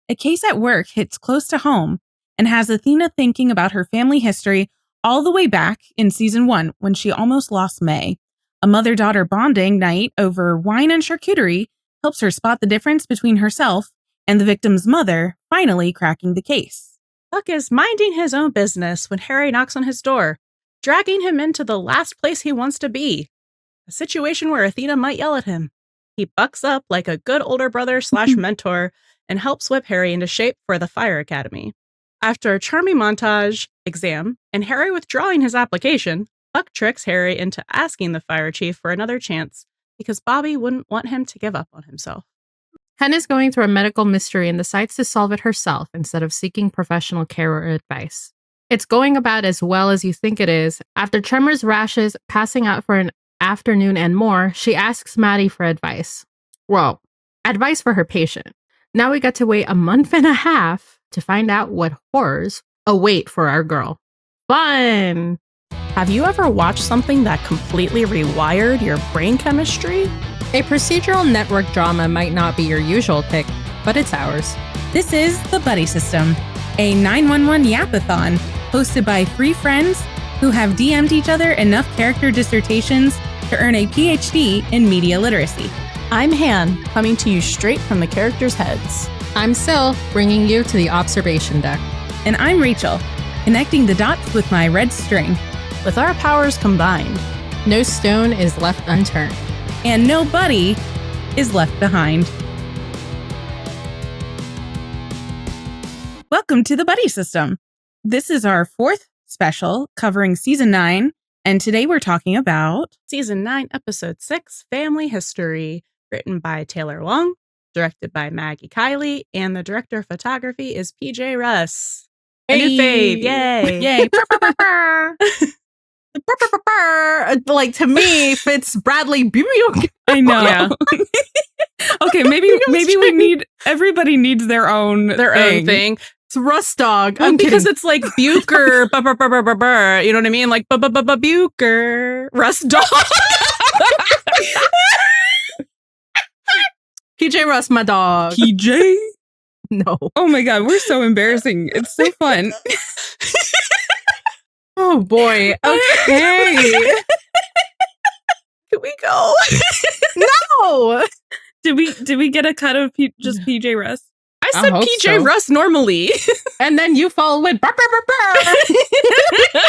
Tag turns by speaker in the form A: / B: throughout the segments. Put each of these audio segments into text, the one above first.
A: A case at work hits close to home and has Athena thinking about her family history all the way back in season 1 when she almost lost May. A mother-daughter bonding night over wine and charcuterie helps her spot the difference between herself and the victim's mother, finally cracking the case.
B: Buck is minding his own business when Harry knocks on his door, dragging him into the last place he wants to be. A situation where Athena might yell at him. He bucks up like a good older brother / mentor and helps whip Harry into shape for the Fire Academy. After a charming montage exam and Harry withdrawing his application, Buck tricks Harry into asking the fire chief for another chance because Bobby wouldn't want him to give up on himself.
C: Hen is going through a medical mystery and decides to solve it herself instead of seeking professional care or advice. It's going about as well as you think it is. After tremors, rashes, passing out for an afternoon and more, she asks Maddie for advice. Well, advice for her patient. Now we got to wait a month and a half to find out what horrors await for our girl. Fun!
B: Have you ever watched something that completely rewired your brain chemistry?
C: A procedural network drama might not be your usual pick, but it's ours.
A: This is The Buddy System, a 911 yapathon hosted by 3 friends who have DM'd each other enough character dissertations to earn a PhD in media literacy.
B: I'm Han, coming to you straight from the characters' heads.
C: I'm Sil, bringing you to the observation deck.
A: And I'm Rachel, connecting the dots with my red string.
B: With our powers combined,
C: no stone is left unturned.
A: And no buddy is left behind. Welcome to the Buddy System. This is our 4th special covering Season 9, and today we're talking about
B: Season 9, Episode 6, Family History, written by Taylor Long, directed by Maggie Kiley, and the director of photography is PJ Russ.
A: Hey.
B: A new fave, yay!
A: Yay!
C: Like, to me, fits Bradley Buick.
A: I know.
B: Yeah.
A: Okay, maybe everybody needs their own
B: thing.
C: It's Russ Dog.
B: Well,
C: I'm
B: because
C: kidding.
B: it's like Bucher, you know what I mean? Like Bucher, Russ Dog.
C: PJ Russ, my dog.
A: PJ?
C: No.
A: Oh my god, we're so embarrassing. It's so fun.
C: Oh boy. Okay.
B: Can we go?
C: No.
A: Did we get a cut of just PJ Russ?
B: I said
C: hope
B: PJ
C: so.
B: Russ normally.
C: And then you follow with burr, burr, burr, burr.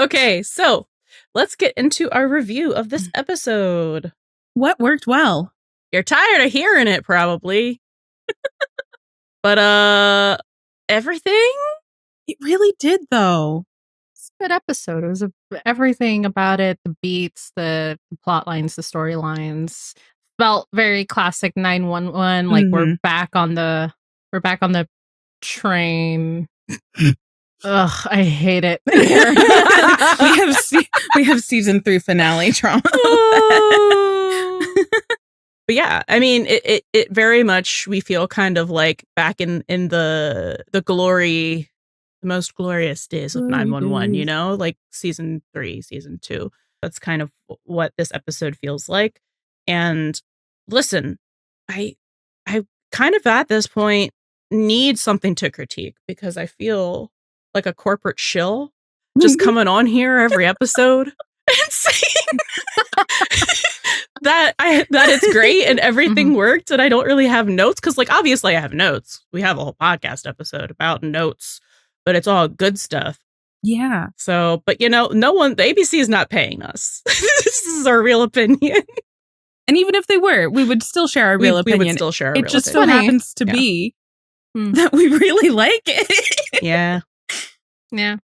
B: Okay, so let's get into our review of this episode.
A: What worked well?
B: You're tired of hearing it, probably. But, everything?
A: It really did, though.
C: It's a good episode. It was everything about it, the beats, the plot lines, the storylines. Felt very classic 911. Like we're back on the train. Ugh, I hate it.
A: we have season 3 finale trauma.
B: But yeah, I mean, it very much, we feel kind of like back in the glory, the most glorious days of 911, you know, like season 3, season 2. That's kind of what this episode feels like. And listen, I kind of at this point need something to critique because I feel like a corporate shill just coming on here every episode and saying that it's great and everything worked and I don't really have notes because, like, obviously I have notes. We have a whole podcast episode about notes, but it's all good stuff.
A: Yeah.
B: So, but you know, the ABC is not paying us. This is our real opinion.
A: And even if they were, we would still share our real opinion.
B: We would still share our real
A: opinion. It just so
B: opinion.
A: happens to be that we really like it.
B: Yeah.
C: Yeah.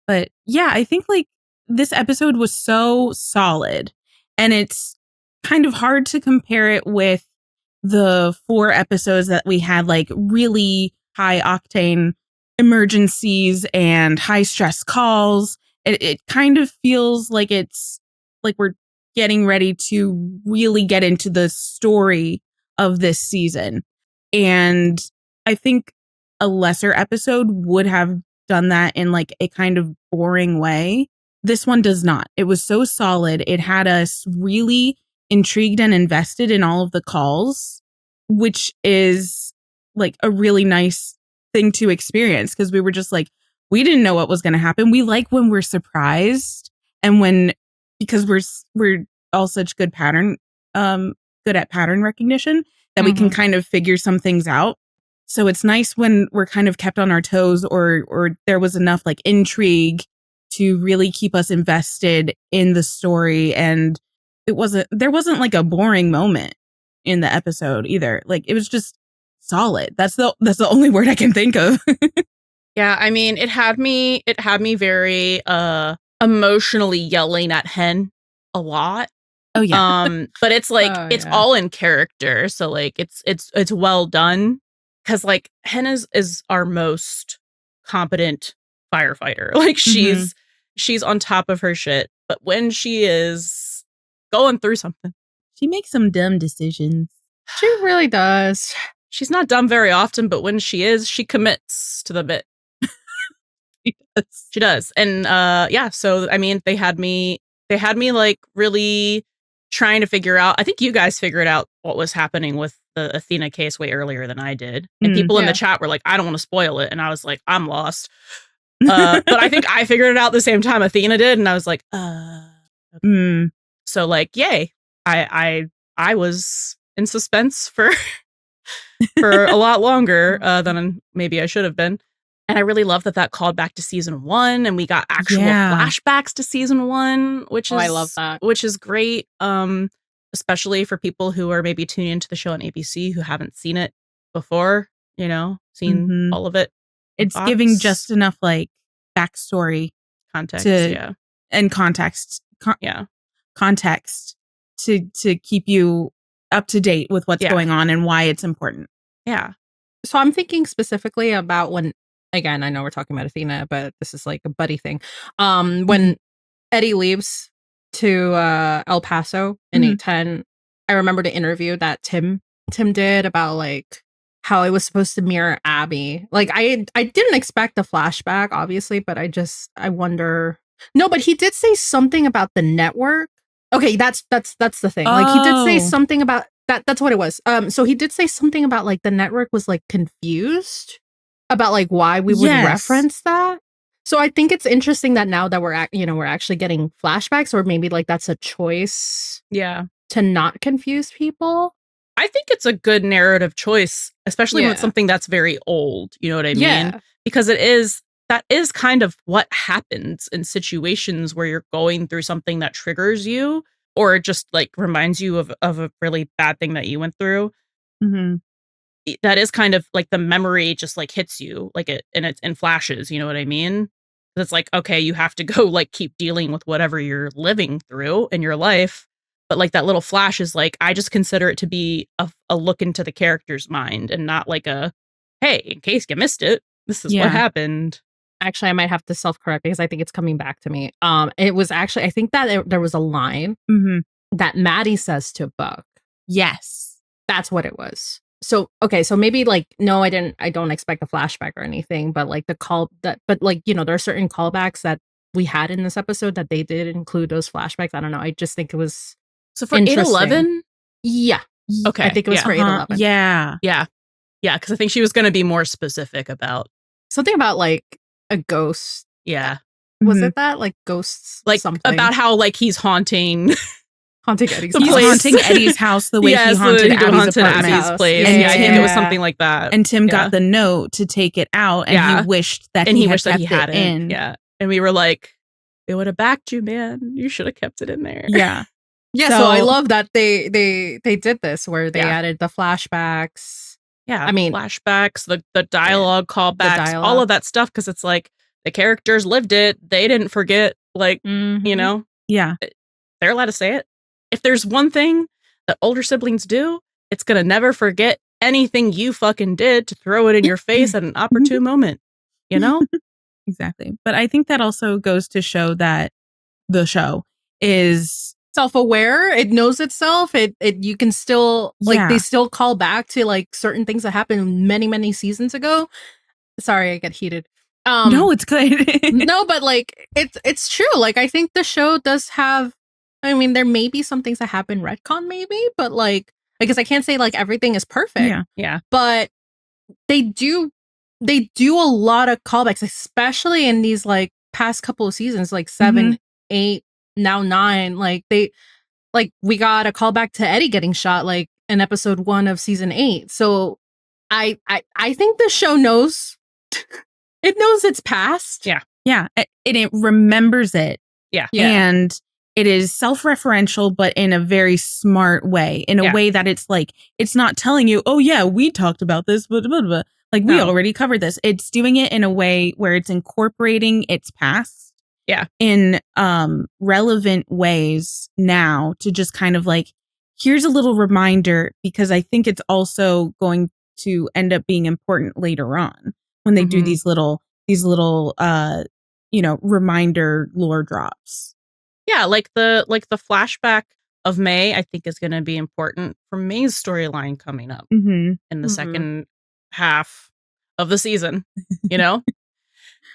A: But yeah, I think like this episode was so solid and it's kind of hard to compare it with the 4 episodes that we had like really high octane emergencies and high stress calls. It kind of feels like it's like we're getting ready to really get into the story of this season. And I think a lesser episode would have done that in like a kind of boring way. This one does not. It was so solid. It had us really intrigued and invested in all of the calls, which is like a really nice thing to experience because we were just like, we didn't know what was going to happen. We like when we're surprised and because we're all such good at pattern recognition that we can kind of figure some things out. So it's nice when we're kind of kept on our toes or there was enough like intrigue to really keep us invested in the story. And there wasn't like a boring moment in the episode either. Like it was just solid. That's the only word I can think of.
B: Yeah, I mean, it had me very emotionally yelling at Hen a lot.
A: Oh yeah.
B: But it's like it's all in character, so like it's well done because like Hen is our most competent firefighter. Like she's on top of her shit, but when she is going through something,
A: she makes some dumb decisions.
C: She really does.
B: She's not dumb very often, but when she is, she commits to the bit. She does. And so I mean, they had me like really trying to figure out. I think you guys figured out what was happening with the Athena case way earlier than I did. And people in the chat were like, I don't want to spoil it. And I was like, I'm lost. But I think I figured it out the same time Athena did. And I was like, okay. So like, yay. I was in suspense for a lot longer than maybe I should have been. And I really love that called back to season 1 and we got actual flashbacks to season 1, which is
C: I love that.
B: Which is great. Especially for people who are maybe tuning into the show on ABC who haven't seen it before, seen all of it.
A: It's giving just enough like backstory
B: context
A: and context to keep you up to date with what's going on and why it's important.
B: Yeah.
C: So I'm thinking specifically about when, again, I know we're talking about Athena, but this is like a buddy thing. When Eddie leaves to El Paso in 810, I remember the interview that Tim did about like how it was supposed to mirror Abby. Like I didn't expect a flashback, obviously, but I wonder. No, but he did say something about the network. Okay, that's the thing. Like he did say something about that. That's what it was. So he did say something about like the network was like confused about like why we would reference that. So I think it's interesting that now that we're actually getting flashbacks, or maybe like that's a choice.
B: Yeah.
C: To not confuse people.
B: I think it's a good narrative choice, especially when it's something that's very old. You know what I mean?
C: Yeah.
B: Because that is kind of what happens in situations where you're going through something that triggers you or just like reminds you of a really bad thing that you went through. That is kind of like the memory just like hits you like it's in flashes. You know what I mean? It's like, okay, you have to go like keep dealing with whatever you're living through in your life. But like that little flash is like, I just consider it to be a look into the character's mind and not like a, hey, in case you missed it, this is what happened.
C: Actually, I might have to self-correct because I think it's coming back to me. It was actually, I think that there was a line that Maddie says to Buck.
A: Yes.
C: That's what it was. So, okay, so maybe like, no, I don't expect a flashback or anything, but like but like, there are certain callbacks that we had in this episode that they did include those flashbacks. I don't know. I just think it was
B: so for 811.
C: Yeah.
B: Okay.
C: I think it was for 811.
B: Yeah. Yeah. Yeah. Cause I think she was going to be more specific about
C: something about like a ghost.
B: Yeah.
C: Was it that like ghosts?
B: Like
C: something
B: about how like he's haunting
C: Eddie's
A: he's haunting Eddie's house the way he haunted Abby's
B: place.
A: And
B: I think it was something like that.
A: And Tim got the note to take it out, and he wished that he had it in.
B: Yeah, and we were like, "It would have backed you, man. You should have kept it in there."
A: Yeah,
C: yeah. So I love that they did this where they added the flashbacks.
B: Yeah, I mean flashbacks, the dialogue callbacks, all of that stuff, because it's like the characters lived it. They didn't forget. Like
A: yeah,
B: they're allowed to say it. If there's one thing that older siblings do, it's going to never forget anything you fucking did to throw it in your face at an opportune moment,
A: Exactly. But I think that also goes to show that the show is
C: self-aware. It knows itself. It you can still like they still call back to like certain things that happened many, many seasons ago. Sorry, I get heated.
A: No, it's good.
C: No, but like it's true. Like I think the show does have, I mean, there may be some things that happen retcon maybe, but like, I guess I can't say like everything is perfect.
B: Yeah.
C: But they do a lot of callbacks, especially in these like past couple of seasons, like 7, 8, now 9. Like we got a callback to Eddie getting shot like in episode 1 of season 8. So I think the show knows it knows its past.
B: Yeah.
A: Yeah. And it remembers it.
B: Yeah.
A: And it is self-referential, but in a very smart way, in a way that it's like, it's not telling you, oh yeah, we talked about this, blah, blah, blah. Like we already covered this. It's doing it in a way where it's incorporating its past in relevant ways now to just kind of like, here's a little reminder, because I think it's also going to end up being important later on when they do these little reminder lore drops.
B: Yeah, like the flashback of May, I think is going to be important for May's storyline coming up in the second half of the season. You know,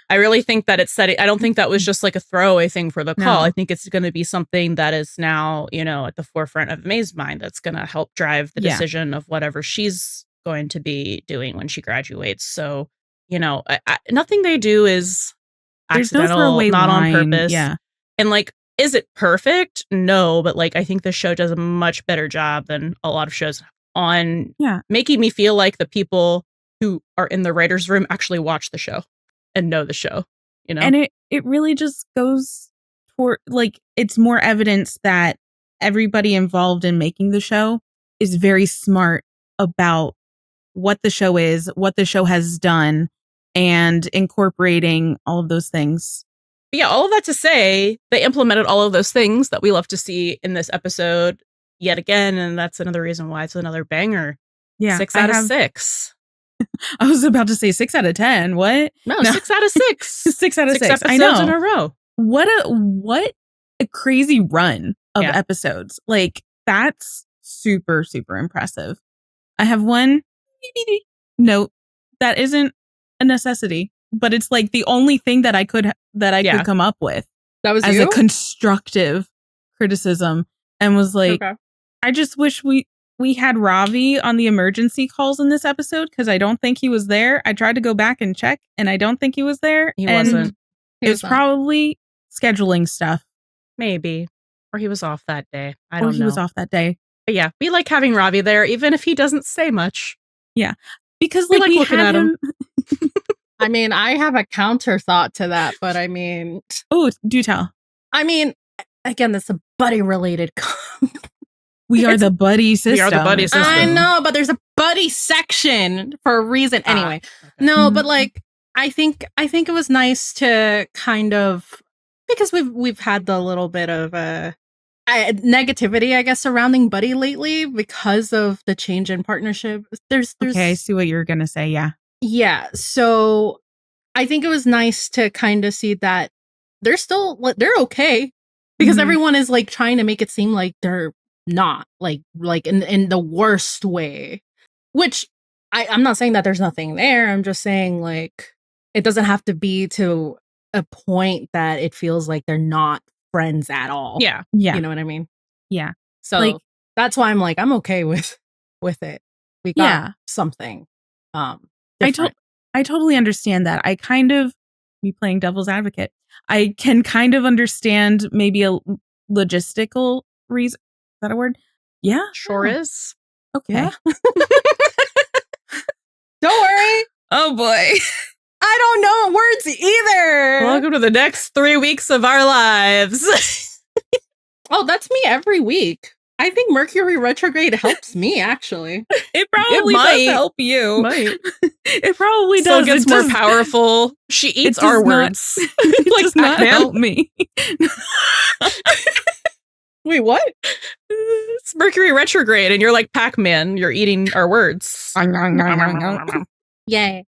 B: I really think that it's setting. I don't think that was just like a throwaway thing for the call. I think it's going to be something that is now, at the forefront of May's mind. That's going to help drive the decision of whatever she's going to be doing when she graduates. So, nothing they do is accidental, not on purpose.
A: Yeah,
B: and like. Is it perfect? No, but like I think the show does a much better job than a lot of shows on making me feel like the people who are in the writer's room actually watch the show and know the show, And
A: it really just goes toward like it's more evidence that everybody involved in making the show is very smart about what the show is, what the show has done, and incorporating all of those things.
B: Yeah, all of that to say, they implemented all of those things that we love to see in this episode yet again, and that's another reason why it's another banger.
A: Yeah,
B: 6 out of 6.
A: I was about to say 6 out of 10. What?
B: No, 6 out of 6.
A: 6 out of 6.
B: Episodes
A: I know.
B: In a row.
A: What a crazy run of episodes. Like that's super, super impressive. I have one note that isn't a necessity, but it's like the only thing that I could come up with
C: that was
A: as a constructive criticism, and was like, I just wish we had Ravi on the emergency calls in this episode, because I don't think he was there. I tried to go back and check, and I don't think he was there.
B: He wasn't.
A: It was probably scheduling stuff,
B: maybe, or he was off that day. I don't know.
A: He was off that day.
B: But yeah, we like having Ravi there, even if he doesn't say much.
A: Yeah, because like we
B: looking
A: had
B: at him.
C: I mean, I have a counter thought to that, but I mean...
A: Oh, do tell.
C: I mean, again, that's a buddy-related...
A: We are the buddy system.
B: We are the buddy system.
C: I know, but there's a buddy section for a reason. Anyway, no, but like, I think it was nice to kind of... Because we've had the little bit of negativity, I guess, surrounding Buddy lately because of the change in partnership. There's
A: okay, I see what you're going to say, yeah.
C: Yeah, so I think it was nice to kind of see that they're okay, because everyone is like trying to make it seem like they're not like in the worst way, which I'm not saying that there's nothing there. I'm just saying like it doesn't have to be to a point that it feels like they're not friends at all.
B: Yeah.
C: You know what I mean?
A: Yeah.
C: So like, that's why I'm like, I'm okay with it. We got something.
A: I totally understand that. I kind of, me playing devil's advocate, I can kind of understand maybe a logistical reason. Is that a word? Yeah.
B: Sure is.
A: Okay.
C: Yeah. Don't worry.
A: Oh boy.
C: I don't know words either.
B: Welcome to the next 3 weeks of our lives.
C: Oh, that's me every week. I think Mercury retrograde helps me, actually.
A: It probably does help you.
B: Might.
A: It probably does.
B: So it gets more powerful. She eats our words.
A: It does not help me.
C: Wait, what?
B: It's Mercury retrograde, and you're like Pac-Man. You're eating our words.
C: Yay.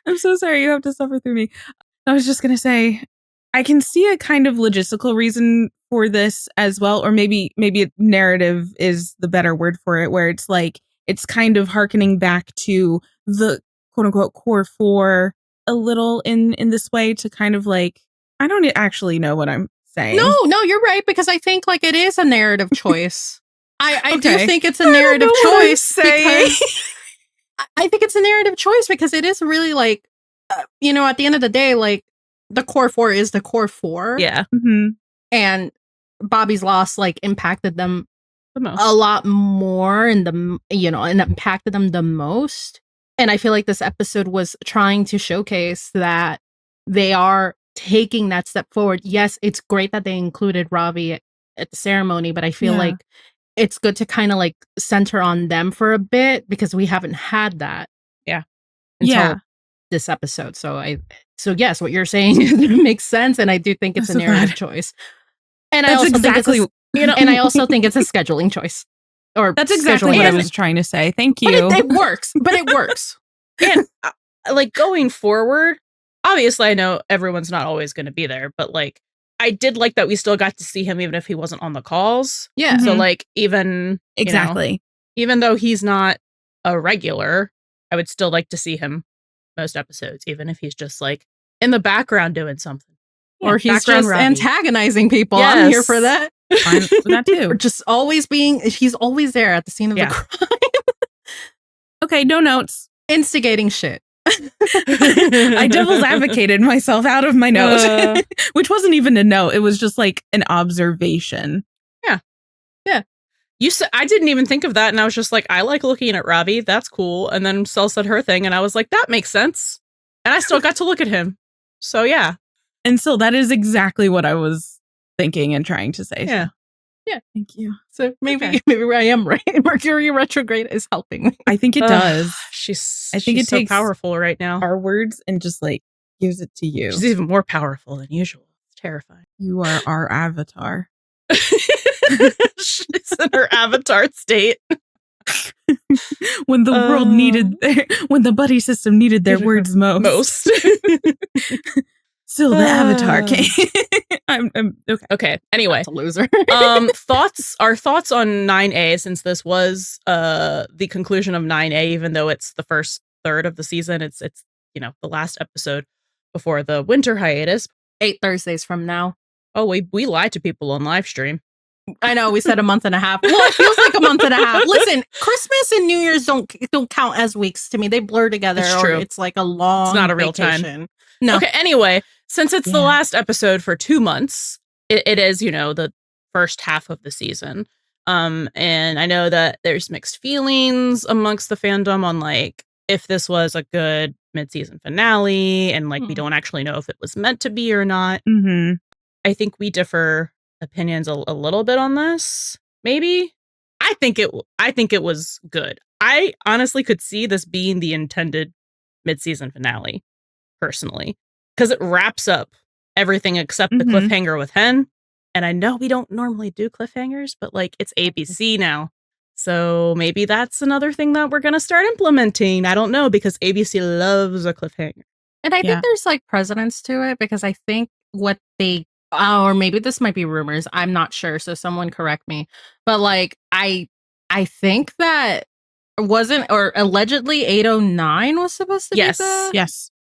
A: I'm so sorry you have to suffer through me. I was just going to say, I can see a kind of logistical reason for this as well, or maybe narrative is the better word for it, where it's like it's kind of hearkening back to the quote unquote core 4 a little in this way to kind of like, I don't actually know what I'm saying.
C: No, you're right, because I think like it is a narrative choice. I
A: Okay.
C: do think it's a narrative choice
B: because
C: I think it's a narrative choice because it is really like, you know, at the end of the day, like the core four is the core four.
B: yeah,
A: Mm-hmm.
C: And Bobby's loss like impacted them
B: the most.
C: a lot more and impacted them the most. And I feel like this episode was trying to showcase that they are taking that step forward. Yes, it's great that they included Ravi at the ceremony, but I feel
A: Yeah.
C: like it's good to kind of like center on them for a bit because we haven't had that.
B: Yeah.
C: Until this episode. So yes, what you're saying makes sense, and I do think it's
A: I'm
C: a
A: so
C: narrative
A: glad.
C: choice. And I
A: That's
C: also
A: exactly,
C: think and I also think it's a scheduling choice. Or
A: that's exactly
C: scheduling
A: what I
C: choice.
A: was trying to say. Thank
C: But
A: you.
C: it works. But it works.
B: And like going forward, obviously I know everyone's not always going to be there, but like I did like that we still got to see him even if he wasn't on the calls.
C: Yeah.
B: So
A: Mhm.
B: like even
A: Exactly.
B: even though he's not a regular, I would still like to see him most episodes, even if he's just like in the background doing something.
C: Or he's
B: background
C: just
B: Ravi.
C: antagonizing people. I'm here for that.
A: Fine with that
C: Or
A: too.
C: just he's always there at the scene of
B: Yeah.
C: the crime.
A: Okay, no notes.
C: Instigating shit.
A: I devil's advocated myself out of my notes,
B: Uh.
A: which wasn't even a note. It was just like an observation.
B: You said I didn't even think of that, and I was just like, I like looking at Ravi. That's cool. And then Cel said her thing, and I was like, that makes sense. And I still got to look at him. So yeah,
A: And so that is exactly what I was thinking and trying to say.
B: yeah.
C: Yeah.
A: Thank you.
C: So maybe
B: Okay.
C: I am right. Mercury retrograde is helping me.
A: I think it does.
B: I think
A: it
B: it's so
A: takes
B: powerful right now.
A: Our words and just like gives it to you.
B: She's even more powerful than usual. It's terrifying.
A: You are our avatar.
B: She's in her avatar state.
A: When the world needed when the buddy system needed their words most. Still the avatar came. I'm okay.
B: Okay. Anyway,
C: That's a loser.
B: our thoughts on 9A, since this was the conclusion of 9A, even though it's the first third of the season. It's the last episode before the winter hiatus.
C: 8 Thursdays from now.
B: Oh, we lied to people on live stream.
C: I know we said a month and a half. Well, it feels like a month and a half. Listen, Christmas and New Year's don't count as weeks to me. They blur together.
B: It's
C: or
B: true.
C: It's like a long.
B: It's not a real time.
C: vacation. No.
B: Okay, anyway, since it's the
A: Yeah.
B: last episode for 2 months, it is, the first half of the season. And I know that there's mixed feelings amongst the fandom on like if this was a good mid-season finale, and like we don't actually know if it was meant to be or not.
A: Mm-hmm.
B: I think we differ opinions a little bit on this. Maybe. I think it was good. I honestly could see this being the intended mid-season finale, personally, because it wraps up everything except the
A: Mhm.
B: cliffhanger with Hen. And I know we don't normally do cliffhangers, but like it's ABC now. So maybe that's another thing that we're going to start implementing. I don't know, because ABC loves a cliffhanger.
C: And I
A: Yeah.
C: think there's like precedence to it because I think what they, or maybe this might be rumors. I'm not sure. So someone correct me. But like, I think that wasn't, or allegedly 809 was supposed to
B: Yes.
C: be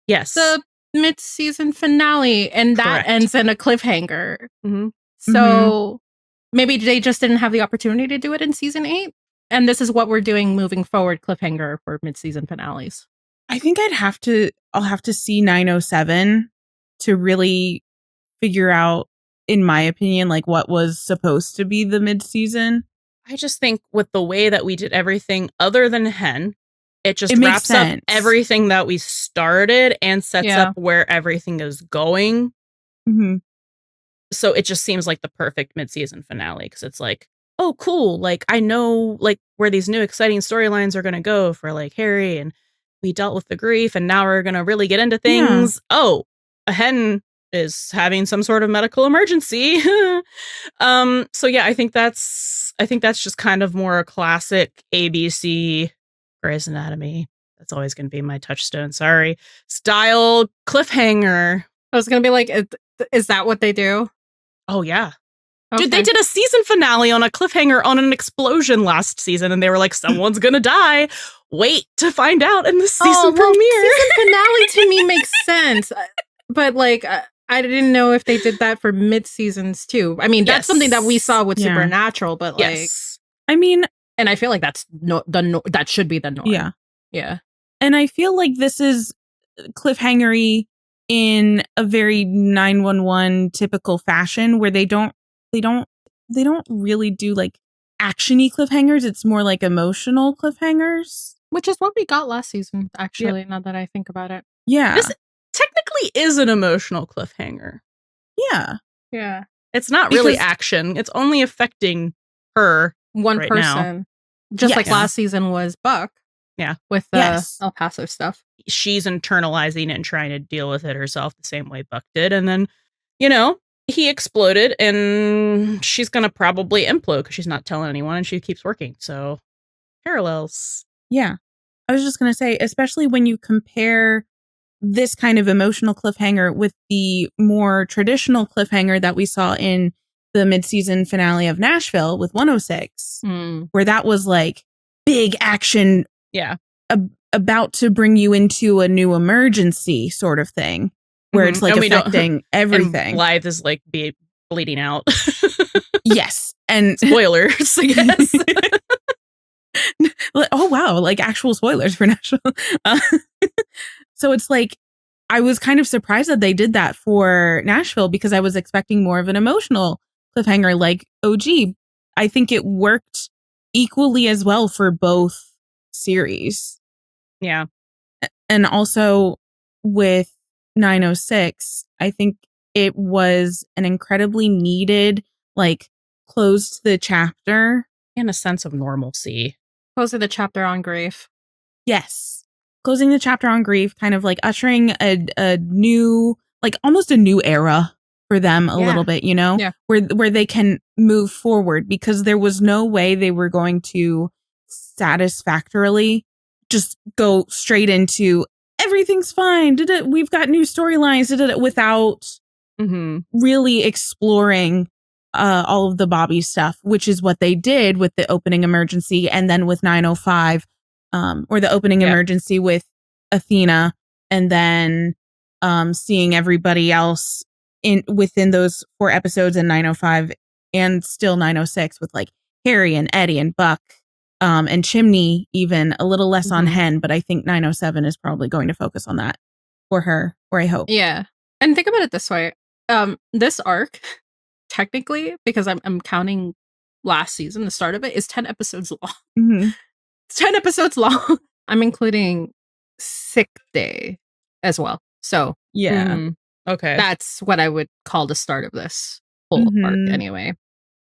A: Yes.
C: the mid-season finale. And that
B: Correct.
C: ends in a cliffhanger.
B: Mm-hmm.
C: So maybe they just didn't have the opportunity to do it in season 8. And this is what we're doing moving forward, cliffhanger for mid-season finales.
A: I think I'll have to see 907 to really figure out, in my opinion, like what was supposed to be the mid-season.
B: I just think with the way that we did everything other than Hen, it just
A: It makes
B: wraps up
A: sense.
B: everything that we started and sets
C: Yeah.
B: up where everything is going.
A: Mm-hmm.
B: So it just seems like the perfect mid-season finale, because it's like, oh, cool. Like, I know like where these new exciting storylines are going to go for like Harry, and we dealt with the grief, and now we're going to really get into things. Oh, a Hen is having some sort of medical emergency. So yeah, I think that's just kind of more a classic ABC Grey's Anatomy. That's always going to be my touchstone. Sorry. Style cliffhanger.
C: I was going to be like, is that what they do?
B: Oh yeah. Dude,
C: Okay.
B: they did a season finale on a cliffhanger on an explosion last season, and they were like, someone's gonna die. Wait to find out in the season premiere.
C: Season finale to me makes sense. But like, I didn't know if they did that for mid-seasons too. I mean, that's
B: Yes.
C: something that we saw with
A: Yeah.
C: Supernatural, but like,
B: Yes.
A: I mean,
C: and I feel like that's that should be the norm.
A: Yeah.
C: Yeah.
A: And I feel like this is cliffhangery in a very 911 typical fashion where they don't really do like actiony cliffhangers. It's more like emotional cliffhangers.
C: Which is what we got last season, actually, now that I think about it.
A: Yeah.
B: This technically is an emotional cliffhanger.
A: Yeah.
C: Yeah.
B: It's not really
A: Because-
B: action. It's only affecting her.
C: One
B: Right
C: person. Just like
A: Yes.
C: last season was Buck.
B: Yeah.
C: With the
A: Yes.
C: El Paso stuff.
B: She's internalizing it and trying to deal with it herself the same way Buck did. And then, he exploded and she's going to probably implode because she's not telling anyone and she keeps working. So, parallels.
A: Yeah. I was just going to say, especially when you compare this kind of emotional cliffhanger with the more traditional cliffhanger that we saw in the mid-season finale of Nashville with 106, where that was like big action.
B: Yeah.
A: About to bring you into a new emergency sort of thing, where it's like affecting everything.
B: And Blythe is like bleeding out.
A: Yes. And
B: spoilers, I guess.
A: Oh, wow. Like actual spoilers for Nashville. So it's like, I was kind of surprised that they did that for Nashville because I was expecting more of an emotional cliffhanger like OG. I think it worked equally as well for both series.
B: Yeah.
A: And also with 906, I think it was an incredibly needed, like, close to the chapter.
B: And a sense of normalcy.
C: Closing the chapter on grief.
A: Yes. Closing the chapter on grief, kind of like ushering a new, like almost a new era for them a little bit,
C: Yeah.
A: where they can move forward because there was no way they were going to satisfactorily just go straight into everything's fine. We've got new storylines without really exploring all of the Bobby stuff, which is what they did with the opening emergency and then with 905, or the opening emergency with Athena, and then seeing everybody else within those 4 episodes in 905 and still 906 with like Harry and Eddie and Buck. And Chimney, even a little less on Hen, but I think 907 is probably going to focus on that for her, or I hope.
C: Yeah. And think about it this way. This arc, technically, because I'm counting last season, the start of it is 10 episodes long.
A: Mm-hmm.
C: It's 10 episodes long. I'm including Sick Day as well. So,
A: yeah.
B: Okay.
C: That's what I would call the start of this whole arc anyway.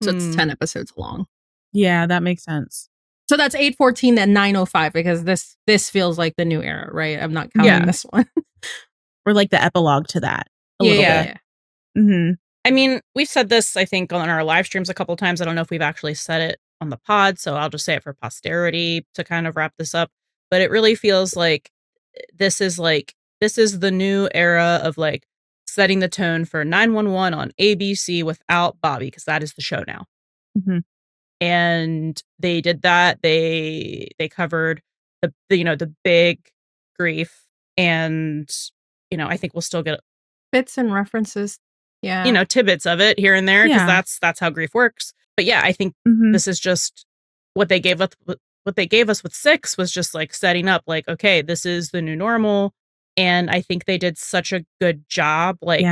C: So it's 10 episodes long.
A: Yeah, that makes sense.
C: So that's 814 and 905 because this feels like the new era, right? I'm not counting this one.
A: Or like the epilogue to that a little bit. Mm-hmm.
B: I mean, we've said this, I think, on our live streams a couple of times. I don't know if we've actually said it on the pod, so I'll just say it for posterity to kind of wrap this up. But it really feels like this is the new era of like setting the tone for 911 on ABC without Bobby, because that is the show now.
A: Mm-hmm.
B: And they did that. They covered the big grief, and I think we'll still get
C: bits and references. Yeah,
B: tidbits of it here and there because that's how grief works. But yeah, I think this is just what they gave us. What they gave us with 6 was just like setting up, like, okay, this is the new normal, and I think they did such a good job, like,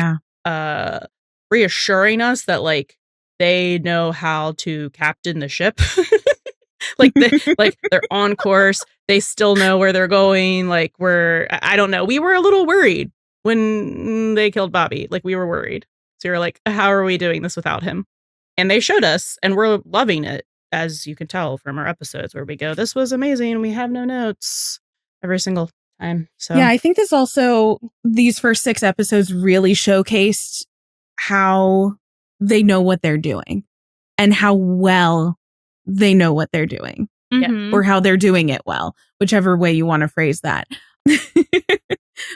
B: reassuring us that like they know how to captain the ship. like they're on course. They still know where they're going. Like I don't know. We were a little worried when they killed Bobby. Like we were worried. So we were like, how are we doing this without him? And they showed us, and we're loving it, as you can tell from our episodes where we go, this was amazing. We have no notes every single time. So
A: yeah, I think these first 6 episodes really showcased how they know what they're doing and how well they know what they're doing, or how they're doing it well, whichever way you want to phrase that.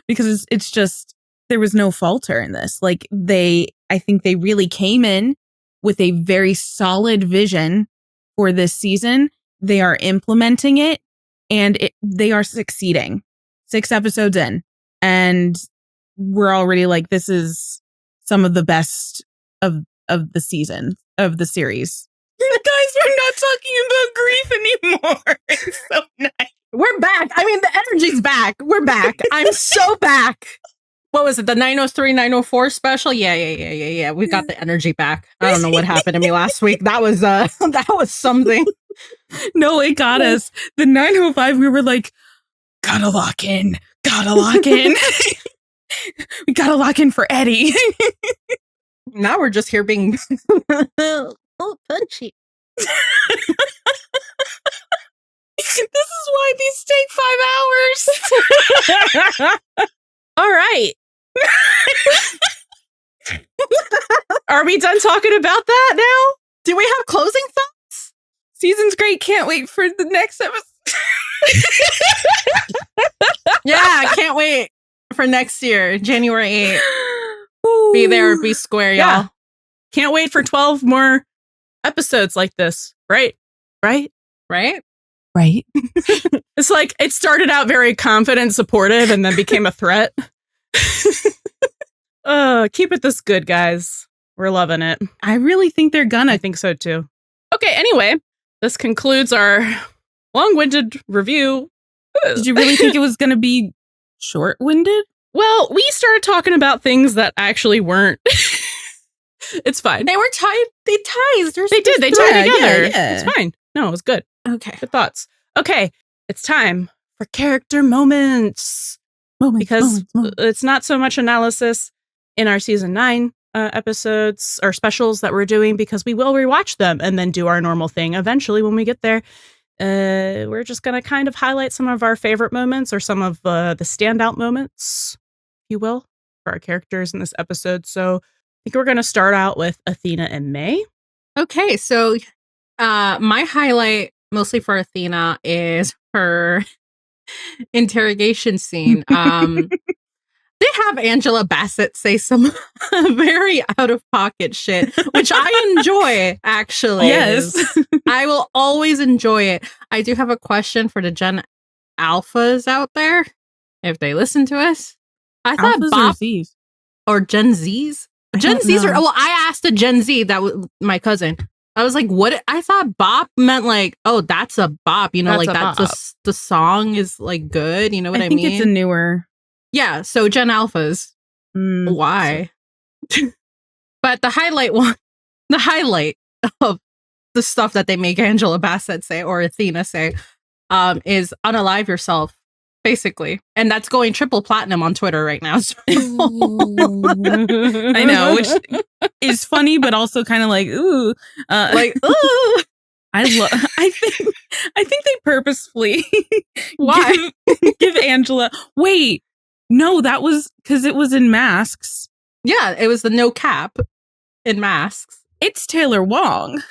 A: Because it's just, there was no falter in this. Like I think they really came in with a very solid vision for this season. They are implementing it, and they are succeeding. 6 episodes in, and we're already like, this is some of the best of the season, of the series. Guys, because we're not talking about grief anymore. It's so nice.
C: We're back. I mean, the energy's back. We're back. I'm so back. What was it? The 903, 904 special? Yeah. We got the energy back. I don't know what happened to me last week. That was something.
A: No, it got us. The 905, we were like, gotta lock in. We gotta lock in for Eddie.
C: Now we're just here being punchy.
A: This is why these take 5 hours.
B: All right. Are we done talking about that now?
C: Do we have closing thoughts?
A: Season's great. Can't wait for the next episode.
C: Yeah, I can't wait for next year, January 8th. Ooh. Be there or be square, y'all.
B: Can't wait for 12 more episodes like this. Right? It's like it started out very confident, supportive, and then became a threat. Keep it this good, guys. We're loving it.
A: I really think they're gonna.
B: I think so too. Okay, anyway, this concludes our long-winded review.
A: Did you really think it was gonna be short-winded?
B: Well, we started talking about things that actually weren't. It's fine.
C: They were tied. They tied.
B: They did. They tied together.
A: Yeah.
B: It's fine. No, it was good.
C: Okay.
B: Good thoughts. Okay. It's time for character moments. Because it's not so much analysis in our season 9 episodes or specials that we're doing, because we will rewatch them and then do our normal thing eventually when we get there. We're just going to kind of highlight some of our favorite moments or some of the standout moments, if you will, for our characters in this episode. So I think we're going to start out with Athena and May.
C: Okay, so my highlight, mostly for Athena, is her interrogation scene. They have Angela Bassett say some very out-of-pocket shit, which I enjoy, actually.
A: Yes.
C: I will always enjoy it. I do have a question for the Gen Alphas out there, if they listen to us. I thought
A: Alphas
C: Bob...
A: or Z's?
C: Or Gen Zs? Gen Zs are... Well, I asked a Gen Z, that was my cousin. I was like, what? I thought bop meant like, oh, that's a bop. You know,
B: That's
C: like that's the song is like good. You know what I mean?
A: I think it's a newer.
C: Yeah. So Gen Alphas. Why? But the highlight of the stuff that they make Angela Bassett say or Athena say is unalive yourself, basically. And that's going triple platinum on Twitter right now. So.
A: I know, which is funny, but also kind of like, ooh.
C: Ooh.
A: I think they purposefully
C: Why?
A: give Angela. Wait, no, that was because it was in Masks.
C: Yeah, it was the no cap in Masks.
A: It's Taylor Wong.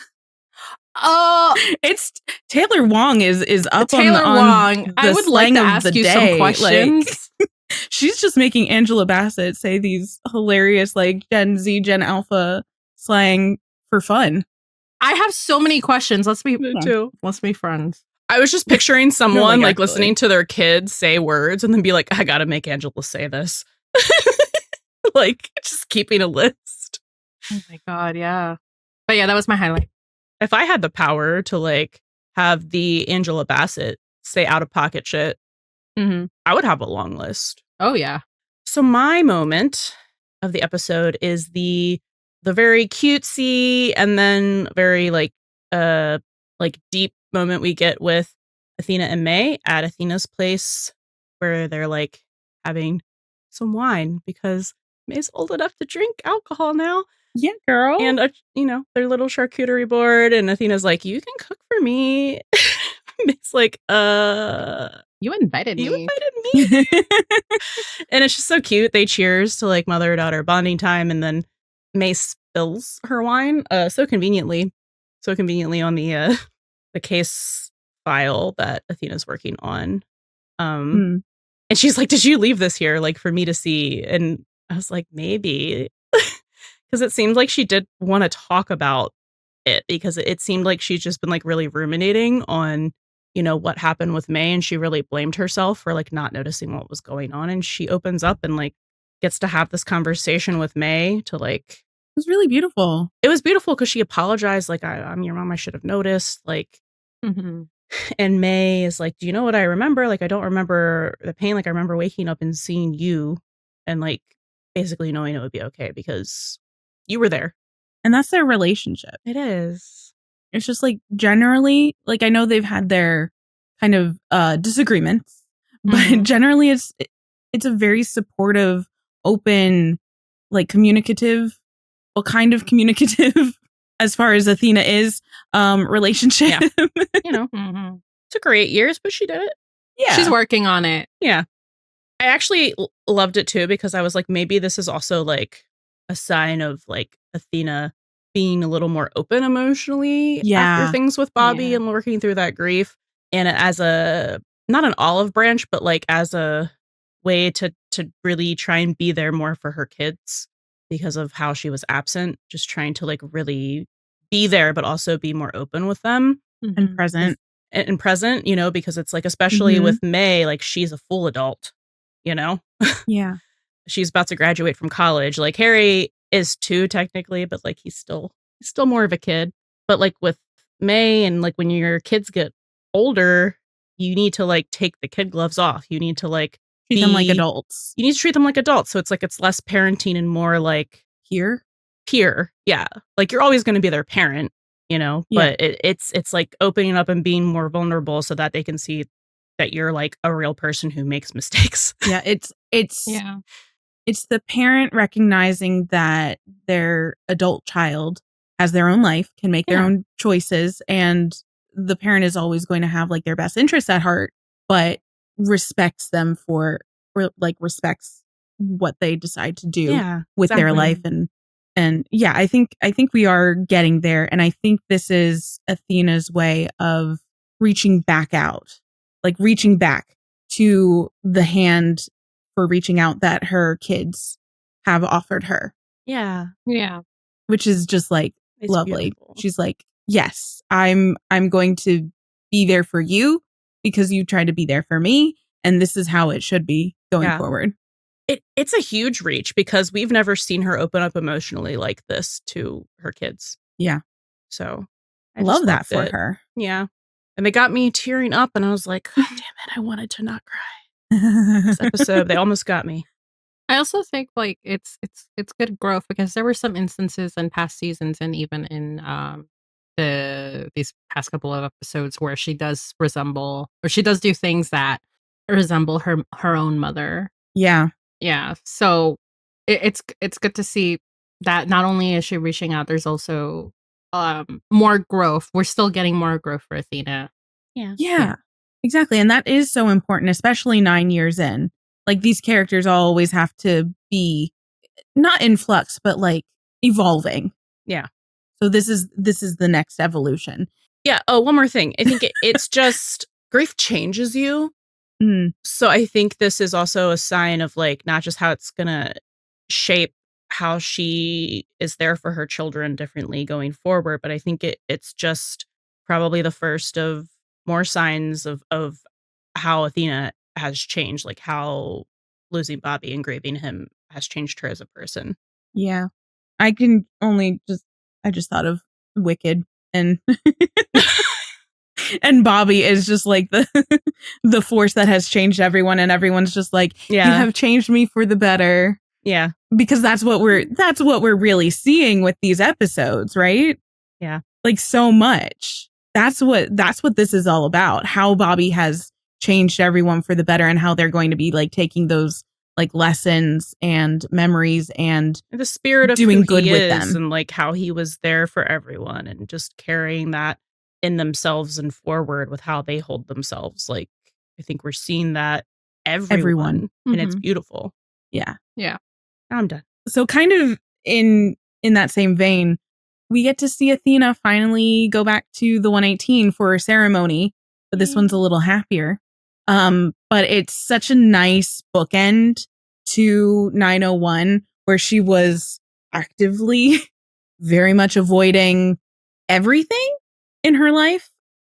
C: Oh,
A: it's Taylor Wong is up
C: Taylor
A: on
C: Wong. I would like to ask you some questions.
A: Like, she's just making Angela Bassett say these hilarious like Gen Z, Gen Alpha slang for fun.
C: I have so many questions. Let's be friends.
B: I was just picturing someone like listening to their kids say words and then be like, I gotta make Angela say this. Like just keeping a list.
C: Oh my God, yeah. But yeah, that was my highlight.
B: If I had the power to like have the Angela Bassett say out of pocket shit, I would have a long list.
C: Oh yeah.
B: So my moment of the episode is the very cutesy and then very like deep moment we get with Athena and May at Athena's place, where they're like having some wine because May's old enough to drink alcohol now.
A: Yeah, girl.
B: And their little charcuterie board, and Athena's like, "You can cook for me." May's like,
C: You invited me.
B: And it's just so cute. They cheers to like mother-daughter bonding time, and then May spills her wine so conveniently on the case file that Athena's working on. And she's like, "Did you leave this here like for me to see?" And I was like, maybe. Because it seemed like she did want to talk about it, because it seemed like she's just been like really ruminating on, what happened with May, and she really blamed herself for like not noticing what was going on. And she opens up and like gets to have this conversation with May to like
A: was really beautiful.
B: It was beautiful because she apologized, like, I'm your mom, I should have noticed, like, and May is like, do you know what I remember? Like, I don't remember the pain. Like, I remember waking up and seeing you and, like, basically knowing it would be okay because you were there.
A: And that's their relationship.
B: It is.
A: It's just like generally, like I know they've had their kind of disagreements, but generally it's a very supportive, open, like communicative, well, kind of communicative as far as Athena is, relationship.
B: Yeah. You know, took her 8 years, but she did it.
A: Yeah.
C: She's working on it.
B: Yeah. I actually loved it too because I was like, maybe this is also like a sign of like Athena being a little more open emotionally after things with Bobby and working through that grief. And as a, not an olive branch, but like as a way to really try and be there more for her kids because of how she was absent, just trying to like really be there, but also be more open with them.
A: And present.
B: And present, you know, because it's like, especially with May, like she's a full adult, you know?
A: Yeah.
B: She's about to graduate from college. Like Harry is too technically, but like he's still more of a kid. But like with May and like when your kids get older, you need to like take the kid gloves off. You need to like
A: treat them like adults.
B: You need to treat them like adults. So it's like it's less parenting and more like
A: peer.
B: Yeah. Like you're always going to be their parent, you know, but it's like opening up and being more vulnerable so that they can see that you're like a real person who makes mistakes.
A: Yeah, it's the parent recognizing that their adult child has their own life, can make their own choices, and the parent is always going to have like their best interests at heart, but respects them for like respects what they decide to do with their life. And yeah, I think we are getting there. And I think this is Athena's way of reaching back out, like reaching back to the hand for reaching out that her kids have offered her.
B: Yeah.
C: Yeah.
A: Which is just like
B: It's
A: lovely.
B: beautiful.
A: She's like, yes, I'm going to be there for you because you tried to be there for me. And this is how it should be going forward.
B: It's a huge reach because we've never seen her open up emotionally like this to her kids.
A: Yeah.
B: So
A: I love that for her.
B: Yeah. And they got me tearing up and I was like, God damn it, I wanted to not cry. This episode, they almost got me.
C: I also think like it's good growth because there were some instances in past seasons and even in these past couple of episodes where she does resemble, or she does do things that resemble her own mother.
A: Yeah.
C: Yeah. So it's good to see that not only is she reaching out, there's also more growth. We're still getting more growth for Athena.
A: Yeah. Exactly. And that is so important, especially 9 years in. Like these characters always have to be not in flux, but like evolving.
B: Yeah.
A: So this is the next evolution.
B: Yeah. Oh, one more thing. I think it's just grief changes you. So I think this is also a sign of like not just how it's gonna shape how she is there for her children differently going forward, but I think it's just probably the first of more signs of how Athena has changed, like how losing Bobby and grieving him has changed her as a person.
A: Yeah. I just thought of Wicked and and Bobby is just like the force that has changed everyone, and everyone's just like, you have changed me for the better.
B: Yeah.
A: Because that's what we're really seeing with these episodes, right?
B: Yeah.
A: Like so much. That's what this is all about. How Bobby has changed everyone for the better and how they're going to be like taking those like lessons and memories and
B: the spirit of
A: doing
B: who
A: good
B: he
A: with
B: is
A: them,
B: and like how he was there for everyone and just carrying that in themselves and forward with how they hold themselves. Like I think we're seeing that everyone. And it's beautiful.
A: Yeah.
B: I'm done.
A: So kind of in that same vein, we get to see Athena finally go back to the 118 for a ceremony, but this one's a little happier. But it's such a nice bookend to 901 where she was actively very much avoiding everything in her life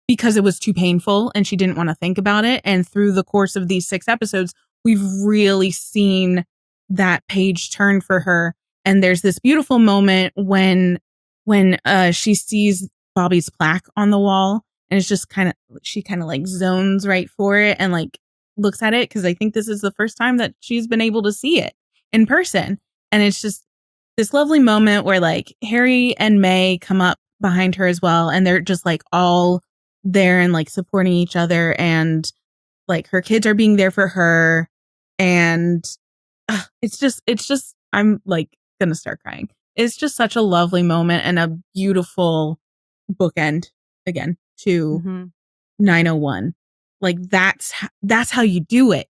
A: because it was too painful and she didn't want to think about it. And through the course of these 6 episodes, we've really seen that page turn for her And there's this beautiful moment when she sees Bobby's plaque on the wall, and it's just she kind of like zones right for it and like looks at it, because I think this is the first time that she's been able to see it in person. And it's just this lovely moment where like Harry and May come up behind her as well, and they're just like all there and like supporting each other, and like her kids are being there for her, and it's just I'm like gonna start crying. It's just such a lovely moment and a beautiful bookend again to 901. Like that's how you do it.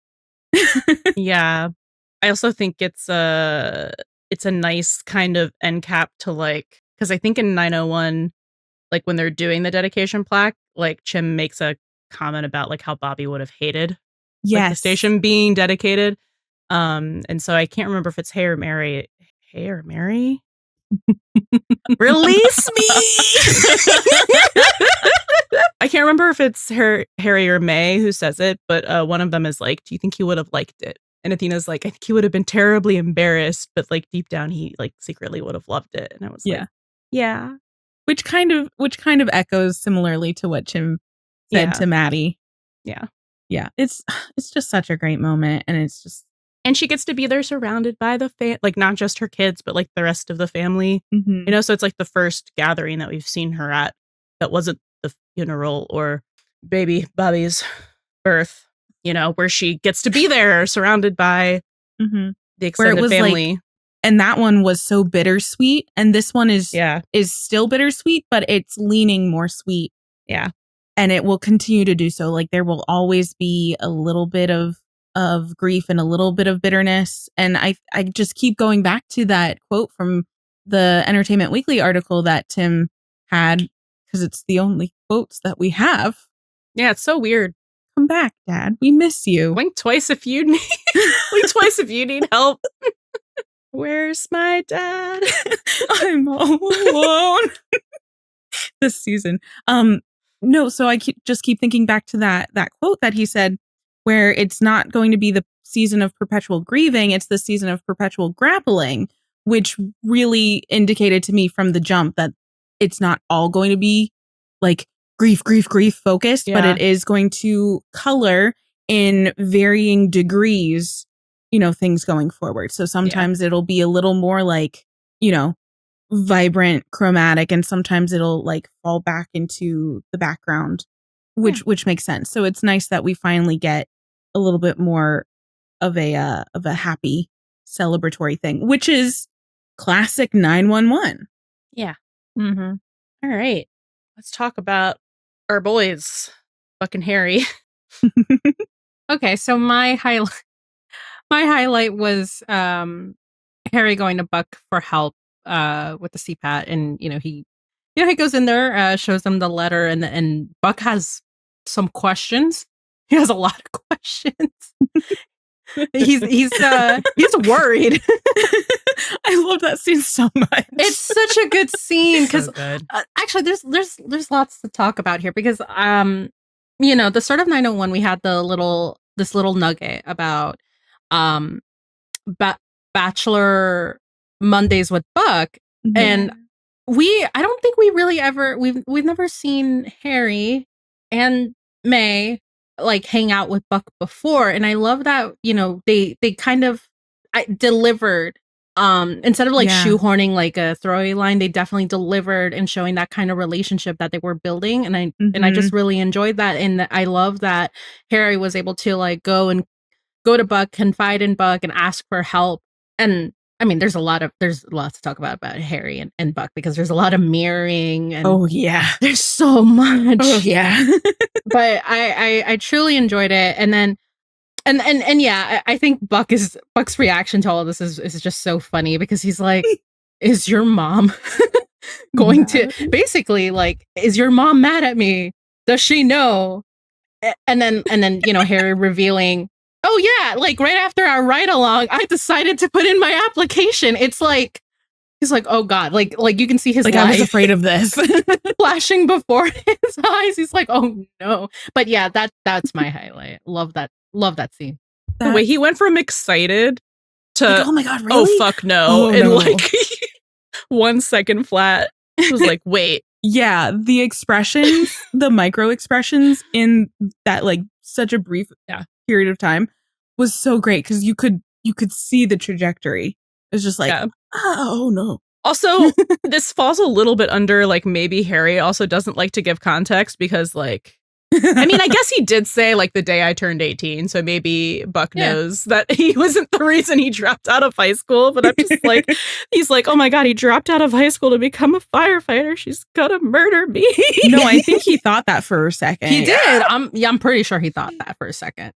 B: Yeah. I also think it's a nice kind of end cap to like, because I think in 901, like when they're doing the dedication plaque, like Chim makes a comment about like how Bobby would have hated like, the station being dedicated. And so I can't remember if it's Hey or Mary. Release me. I can't remember if it's Harry or May who says it, but one of them is like, do you think he would have liked it? And Athena's like, I think he would have been terribly embarrassed, but like deep down he like secretly would have loved it. And I was like, yeah.
A: Which kind of echoes similarly to what Chim said to Maddie.
B: Yeah.
A: Yeah. It's just such a great moment, and it's just,
B: and she gets to be there surrounded by the like not just her kids, but like the rest of the family. You know, so it's like the first gathering that we've seen her at that wasn't the funeral or baby Bobby's birth, you know, where she gets to be there surrounded by the extended family.
A: Like, and that one was so bittersweet, and this one is still bittersweet, but it's leaning more sweet.
B: Yeah.
A: And it will continue to do so. Like there will always be a little bit of grief and a little bit of bitterness. And I just keep going back to that quote from the Entertainment Weekly article that Tim had, because it's the only quotes that we have.
B: Yeah, it's so weird.
A: Come back, Dad. We miss you.
B: Blink twice if you need help. Where's my dad?
A: I'm all alone this season. No, so I just keep thinking back to that quote that he said, where it's not going to be the season of perpetual grieving, it's the season of perpetual grappling, which really indicated to me from the jump that it's not all going to be like grief focused, but it is going to color in varying degrees, you know, things going forward. So sometimes it'll be a little more like, you know, vibrant, chromatic, and sometimes it'll like fall back into the background, which makes sense. So it's nice that we finally get a little bit more of a happy celebratory thing, which is classic 911.
B: Yeah. All right. Let's talk about our boys, Buck and Harry.
C: Okay, so my highlight was Harry going to Buck for help with the CPAT, and he goes in there, shows them the letter, and Buck has some questions. He has a lot of questions. he's worried.
A: I love that scene so much.
C: It's such a good scene because
B: so
C: actually there's lots to talk about here, because the start of 901 we had this little nugget about Bachelor Mondays with Buck, and I don't think we really ever we've never seen Harry and May like hang out with Buck before, and I love that they kind of delivered instead of like shoehorning like a throwaway line. They definitely delivered in showing that kind of relationship that they were building, and I just really enjoyed that. And I love that Harry was able to like go to Buck, confide in Buck, and ask for help. And I mean, there's lots to talk about Harry and Buck, because there's a lot of mirroring. And there's so much. But I truly enjoyed it. And then, I think Buck's reaction to all of this is just so funny, because he's like, is your mom going to basically like, is your mom mad at me? Does she know? And then, Harry revealing, oh yeah, like right after our ride along, I decided to put in my application. It's like, he's like, oh God, like you can see his
A: like,
C: life
A: I was afraid of this
C: flashing before his eyes. He's like, oh no. But yeah, that's my highlight. Love that scene.
B: The way he went from excited to,
A: like, oh my God,
B: oh,
A: really?
B: fuck no.
A: Oh,
B: and
A: no.
B: like 1 second flat. It was like, wait.
A: Yeah, the expressions, the micro expressions in that like such a brief period of time was so great because you could see the trajectory. It was just like, oh no.
B: Also, this falls a little bit under like maybe Harry also doesn't like to give context because like, I mean, I guess he did say like the day I turned 18, so maybe Buck knows that he wasn't the reason he dropped out of high school, but I'm just like, he's like, oh my God, he dropped out of high school to become a firefighter. She's gonna murder me.
A: No, I think he thought that for a second.
C: He did. I'm pretty sure he thought that for a second.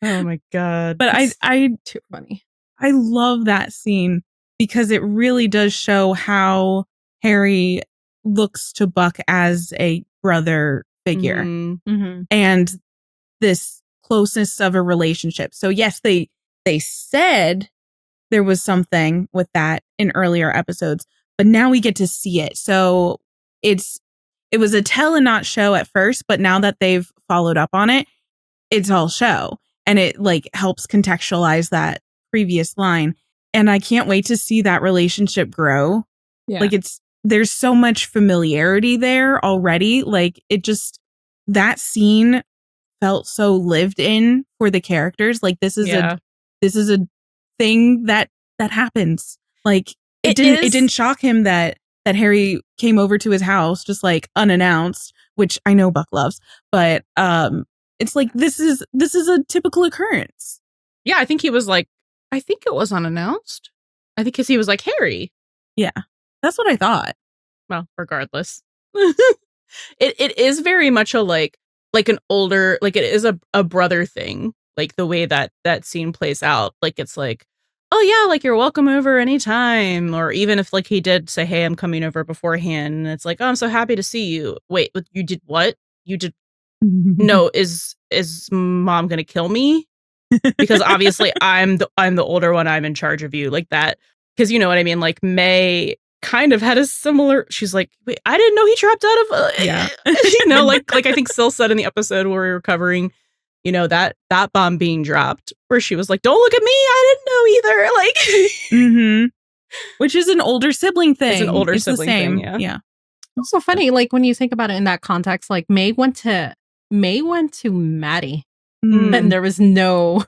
B: Oh my God.
A: But I
C: too funny.
A: I love that scene because it really does show how Harry looks to Buck as a brother figure and this closeness of a relationship. So yes, they said there was something with that in earlier episodes, but now we get to see it. So it was a tell and not show at first, but now that they've followed up on it, it's all show, and it like helps contextualize that previous line. And I can't wait to see that relationship grow. Yeah. Like there's so much familiarity there already. Like that scene felt so lived in for the characters. Like this is a thing that happens. Like it didn't shock him that Harry came over to his house just like unannounced, which I know Buck loves, but it's like this is a typical occurrence.
B: Yeah, I think he was like, I think it was unannounced. I think because he was like Harry.
A: Yeah, that's what I thought.
B: Well, regardless, it is very much a like an older, like it is a brother thing. Like the way that scene plays out, like it's like, oh yeah, like you're welcome over anytime. Or even if like he did say, hey, I'm coming over beforehand, and it's like, oh, I'm so happy to see you. Wait, you did what? You did? No, is mom gonna kill me? Because obviously I'm the older one. I'm in charge of you, like that. Because you know what I mean. Like May kind of had a similar. She's like, wait, I didn't know he dropped out of. You know, like I think Syl said in the episode where we were covering, you know, that bomb being dropped, where she was like, don't look at me, I didn't know either. Like,
A: which is an older sibling thing.
B: It's an older sibling thing. Yeah.
C: It's so funny, like when you think about it in that context, like May went to Maddie. And there was nothing.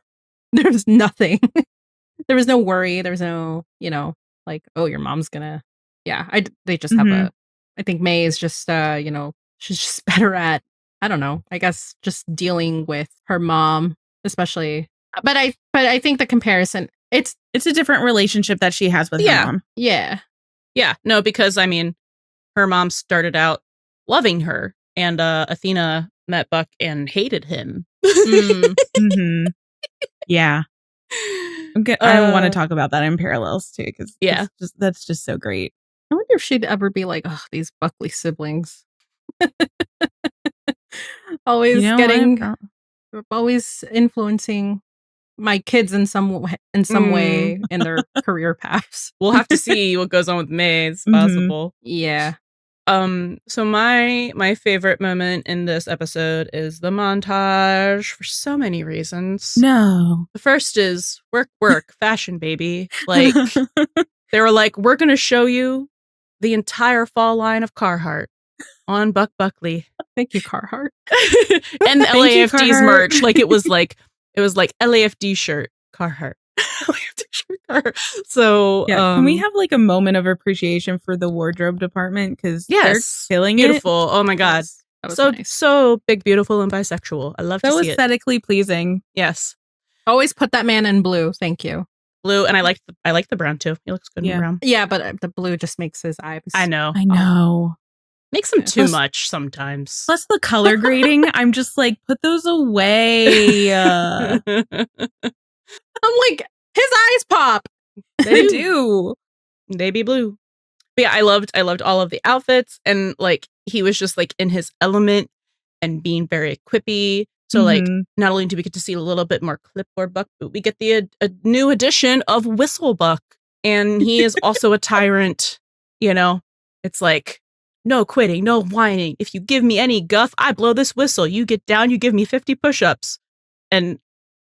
C: There was no worry. There was no, you know, like, oh, your mom's gonna. Yeah, they just have I think May is just, you know, she's just better at, I don't know, I guess just dealing with her mom, especially. But I think the comparison, it's
A: a different relationship that she has with her mom.
C: Yeah.
B: Yeah. No, because I mean, her mom started out loving her, and Athena met Buck and hated him.
A: Yeah. Okay, I want to talk about that in Parallels too, because that's just so great.
C: I wonder if she'd ever be like, oh, these Buckley siblings. Always always influencing my kids in some way in their career paths.
B: We'll have to see what goes on with May. It's possible.
C: Yeah.
B: So my favorite moment in this episode is the montage for so many reasons.
A: No.
B: The first is work, fashion, baby. Like they were like, we're gonna show you the entire fall line of Carhartt on Buck Buckley.
C: Thank you, Carhartt.
B: And the LAFD's merch. Like it was like LAFD shirt, Carhartt. So
A: can we have like a moment of appreciation for the wardrobe department, because they're killing
B: beautiful. Oh my god, so big, beautiful, and bisexual. I love to see it. So
A: aesthetically pleasing.
B: Yes,
C: always put that man in blue. Thank you.
B: Blue, and I like the brown too. He looks good in brown.
C: Yeah, but the blue just makes his eyes.
B: I know. Makes them too much sometimes.
A: Plus the color grading, I'm just like, put those away.
C: I'm like, his eyes pop.
A: They do.
B: They be blue. But yeah, I loved all of the outfits, and like he was just like in his element and being very quippy. So like not only do we get to see a little bit more Clipboard Buck, but we get a new edition of Whistle Buck, and he is also a tyrant. You know, it's like, no quitting, no whining. If you give me any guff, I blow this whistle. You get down, you give me 50 push-ups. And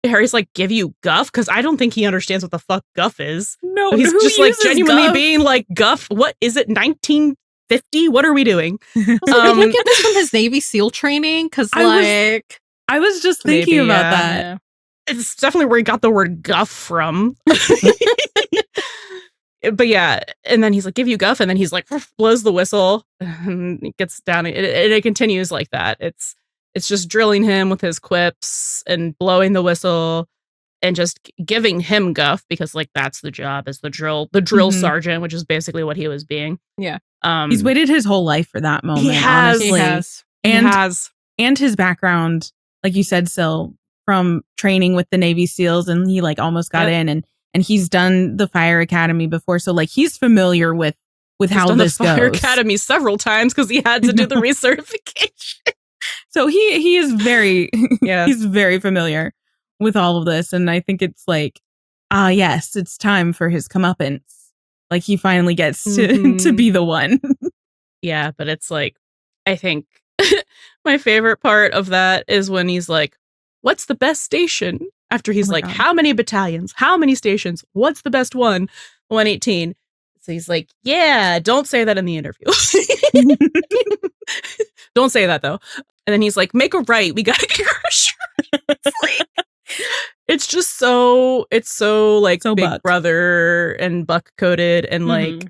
B: Harry's like, give you guff? Because I don't think he understands what the fuck guff is.
A: No,
B: he's
A: who
B: just like
A: uses
B: genuinely
A: guff?
B: being like, guff? What is it? 1950? What are we doing?
C: Did he get this from his Navy SEAL training? Because
A: I was just thinking
B: Maybe,
A: about
B: yeah.
A: that.
B: It's definitely where he got the word guff from. But yeah, and then he's like, give you guff, and then he's like, blows the whistle, and it gets down, and it continues like that. It's just drilling him with his quips and blowing the whistle and just giving him guff, because like that's the job, as the drill sergeant, which is basically what he was being.
C: Yeah.
A: He's waited his whole life for that moment.
B: He has.
A: Honestly. And his background, like you said, Sil, from training with the Navy SEALs, and he like almost got in, and he's done the Fire Academy before, so like he's familiar with how this goes.
B: Fire Academy several times because he had to do the recertification.
A: So he is very he's very familiar with all of this, and I think it's like, yes, it's time for his comeuppance. Like he finally gets to be the one.
B: Yeah, but it's like, I think my favorite part of that is when he's like, what's the best station? After he's like, how many battalions? How many stations? What's the best one? 118. So he's like, yeah, don't say that in the interview. Don't say that, though. And then he's like, make a right. We got to get groceries. It's just so like so Big Buck. Brother and Buck coded. And like,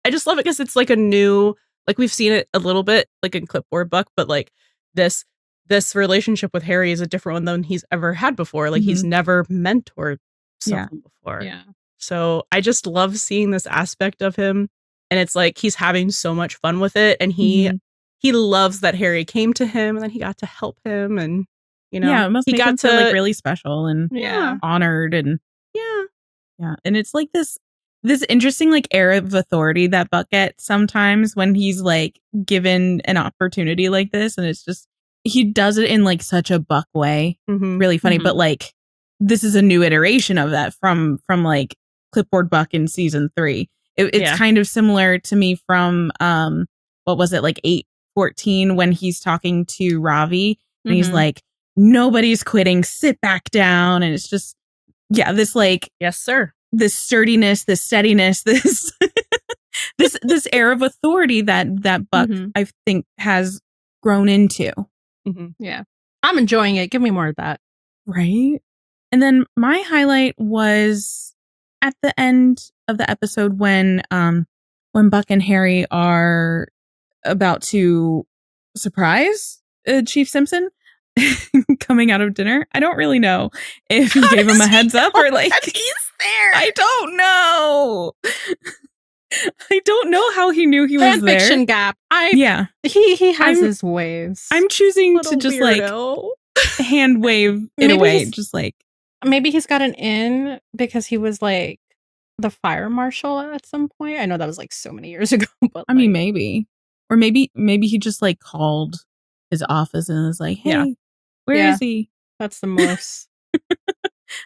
B: I just love it because it's like a new, like we've seen it a little bit like in Clipboard Buck, but like this relationship with Harry is a different one than he's ever had before. Like he's never mentored someone before.
C: Yeah.
B: So I just love seeing this aspect of him. And it's like he's having so much fun with it. And he loves that Harry came to him and then he got to help him. And, you know,
A: it must
B: he
A: make him feel like really special and honored. And yeah. And it's like this interesting like air of authority that Buck gets sometimes when he's like given an opportunity like this. And it's just, he does it in like such a Buck way. Really funny. But like, this is a new iteration of that from like Clipboard Buck in season 3. It's kind of similar to me from, what was it, like 8-14 when he's talking to Ravi and he's like, nobody's quitting, sit back down. And it's just, this like,
B: yes, sir.
A: This sturdiness, this steadiness, this this air of authority that Buck, I think, has grown into.
C: Yeah. I'm enjoying it. Give me more of that.
A: Right. And then my highlight was at the end of the episode when Buck and Harry are about to surprise Chief Simpson coming out of dinner. I don't really know if he gave him a heads up or like
B: he's there.
A: I don't know. I don't know how he knew he was there.
C: Fanfiction gap. He has his ways.
A: I'm choosing to just weirdo. Like hand wave it away. Just like
C: maybe he's got an in because he was like the fire marshal at some point. I know that was like so many years ago. But
A: I mean, maybe, or maybe he just like called his office and was like, "Hey, where is he?"
C: That's the most.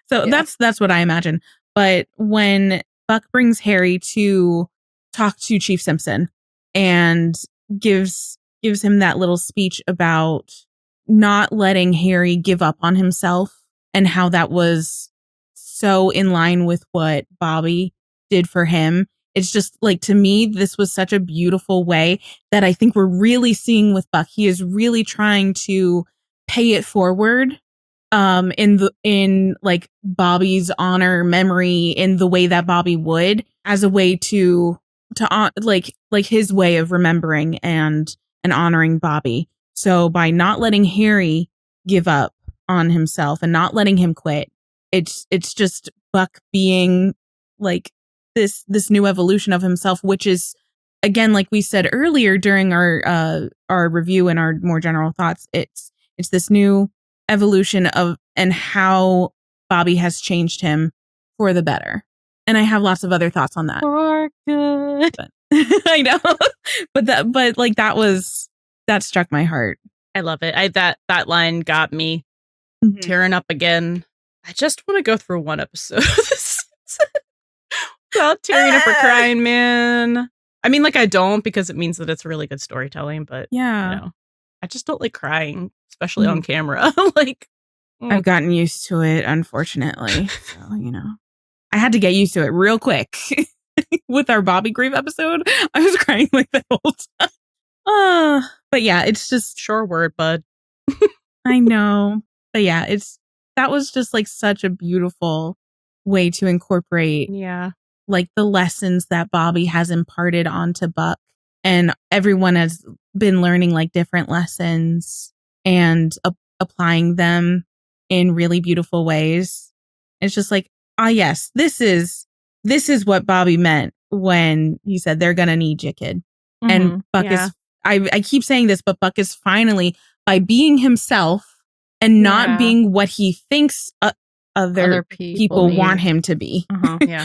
A: So that's what I imagine. But when Buck brings Harry to talk to Chief Simpson and gives him that little speech about not letting Harry give up on himself and how that was so in line with what Bobby did for him. It's just like, to me, this was such a beautiful way that I think we're really seeing with Buck. He is really trying to pay it forward in like Bobby's honor memory in the way that Bobby would, as a way to like his way of remembering and honoring Bobby. So by not letting Harry give up on himself and not letting him quit, it's just Buck being like this new evolution of himself, which is, again, like we said earlier during our review and our more general thoughts, it's this new evolution of and how Bobby has changed him for the better. And I have lots of other thoughts on that.
C: For good.
A: But, I know. but that struck my heart.
B: I love it. That line got me tearing up again. I just want to go through one episode without tearing up or crying, man. I mean, like, I don't, because it means that it's really good storytelling, but you know, I just don't like crying, especially on camera. Like,
A: I've gotten used to it, unfortunately. So, I had to get used to it real quick. With our Bobby Grief episode, I was crying like the whole time. But yeah, it's just
B: Sure word, bud.
A: I know. But yeah, that was just like such a beautiful way to incorporate like the lessons that Bobby has imparted onto Buck, and everyone has been learning like different lessons and applying them in really beautiful ways. It's just like, yes, this is what Bobby meant when he said they're gonna need you, kid. And Buck is I keep saying this, but Buck is finally, by being himself and not being what he thinks other people want him to be,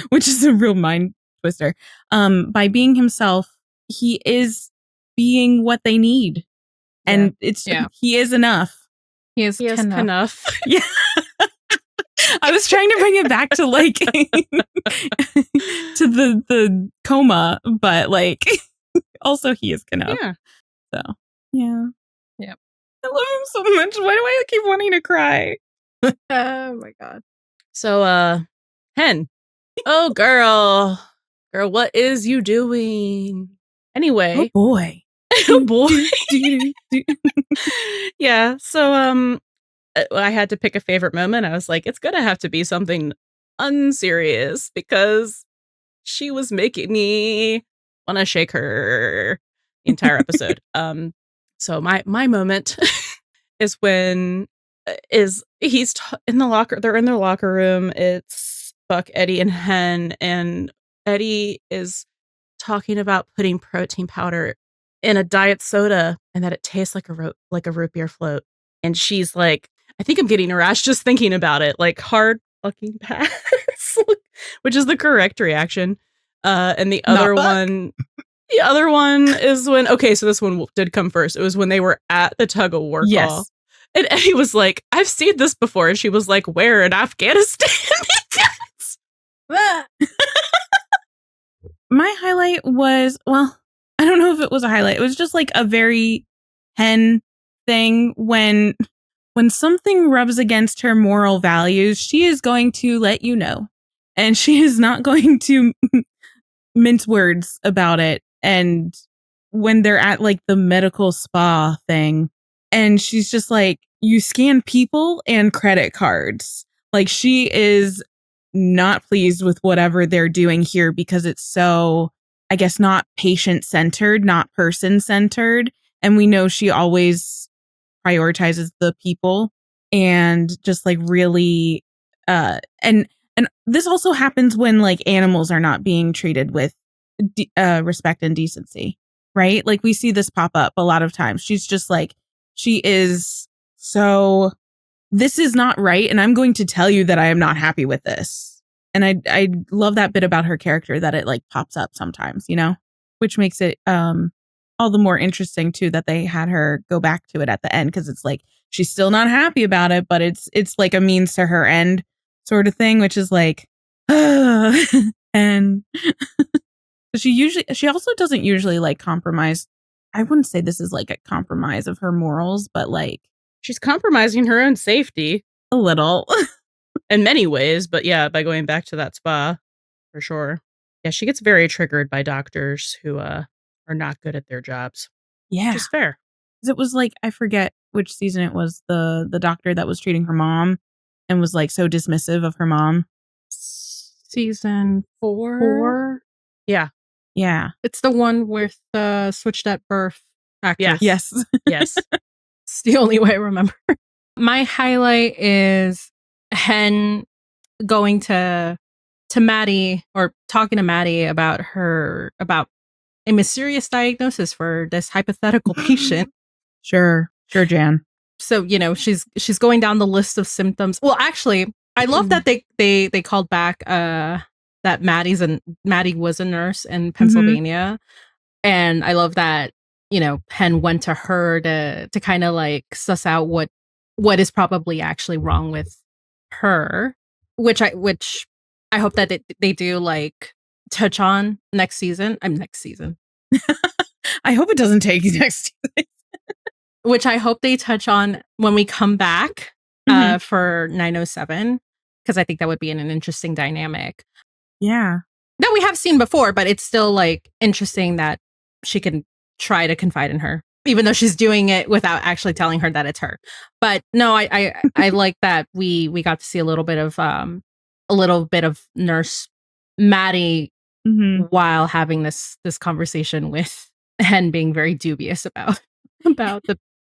A: which is a real mind twister. By being himself, he is being what they need, and he is enough.
C: He is enough.
A: Yeah. I was trying to bring it back to like to the coma, but like also he is enough.
B: Yeah.
A: So yeah.
C: Yep.
A: I love him so much. Why do I keep wanting to cry?
C: Oh my god.
B: So Hen. Oh girl, what is you doing? Anyway.
A: Oh boy.
B: Oh boy. Yeah. So I had to pick a favorite moment. I was like, it's gonna have to be something unserious because she was making me want to shake her the entire episode. So my moment is when he's in the locker. They're in their locker room. It's Buck, Eddie, and Hen, and Eddie is talking about putting protein powder in a diet soda and that it tastes like a root beer float. And she's like, I think I'm getting a rash just thinking about it. Like, hard fucking pass, which is the correct reaction. And the other one is when, so this one did come first. It was when they were at the tug of war call. And Eddie was like, I've seen this before. And she was like, where? In Afghanistan?
A: My highlight was, well, I don't know if it was a highlight. It was just like a very Hen thing. When something rubs against her moral values, she is going to let you know. And she is not going to mince words about it. And when they're at like the medical spa thing, and she's just like, you scan people and credit cards. Like, she is not pleased with whatever they're doing here because it's so, I guess, not patient-centered, not person-centered. And we know she always prioritizes the people, and just like really and this also happens when like animals are not being treated with respect and decency, right? Like, we see this pop up a lot of times. She's just like, she is so, this is not right, and I'm going to tell you that I am not happy with this. And I love that bit about her character, that it like pops up sometimes, which makes it all the more interesting too, that they had her go back to it at the end, because it's like she's still not happy about it, but it's like a means to her end sort of thing, which is like and she also doesn't usually like compromise. I wouldn't say this is like a compromise of her morals, but like
B: she's compromising her own safety
A: a little
B: in many ways. But yeah, by going back to that spa, for sure. Yeah, she gets very triggered by doctors who are not good at their jobs.
A: Yeah,
B: which is fair.
A: It was like, I forget which season it was, the doctor that was treating her mom and was like so dismissive of her mom.
C: Season 4.
B: Yeah.
C: It's the one with the switched at birth actress.
A: Yes.
C: It's the only way I remember. My highlight is Hen going to Maddie, or talking to Maddie about a mysterious diagnosis for this hypothetical patient.
A: Sure, Jan.
C: So, she's going down the list of symptoms. Well, actually, I love that they called back that Maddie was a nurse in Pennsylvania. And I love that, Hen went to her to kind of like suss out what is probably actually wrong with her, which I hope that they do like touch on next season.
A: I hope it doesn't take next season.
C: Which I hope they touch on when we come back for 907, because I think that would be an interesting dynamic.
A: Yeah.
C: That we have seen before, but it's still like interesting that she can try to confide in her, even though she's doing it without actually telling her that it's her. But no, I like that we got to see a little bit of Nurse Maddie while having this conversation with Hen being very dubious about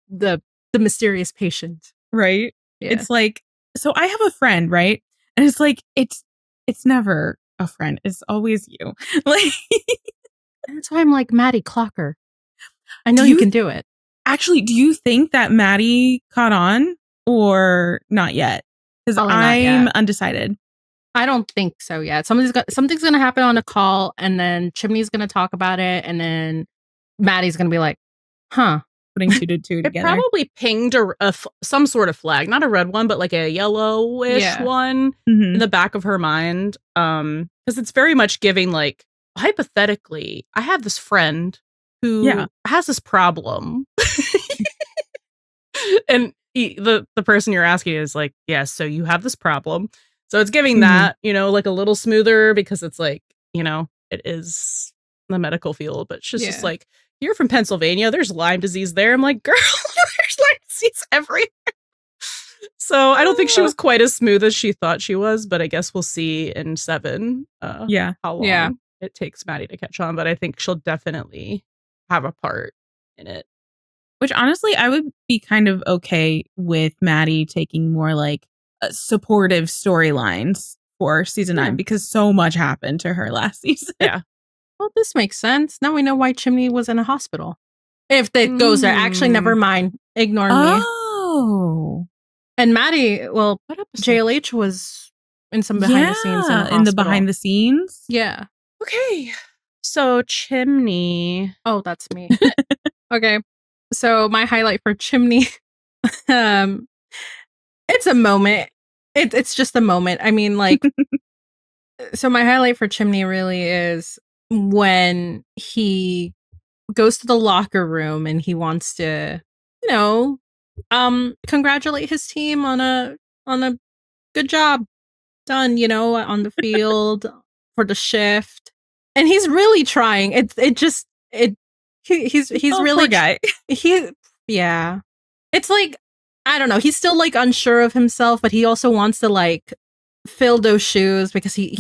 C: the mysterious patient.
A: Right.
C: Yeah.
A: It's like, so I have a friend, right? And it's like, it's never a friend. It's always you. Like,
C: that's why I'm like, Maddie, Clocker. I know you can do it.
A: Actually, do you think that Maddie caught on or not yet? Because I'm undecided.
C: I don't think so yet. Something's going to happen on a call, and then Chimney's going to talk about it, and then Maddie's going to be like, huh.
A: Putting two to two together.
B: It probably pinged some sort of flag, not a red one, but like a yellowish one in the back of her mind. Because it's very much giving like, hypothetically, I have this friend who has this problem. And the person you're asking is like, yes, so you have this problem. So it's giving that, like a little smoother, because it's like, it is the medical field, but she's just like, you're from Pennsylvania. There's Lyme disease there. I'm like, girl, there's Lyme disease everywhere. So I don't think she was quite as smooth as she thought she was, but I guess we'll see in 7 how long it takes Maddie to catch on. But I think she'll definitely have a part in it.
A: Which honestly, I would be kind of okay with Maddie taking more like supportive storylines for season 9, because so much happened to her last season.
B: Yeah.
C: Well, this makes sense. Now we know why Chimney was in a hospital. If that goes there. Actually, never mind. Ignore me.
A: Oh.
C: And Maddie, well, JLH was in some behind the scenes in the
A: behind the scenes.
C: Yeah.
B: Okay. So Chimney.
C: Oh, that's me. Okay. So my highlight for Chimney, it's a moment. It's just a moment. I mean, like, so my highlight for Chimney really is when he goes to the locker room and he wants to, congratulate his team on a good job done, on the field for the shift. And he's really trying. He's really
A: poor guy.
C: It's like, I don't know. He's still like unsure of himself, but he also wants to like fill those shoes because he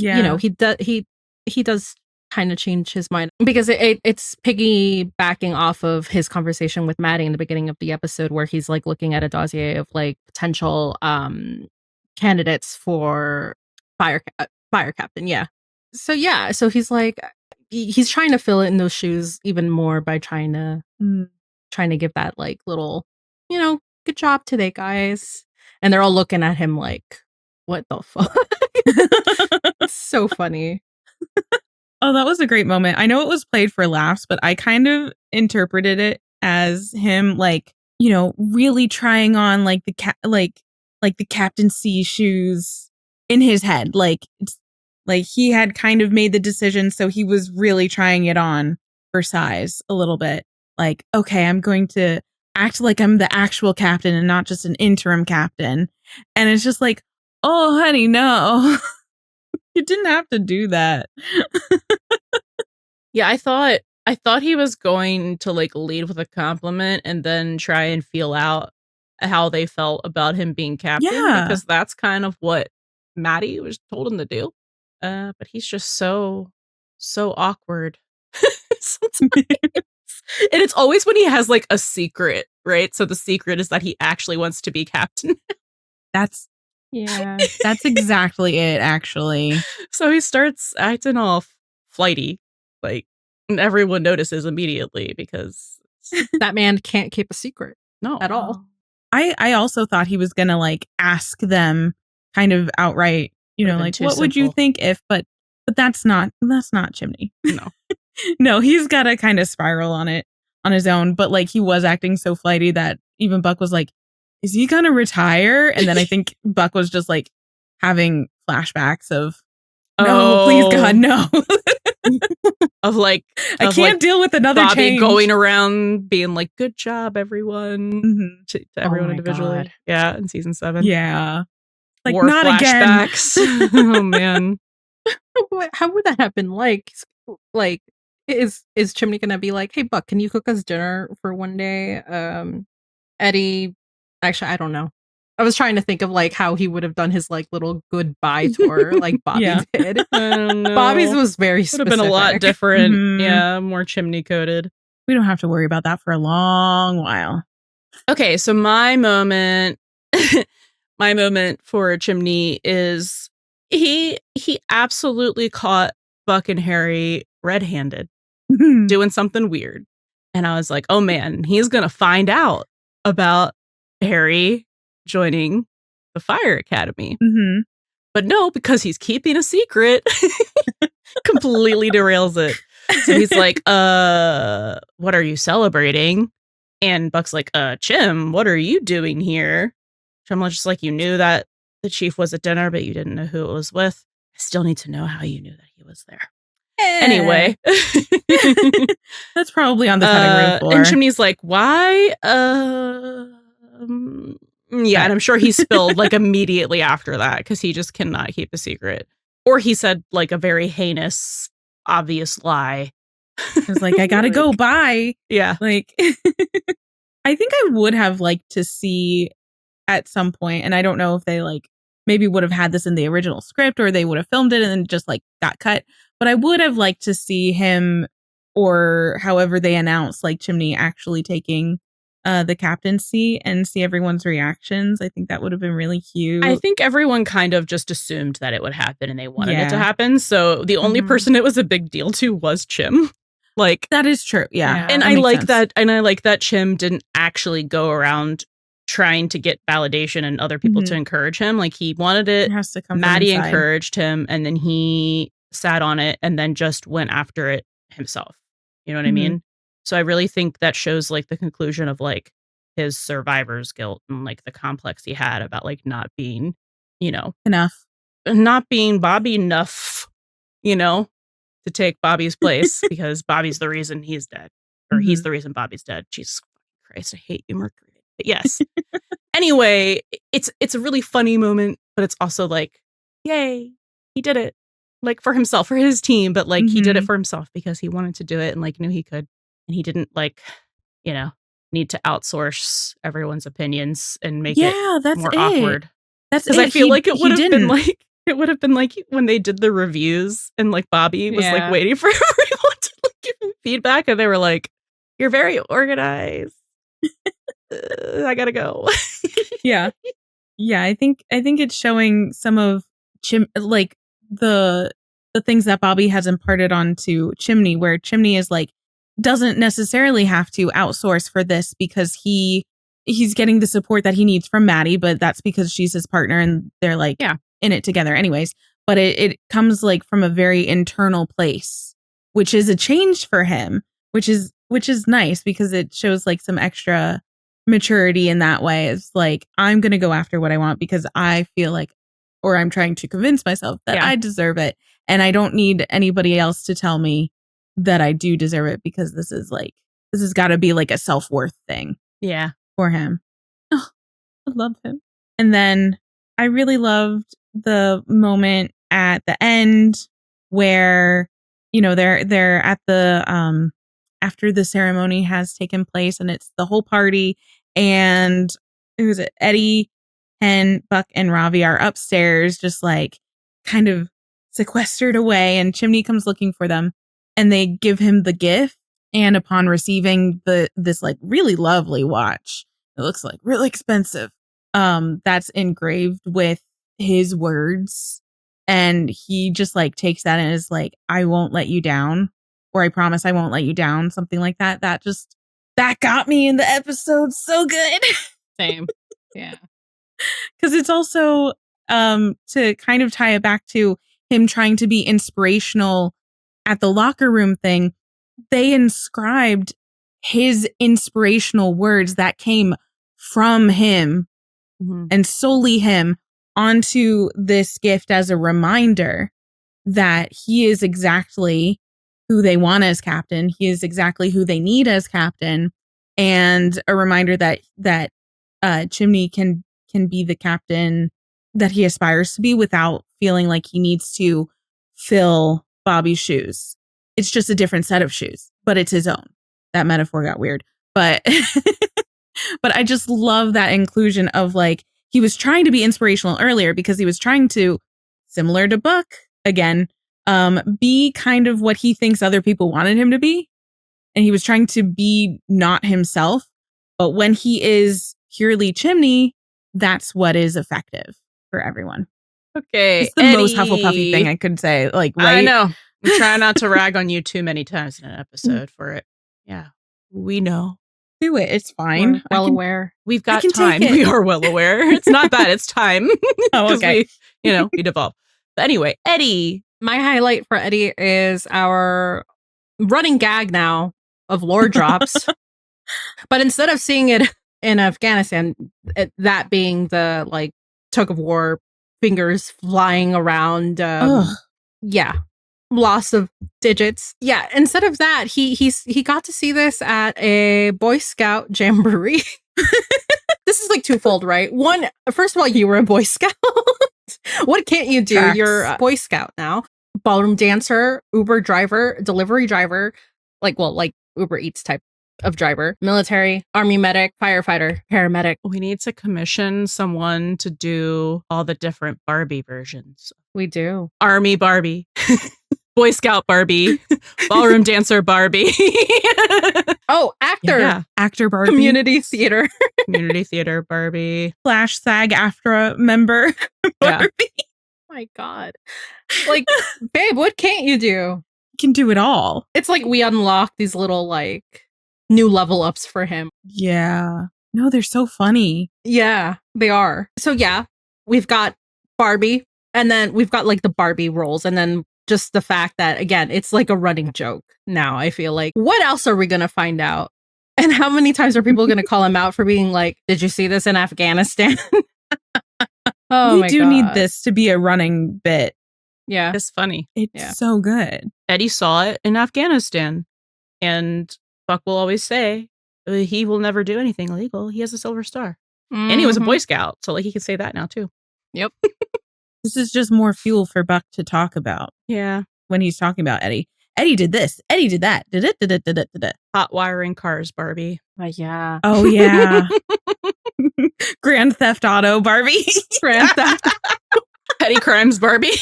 C: does kind of change his mind, because it's piggybacking off of his conversation with Maddie in the beginning of the episode, where he's like looking at a dossier of like potential candidates for fire captain. So he's like, he's trying to fill in those shoes even more by trying to give that like little, good job today, guys. And they're all looking at him like, what the fuck? It's so funny.
A: Oh, that was a great moment. I know it was played for laughs, but I kind of interpreted it as him like, really trying on like the captaincy shoes in his head. Like, it's like he had kind of made the decision, so he was really trying it on for size a little bit. Like, okay, I'm going to act like I'm the actual captain and not just an interim captain. And it's just like, oh, honey, no. You didn't have to do that.
B: Yeah, I thought he was going to like lead with a compliment and then try and feel out how they felt about him being captain, because that's kind of what Maddie was told him to do. But he's just so awkward. Sometimes. And it's always when he has like a secret, right? So the secret is that he actually wants to be captain.
A: That's exactly it, actually.
B: So he starts acting all flighty, like, and everyone notices immediately because
C: that man can't keep a secret.
B: No,
C: at all.
A: I also thought he was gonna like ask them kind of outright, like, what would you think if, but that's not Chimney.
B: No.
A: No, he's got to kind of spiral on it on his own. But like, he was acting so flighty that even Buck was like, is he gonna retire? And then I think Buck was just like having flashbacks of, no, please God, no.
B: of like
A: I can't deal with another
B: Bobby
A: change.
B: going around being like, "Good job, everyone," to everyone individually.
C: God.
B: Yeah, in season 7.
A: Yeah. Like,
B: War
A: not
B: flashbacks. Oh man.
C: How would that happen? Like, is Chimney gonna be like, "Hey, Buck, can you cook us dinner for one day?" Eddie, actually, I don't know. I was trying to think of like how he would have done his like little goodbye tour, like Bobby did.
B: I don't know.
C: Bobby's was very
B: would
C: specific.
B: have been a lot different.
A: Mhm.
B: Yeah, more chimney coated.
A: We don't have to worry about that for a long while.
B: Okay, so my moment for Chimney is he absolutely caught Buck and Harry red-handed doing something weird. And I was like, oh man, he's gonna find out about Harry joining the Fire Academy.
A: Mm-hmm.
B: But no, because he's keeping a secret, completely derails it. So he's like, what are you celebrating? And Buck's like, Chim, what are you doing here? Chim's just like, you knew that the chief was at dinner, but you didn't know who it was with. I still need to know how you knew that he was there. Anyway.
A: That's probably on the cutting room floor.
B: And Chimney's like, why? Yeah, and I'm sure he spilled like immediately after that because he just cannot keep a secret. Or he said like a very heinous, obvious lie.
A: It was like, I gotta go, bye.
B: Yeah.
A: Like, I think I would have liked to see at some point, and I don't know if they like maybe would have had this in the original script or they would have filmed it and then just like got cut. But I would have liked to see him, or however they announced like Chimney actually taking the captaincy and see everyone's reactions. I think that would have been really cute.
B: I think everyone kind of just assumed that it would happen and they wanted it to happen. So the only person it was a big deal to was Chim. Like,
A: that is true. Yeah.
B: And I like that. And I like that Chim didn't actually go around trying to get validation and other people to encourage him. Like, he wanted it.
A: Has to come
B: Maddie encouraged him, and then he sat on it and then just went after it himself. You know what I mean? So I really think that shows like the conclusion of like his survivor's guilt and like the complex he had about like not being, you know, not being Bobby enough, you know, to take Bobby's place because Bobby's the reason he's dead, or he's the reason Bobby's dead. Jesus Christ, I hate you, Mercury. But yes. Anyway, it's a really funny moment, but it's also like, yay, he did it. Like for himself, for his team, but like he did it for himself because he wanted to do it and like knew he could. And he didn't like, you know, need to outsource everyone's opinions and make it more awkward.
A: That's
B: because I feel like it would have been like when they did the reviews and like Bobby was like waiting for everyone to like give him feedback and they were like, "You're very organized. I gotta go."
A: Yeah. I think it's showing some of like the things that Bobby has imparted onto Chimney, where Chimney is like doesn't necessarily have to outsource for this because he's getting the support that he needs from Maddie, but that's because she's his partner and they're like in it together anyways. But it comes like from a very internal place, which is a change for him, which is nice because it shows like some extra maturity in that way. It's like, I'm going to go after what I want because I feel like, or I'm trying to convince myself that I deserve it. And I don't need anybody else to tell me that I do deserve it because this has got to be like a self-worth thing.
B: Yeah.
A: For him. Oh, I love him. And then I really loved the moment at the end where, you know, they're at the after the ceremony has taken place and it's the whole party and who is it? Eddie and Buck and Ravi are upstairs just like kind of sequestered away and Chimney comes looking for them and they give him the gift. And upon receiving this like really lovely watch, it looks like really expensive. That's engraved with his words. And he just like takes that and is like, I won't let you down, or I promise I won't let you down. Something like that. That got me in the episode so good.
C: Same. Yeah.
A: Because it's also to kind of tie it back to him trying to be inspirational at the locker room thing. They inscribed his inspirational words that came from him and solely him onto this gift as a reminder that he is exactly who they want as captain. He is exactly who they need as captain, and a reminder that Chimney can be the captain that he aspires to be without feeling like he needs to fill Bobby's shoes. It's just a different set of shoes, but it's his own. That metaphor got weird, but but I just love that inclusion of like, he was trying to be inspirational earlier because he was trying to, similar to Buck again, be kind of what he thinks other people wanted him to be. And he was trying to be not himself. But when he is purely Chimney, that's what is effective for everyone.
B: Okay.
A: It's the most Hufflepuffy thing I could say. Like, right?
B: I know. I'm trying not to rag on you too many times in an episode for it. Yeah. We know.
A: Do it. It's fine.
C: We're well aware.
B: We've got time. We are well aware. It's not that. It's time.
A: Oh, okay.
B: We devolve. But anyway, Eddie.
C: My highlight for Eddie is our running gag now of lore drops. But instead of seeing it in Afghanistan, that being the like tug of war, fingers flying around. Yeah. Loss of digits. Yeah. Instead of that, he got to see this at a Boy Scout jamboree. This is like twofold, right? One, first of all, you were a Boy Scout. What can't you do?
A: Tracks.
C: You're a Boy Scout now. Ballroom dancer, Uber driver, delivery driver, like Uber Eats type of driver, military, army medic, firefighter, paramedic.
B: We need to commission someone to do all the different Barbie versions.
C: We do.
B: Army Barbie. Boy Scout Barbie. Ballroom dancer Barbie.
C: Oh, actor.
B: Yeah.
A: Actor Barbie.
C: Community theater.
B: Community theater Barbie.
A: / SAG-AFTRA member Barbie.
C: Yeah. My God. Like, babe, what can't you do?
A: You can do it all.
C: It's like we unlock these little like new level ups for him.
A: Yeah. No, they're so funny.
C: Yeah, they are. So yeah, we've got Barbie, and then we've got like the Barbie roles, and then just the fact that, again, it's like a running joke now. I feel like, what else are we going to find out? And how many times are people going to call him out for being like, did you see this in Afghanistan? Oh,
A: we do need this to be a running bit.
C: Yeah.
B: It's funny.
A: It's so good.
B: Eddie saw it in Afghanistan. And Buck will always say, he will never do anything illegal. He has a silver star. Mm-hmm. And he was a Boy Scout. So like he can say that now too.
C: Yep.
A: This is just more fuel for Buck to talk about.
B: Yeah.
A: When he's talking about Eddie. Eddie did this. Eddie did that. Did it.
B: Hot wiring cars, Barbie.
C: Yeah.
A: Oh, yeah. Grand Theft Auto, Barbie.
C: Grand Theft.
B: Petty crimes, Barbie.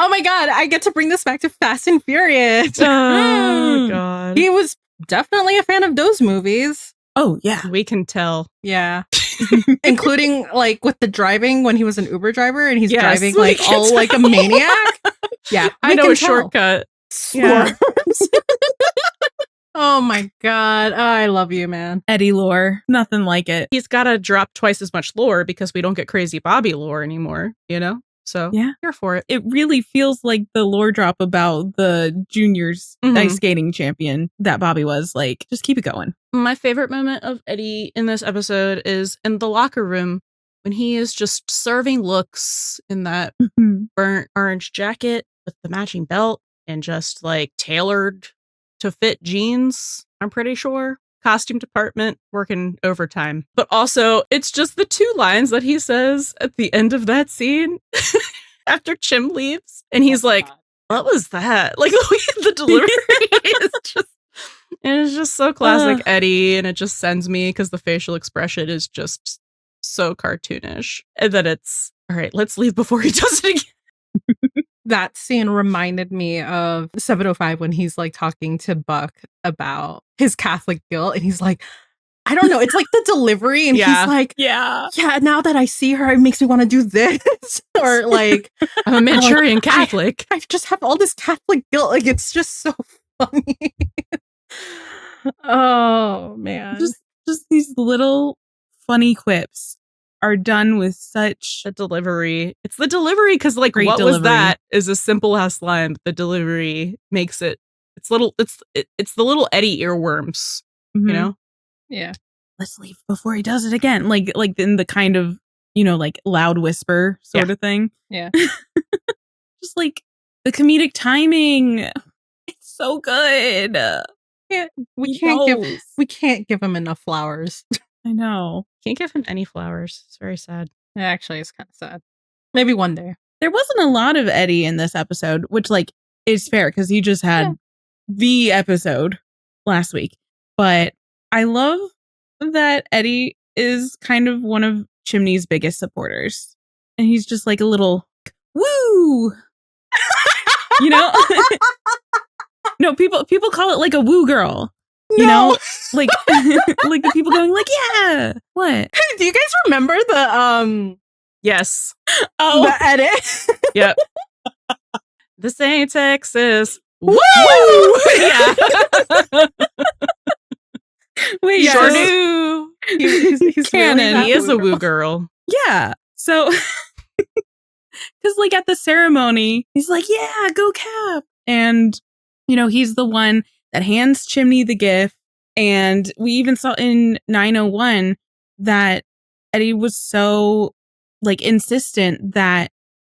C: Oh my God. I get to bring this back to Fast and Furious.
B: Oh, God.
C: He was definitely a fan of those movies.
A: Oh, yeah.
B: We can tell.
C: Yeah. Including like with the driving when he was an Uber driver and he's driving like all like a maniac. Yeah.
B: I know a shortcut.
C: Yeah. Oh my God. Oh, I love you, man.
A: Eddie lore. Nothing like it.
B: He's got to drop twice as much lore because we don't get crazy Bobby lore anymore, you know? So
A: yeah,
B: here for it.
A: It really feels like the lore drop about the juniors ice skating champion that Bobby was. Like, just keep it going.
B: My favorite moment of Eddie in this episode is in the locker room when he is just serving looks in that burnt orange jacket with the matching belt and just like tailored to fit jeans, I'm pretty sure. Costume department working overtime. But also, it's just the two lines that he says at the end of that scene after Chim leaves. And he's like, what was that? Like, the delivery is just, and it's just so classic Eddie. And it just sends me because the facial expression is just so cartoonish. And then it's, all right, let's leave before he does it again.
C: That scene reminded me of 705 when he's like talking to Buck about his Catholic guilt. And he's like, I don't know. It's like the delivery. And he's like, yeah, now that I see her, it makes me want to do this. Or like,
B: I'm a Manchurian Catholic.
C: I just have all this Catholic guilt. Like, it's just so funny. Oh, man.
A: Just these little funny quips are done with such
B: a delivery. It's the delivery because like what was that is a simple ass line, but the delivery makes it. It's the little Eddie earworms, you know.
C: Yeah.
A: Let's leave before he does it again. Like in the kind of, you know, like loud whisper sort of thing.
C: Yeah.
A: Just like The comedic timing. It's so good.
C: We
A: knows.
C: can't give him enough flowers.
A: I know.
B: Can't give him any flowers. It's very sad.
C: Actually, it's kind of sad. Maybe one day.
A: There wasn't a lot of Eddie in this episode, which like is fair because he just had the episode last week. But I love that Eddie is kind of one of Chimney's biggest supporters. And he's just like a little woo. You know? No, people call it like a woo girl. You know? Like like the people going like, yeah. What?
C: Do you guys remember the
B: Yes.
A: Oh,
C: the edit?
B: Yep. This ain't Texas.
A: woo!
B: Yeah.
A: Wait,
C: Yes.
B: Sure
A: so-
B: do.
C: He's
A: Canon.
C: really that
B: He is a
C: girl.
B: woo girl.
A: Yeah. So, because like at the ceremony, he's like, yeah, go Cap. And, you know, he's the one that hands Chimney the gift. And we even saw in 901 that Eddie was so like insistent that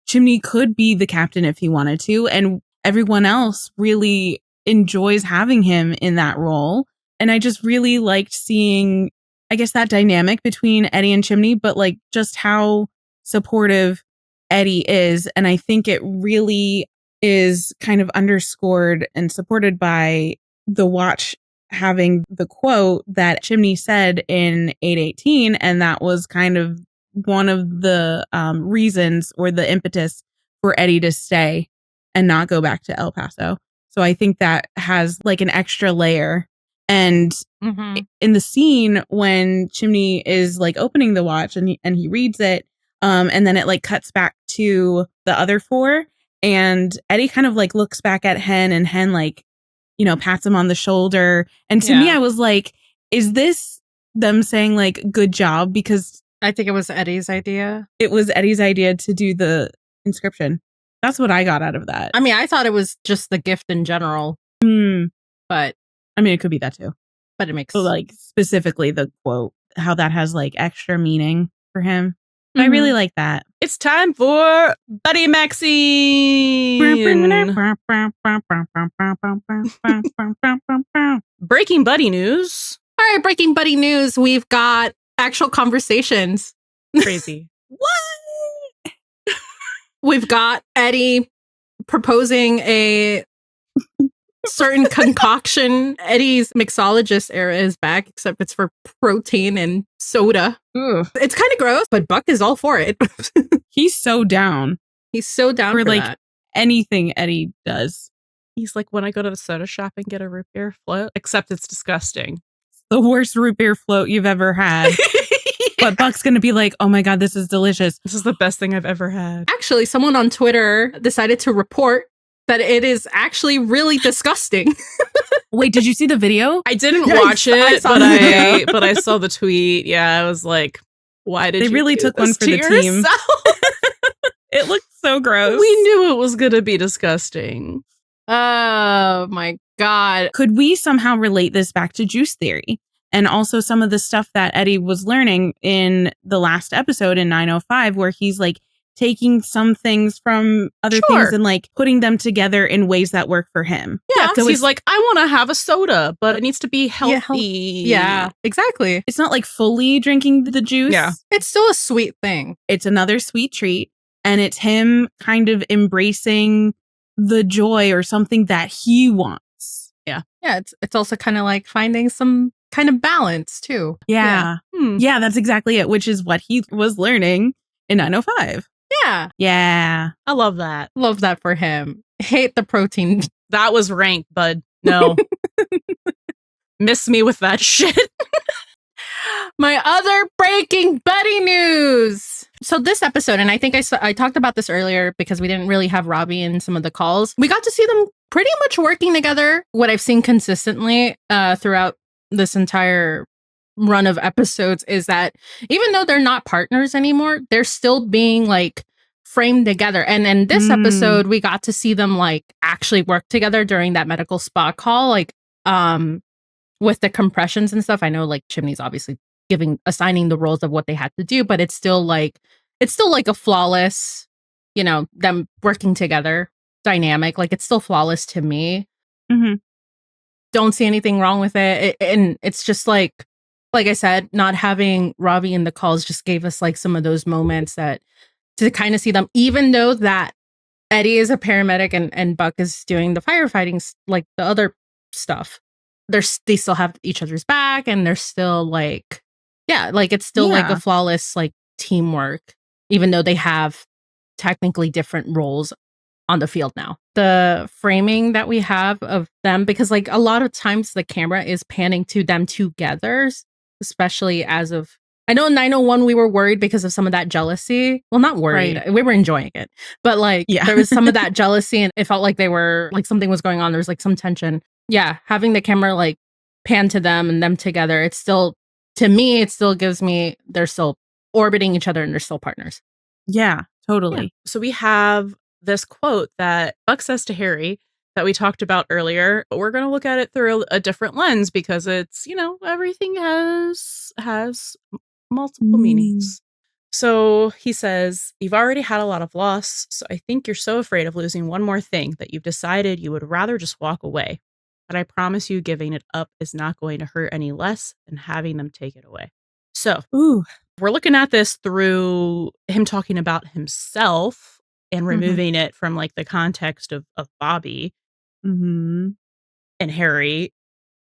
A: Chimney could be the captain if he wanted to. And everyone else really enjoys having him in that role. And I just really liked seeing, I guess, that dynamic between Eddie and Chimney, but like just how supportive Eddie is. And I think it really is kind of underscored and supported by the watch having the quote that Chimney said in 818. And that was kind of one of the reasons or the impetus for Eddie to stay and not go back to El Paso. So I think that has like an extra layer. And in the scene when Chimney is like opening the watch and he reads it, and then it like cuts back to the other four, and Eddie kind of like looks back at Hen, and Hen like, you know, pats him on the shoulder. And to me, I was like, is this them saying like good job? Because
C: I think it was Eddie's idea.
A: it was Eddie's idea to do the inscription. That's what I got out of that.
C: I mean, I thought it was just the gift in general, but
A: I mean, it could be that too.
C: but it makes
A: But like specifically the quote, how that has like extra meaning for him. I really like that.
B: It's time for Buddiemaxxing. Breaking Buddie news.
C: All right, Breaking Buddie news. We've got actual conversations.
B: Crazy.
A: What?
C: We've got Eddie proposing a certain concoction. Eddie's mixologist era is back, except it's for protein and soda.
A: Ugh.
C: It's kind of gross, but Buck is all for it.
A: He's so down
C: He's so down for
A: like
C: that.
A: anything Eddie does.
B: He's like, when I go to the soda shop and get a root beer float, except it's disgusting.
A: The worst root beer float you've ever had. But Buck's going to be like, oh my God, this is delicious.
B: This is the best thing I've ever had.
C: Actually, someone on Twitter decided to report that it is actually really disgusting.
A: Wait, did you see the video?
B: I didn't
C: Yeah,
B: watch
C: I
B: it,
C: saw
B: but
C: the
B: I
C: video.
B: but I saw the tweet. Yeah, I was like, why did
A: They
B: you
A: really
B: do
A: took
B: this
A: one for
B: to
A: the team.
B: yourself?
A: It looked so gross.
B: We knew it was going to be disgusting.
C: Oh my God.
A: Could we somehow relate this back to juice theory? And also some of the stuff that Eddie was learning in the last episode in 905, where he's like taking some things from other
B: Sure.
A: things and like putting them together in ways that work for him.
B: Yeah,
A: so
B: because he's
A: it's
B: like, I want to have a soda, but it needs to be healthy.
C: Yeah, exactly.
A: It's not like fully drinking the juice.
B: Yeah.
C: It's still a sweet thing.
A: It's another sweet treat. And it's him kind of embracing the joy or something that he wants.
C: Yeah, it's also kind of like finding some kind of balance too.
A: Yeah.
B: Hmm.
A: Yeah, that's exactly it, which is what he was learning in 905.
C: Yeah.
A: Yeah.
B: I love that.
C: Love that for him. Hate the protein.
B: That was rank, bud. No. Miss me with that shit.
C: My other Breaking Buddie news. So this episode, and I think I talked about this earlier because we didn't really have Robbie in some of the calls. We got to see them pretty much working together. What I've seen consistently throughout this entire run of episodes is that even though they're not partners anymore, they're still being like framed together. And in this episode, we got to see them like actually work together during that medical spa call, like with the compressions and stuff. I know like Chimney's obviously assigning the roles of what they had to do, but it's still like a flawless, them working together. dynamic. Like, it's still flawless to me.
A: Mm-hmm.
C: Don't see anything wrong with it. And it's just like I said, not having Ravi in the calls just gave us like some of those moments that to kind of see them, even though that Eddie is a paramedic and Buck is doing the firefighting, like the other stuff. They still have each other's back, and they're still like, yeah, like it's still like a flawless like teamwork, even though they have technically different roles on the field now. The framing that we have of them, because like a lot of times the camera is panning to them together, especially as of, I know in 901 we were worried because of some of that jealousy. Well, not worried.
A: Right.
C: We were enjoying it. But like there was some of that jealousy, and it felt like they were like something was going on. There's like some tension. Yeah, having the camera like pan to them and them together, it's still, to me, it still gives me, they're still orbiting each other and they're still partners.
A: Yeah, totally.
B: Yeah. So we have this quote that Buck says to Harry that we talked about earlier, but we're going to look at it through a different lens because it's, you know, everything has multiple meanings. So he says, "You've already had a lot of loss, so I think you're so afraid of losing one more thing that you've decided you would rather just walk away. But I promise you giving it up is not going to hurt any less than having them take it away." So we're looking at this through him talking about himself and removing it from like the context of Bobby and Harry.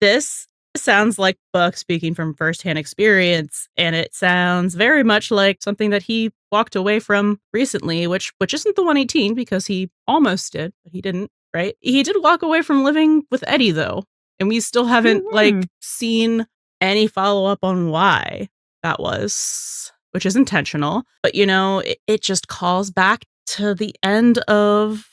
B: This sounds like Buck speaking from firsthand experience, and it sounds very much like something that he walked away from recently, which isn't the 118 because he almost did, but he didn't, right? He did walk away from living with Eddie though, and we still haven't like seen any follow-up on why that was, which is intentional. But you know, it just calls back to the end of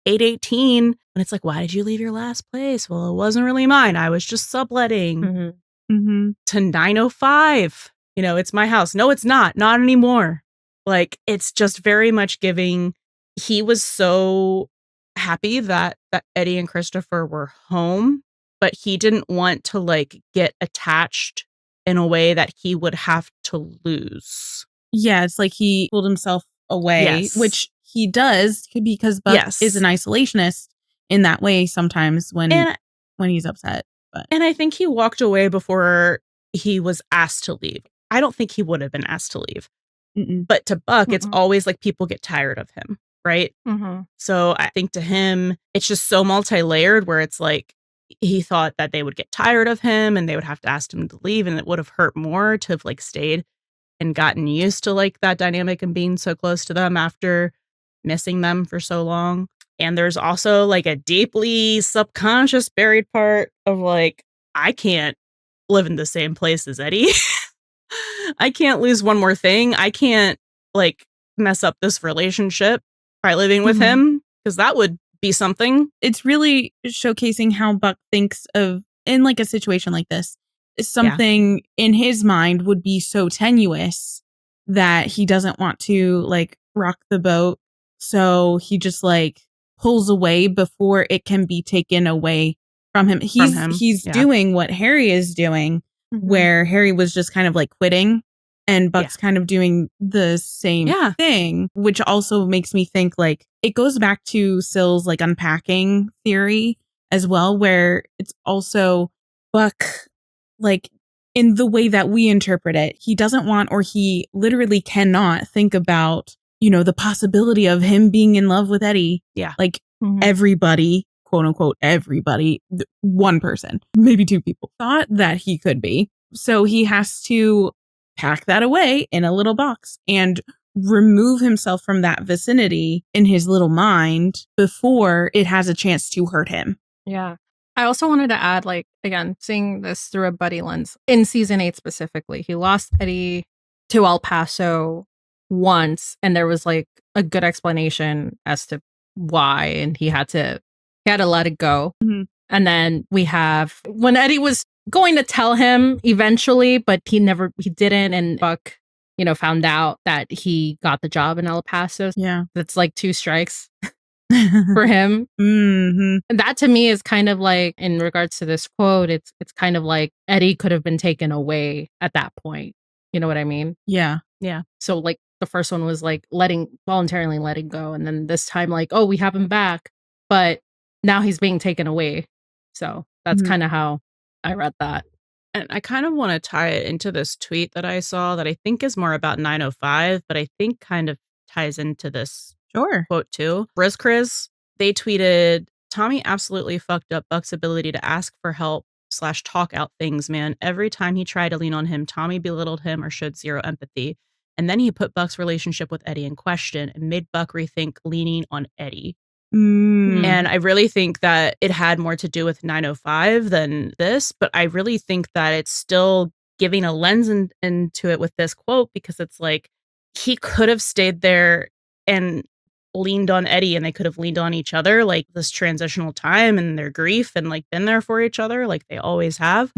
B: 818 when it's like, why did you leave your last place? Well, it wasn't really mine. I was just subletting. To 905. You know, it's my house. No, it's not. Not anymore. Like, it's just very much giving. He was so happy that Eddie and Christopher were home, but he didn't want to like get attached in a way that he would have to lose.
A: Yeah, it's like he pulled himself away, which he does because Buck is an isolationist in that way sometimes when he's upset. But.
B: And I think he walked away before he was asked to leave. I don't think he would have been asked to leave. But to Buck, it's always like people get tired of him, right? So I think to him, it's just so multi-layered where it's like he thought that they would get tired of him and they would have to ask him to leave, and it would have hurt more to have like stayed and gotten used to like that dynamic and being so close to them after missing them for so long. And there's also like a deeply subconscious buried part of like, I can't live in the same place as Eddie. I can't lose one more thing. I can't like mess up this relationship by living with him, because that would be something.
A: It's really showcasing how Buck thinks of in like a situation like this. Something in his mind would be so tenuous that he doesn't want to like rock the boat. So he just like pulls away before it can be taken away from him. He's doing what Harry is doing, where Harry was just kind of like quitting, and Buck's kind of doing the same thing, which also makes me think like it goes back to Syl's like unpacking theory as well, where it's also Buck, like in the way that we interpret it, he doesn't want, or he literally cannot think about, you know, the possibility of him being in love with Eddie.
B: Yeah.
A: Like everybody, quote unquote, everybody, one person, maybe two people thought that he could be. So he has to pack that away in a little box and remove himself from that vicinity in his little mind before it has a chance to hurt him.
C: Yeah. I also wanted to add, like, again, seeing this through a Buddy lens in season 8 specifically, he lost Eddie to El Paso once, and there was like a good explanation as to why, and he had to let it go. And then we have when Eddie was going to tell him eventually, but he didn't, and Buck, you know, found out that he got the job in El Paso.
A: Yeah.
C: That's like 2 strikes for him. And that to me is kind of like, in regards to this quote, it's kind of like Eddie could have been taken away at that point. You know what I mean?
A: Yeah.
B: Yeah.
C: So like the first one was like voluntarily letting go. And then this time like, oh, we have him back. but now he's being taken away. So that's kind of how I read that.
B: And I kind of want to tie it into this tweet that I saw that I think is more about 905, but I think kind of ties into this quote too. Chris, they tweeted, Tommy absolutely fucked up Buck's ability to ask for help / talk out things, man. Every time he tried to lean on him, Tommy belittled him or showed zero empathy. And then he put Buck's relationship with Eddie in question and made Buck rethink leaning on Eddie. And I really think that it had more to do with 905 than this, but I really think that it's still giving a lens into it with this quote, because it's like he could have stayed there and leaned on Eddie and they could have leaned on each other like this transitional time and their grief and like been there for each other like they always have.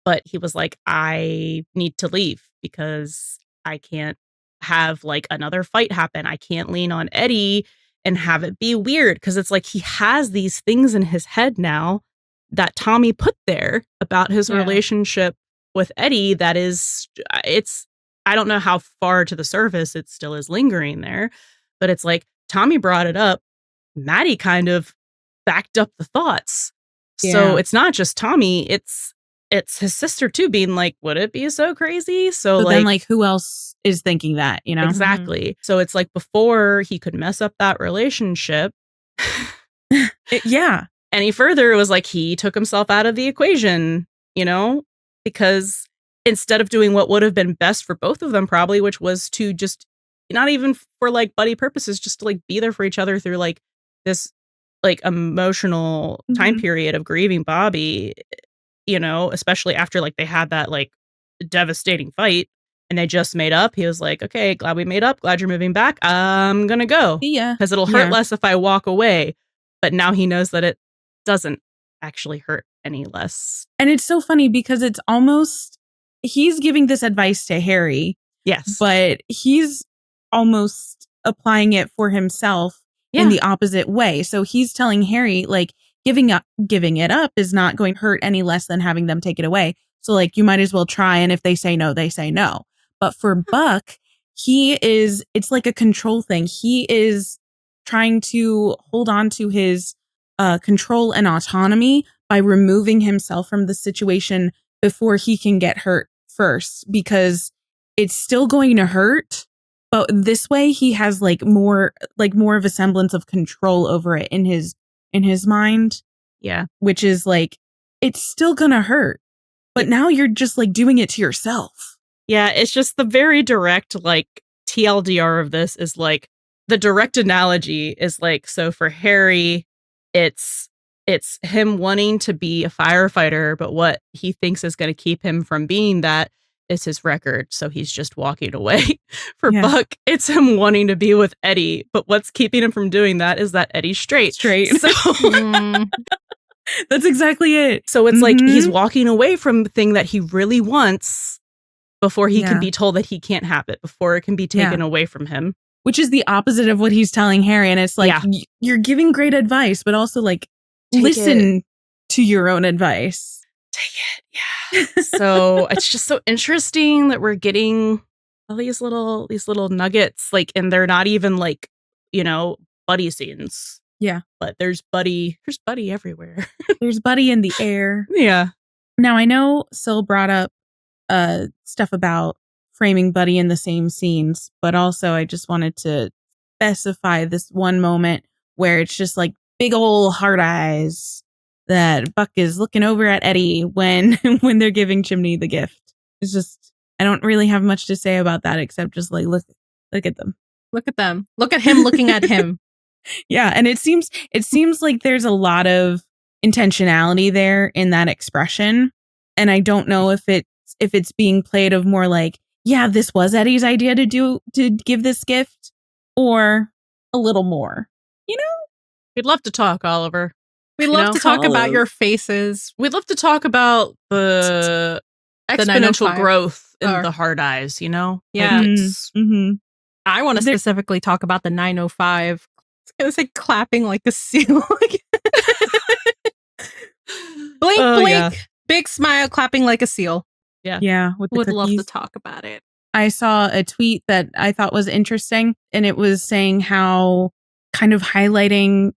B: But he was like, I need to leave because I can't have like another fight happen. I can't lean on Eddie and have it be weird, because it's like he has these things in his head now that Tommy put there about his relationship with Eddie that is, I don't know how far to the surface it still is lingering there, but it's like Tommy brought it up. Maddie kind of backed up the thoughts. So it's not just Tommy, it's his sister too, being like, would it be so crazy? So like,
A: then like who else is thinking that, you know?
B: Exactly. So it's like before he could mess up that relationship. Any further, it was like he took himself out of the equation, you know, because instead of doing what would have been best for both of them, probably, which was to just not even for like buddy purposes, just to like be there for each other through like this like emotional time period of grieving Bobby, you know, especially after like they had that like devastating fight and they just made up. He was like, okay, glad we made up. Glad you're moving back. I'm going to go.
A: Yeah.
B: Because it'll hurt less if I walk away. But now he knows that it doesn't actually hurt any less.
A: And it's so funny because it's almost, he's giving this advice to Harry.
B: Yes.
A: But he's almost applying it for himself in the opposite way. So he's telling Harry, like, giving it up is not going to hurt any less than having them take it away. So like, you might as well try. And if they say no, they say no. But for Buck, it's like a control thing. He is trying to hold on to his control and autonomy by removing himself from the situation before he can get hurt first, because it's still going to hurt. But this way he has like more of a semblance of control over it in his mind.
B: Yeah.
A: Which is like, it's still gonna hurt, but now you're just like doing it to yourself.
B: Yeah. It's just the very direct, like TLDR of this is like the direct analogy is like, so for Harry, it's him wanting to be a firefighter, but what he thinks is going to keep him from being that is his record. So he's just walking away. For Buck, it's him wanting to be with Eddie, but what's keeping him from doing that is that Eddie's straight. So
A: that's exactly it.
B: So it's like he's walking away from the thing that he really wants before he can be told that he can't have it, before it can be taken away from him.
A: Which is the opposite of what he's telling Harry. And it's like, you're giving great advice, but also like, listen to your own advice.
B: Take it. Yeah. So it's just so interesting that we're getting all these little nuggets, like, and they're not even like, you know, buddy scenes.
A: Yeah.
B: But there's buddy everywhere.
A: There's buddy in the air.
B: Yeah.
A: Now I know Syl brought up stuff about framing Buddy in the same scenes, but also I just wanted to specify this one moment where it's just like big old hard eyes that Buck is looking over at Eddie when they're giving Chimney the gift. It's just, I don't really have much to say about that except just like look at them.
C: Look at them. Look at him looking at him.
A: Yeah, and it seems like there's a lot of intentionality there in that expression, and I don't know if it's being played of more like, yeah, this was Eddie's idea to give this gift, or a little more, you know?
B: We'd love to talk, Oliver.
C: We'd love to talk about your faces.
B: We'd love to talk about the exponential growth in the hard eyes, you know?
C: Yeah.
B: Like
C: I want to specifically talk about the 905. I was like clapping like a seal. Blink, blink. Yeah. Big smile, clapping like a seal.
B: Yeah.
A: Yeah.
C: Would love to talk about it.
A: I saw a tweet that I thought was interesting, and it was saying how kind of highlighting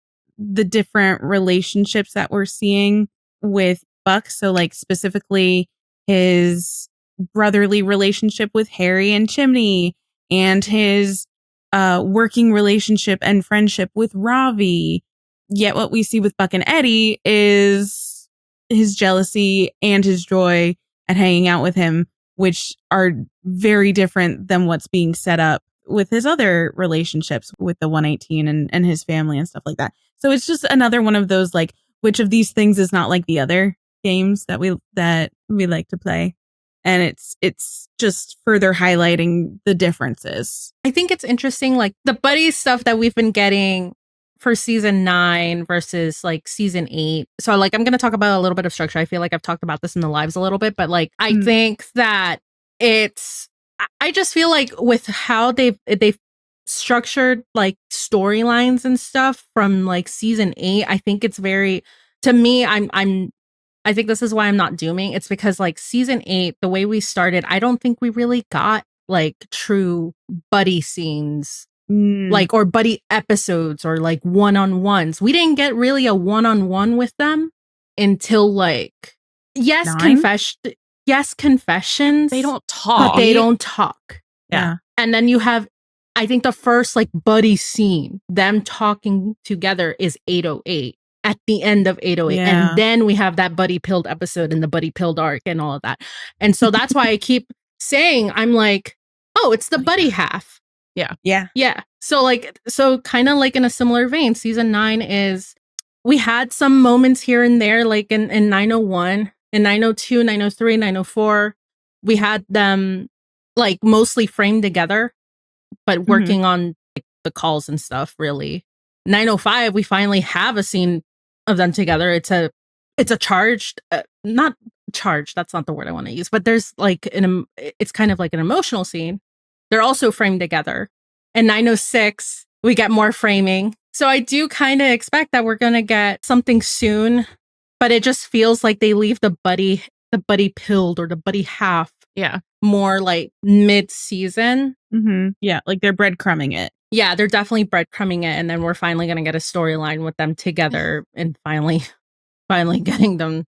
A: the different relationships that we're seeing with Buck. So like specifically his brotherly relationship with Harry and Chimney, and his working relationship and friendship with Ravi. Yet what we see with Buck and Eddie is his jealousy and his joy at hanging out with him, which are very different than what's being set up with his other relationships with the 118 and his family and stuff like that. So it's just another one of those, like, which of these things is not like the other games that we like to play. And it's just further highlighting the differences.
C: I think it's interesting, like the buddy stuff that we've been getting for season 9 versus like season 8. So like I'm going to talk about a little bit of structure. I feel like I've talked about this in the lives a little bit, but like I think that I just feel like with how they've structured like storylines and stuff from like season 8, I think it's very, to me, I think this is why I'm not dooming. It's because like season 8, the way we started, I don't think we really got like true buddy scenes, like, or buddy episodes or like one-on-ones. We didn't get really a one-on-one with them until like, confessions.
B: They don't talk.
C: But they don't talk.
B: Yeah.
C: And then you have, I think the first like buddy scene, them talking together, is 808. At the end of 808.
A: Yeah.
C: And then we have that buddy pilled episode and the buddy pilled arc and all of that. And so that's why I keep saying, I'm like, oh, it's the buddy half.
B: Yeah.
A: Yeah.
C: Yeah. So kind of like in a similar vein, season 9 is, we had some moments here and there, like in 901, in 902, 903, 904, we had them like mostly framed together, but working on like, the calls and stuff, really. 905, we finally have a scene of them together. It's a charged, not charged, that's not the word I want to use, but there's like it's kind of like an emotional scene. They're also framed together. And 906, we get more framing. So I do kind of expect that we're going to get something soon, but it just feels like they leave the buddy pilled or the buddy half more like mid-season.
A: Yeah, like they're breadcrumbing it.
C: Yeah, they're definitely breadcrumbing it, and then we're finally going to get a storyline with them together, and finally getting them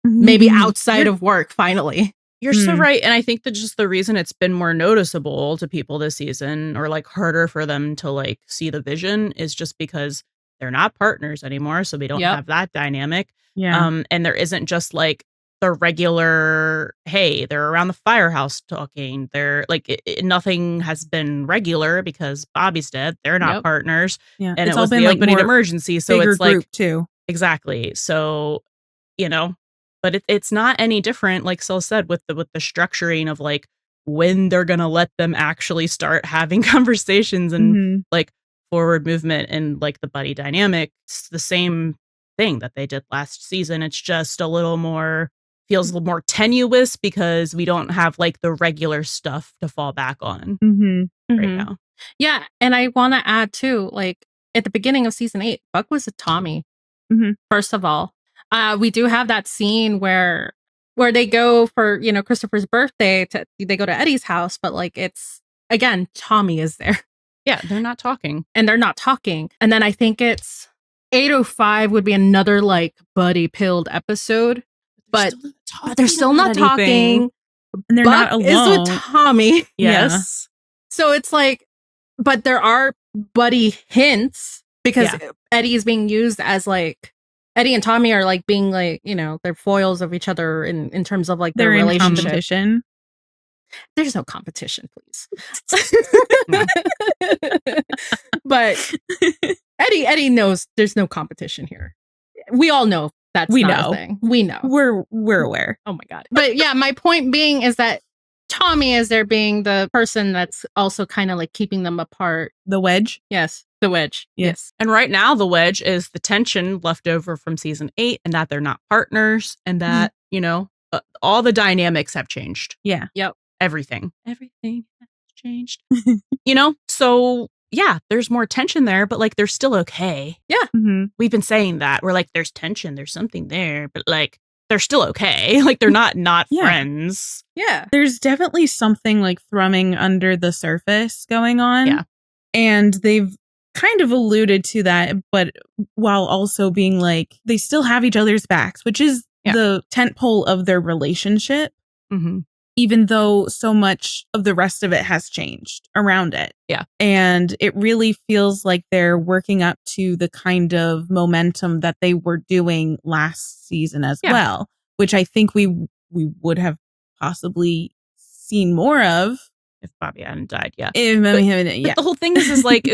C: maybe outside of work, finally.
B: You're so right, and I think that just the reason it's been more noticeable to people this season, or like harder for them to like see the vision, is just because they're not partners anymore, so we don't have that dynamic.
A: Yeah.
B: And there isn't just like the regular, hey, they're around the firehouse talking. They're like, nothing has been regular because Bobby's dead. They're not partners.
A: Yeah.
B: And it's it was the like opening emergency. So it's like,
A: too.
B: Exactly. So, you know, but it's not any different, like Sil said, with the structuring of like when they're going to let them actually start having conversations and like forward movement and like the buddy dynamic. It's the same thing that they did last season. It's just a little more, feels a little more tenuous because we don't have like the regular stuff to fall back on right now.
C: Yeah. And I want to add too, like at the beginning of season 8, Buck was a Tommy. First of all, we do have that scene where they go for, you know, Christopher's birthday, they go to Eddie's house, but like it's, again, Tommy is there.
B: Yeah, they're not talking.
C: And they're not talking. And then I think it's 805 would be another like buddy pilled episode. But they're still not talking.
A: And they're not alone.
C: Is with Tommy.
B: Yes.
C: So it's like, but there are buddy hints because Eddie is being used as like, Eddie and Tommy are like being like, you know, they're foils of each other in terms of like their relationship.
A: Competition.
C: There's no competition, please. But Eddie knows there's no competition here. We all know that's not a thing. We know.
A: We're aware.
C: Oh my God. But yeah, my point being is that Tommy is there being the person that's also kind of like keeping them apart.
A: The wedge?
C: Yes. The wedge. Yes.
B: And right now the wedge is the tension left over from season 8 and that they're not partners and that, you know, all the dynamics have changed.
A: Yeah.
C: Yep.
B: Everything has changed. You know? So yeah, there's more tension there, but like they're still okay.
C: Yeah.
B: We've been saying that. We're like, there's tension, there's something there, but like they're still okay. Like they're not friends.
C: Yeah.
A: There's definitely something like thrumming under the surface going on.
B: Yeah.
A: And they've kind of alluded to that, but while also being like, they still have each other's backs, which is the tentpole of their relationship.
B: Mm-hmm.
A: Even though so much of the rest of it has changed around it.
B: Yeah.
A: And it really feels like they're working up to the kind of momentum that they were doing last season as well, which I think we would have possibly seen more of.
B: If Bobby hadn't died,
A: But the
B: whole thing is like,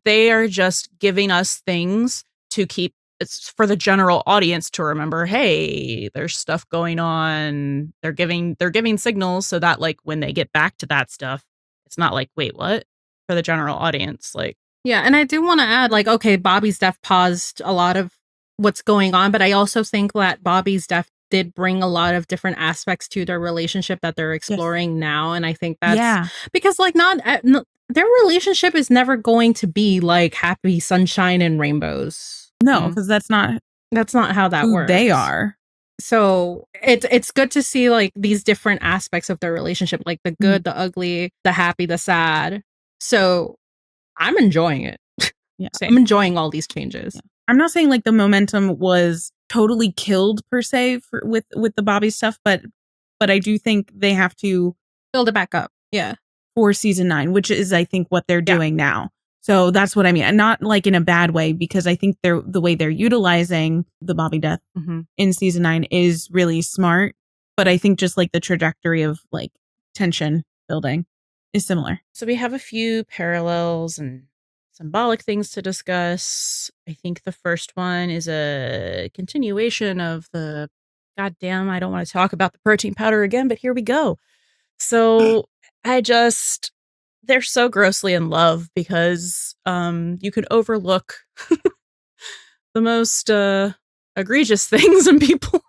B: they are just giving us things to keep. It's for the general audience to remember, hey, there's stuff going on. They're giving signals so that like when they get back to that stuff, it's not like, wait, what? For the general audience, like.
C: Yeah, and I do want to add, like, okay, Bobby's death paused a lot of what's going on, but I also think that Bobby's death did bring a lot of different aspects to their relationship that they're exploring now, and I think that's because like their relationship is never going to be like happy sunshine and rainbows.
A: No, because that's not
C: how that works.
A: They are.
C: So it's good to see like these different aspects of their relationship, like the good, the ugly, the happy, the sad. So I'm enjoying it.
A: Yeah,
C: I'm enjoying all these changes.
A: Yeah. I'm not saying like the momentum was totally killed per se with the Bobby stuff, but I do think they have to
C: build it back up. Yeah.
A: For season 9, which is I think what they're doing now. So that's what I mean. And not like in a bad way, because I think the way they're utilizing the Bobby death in season 9 is really smart. But I think just like the trajectory of like tension building is similar.
B: So we have a few parallels and symbolic things to discuss. I think the first one is a continuation of the goddamn, I don't want to talk about the protein powder again, but here we go. So they're so grossly in love because you can overlook the most egregious things in people.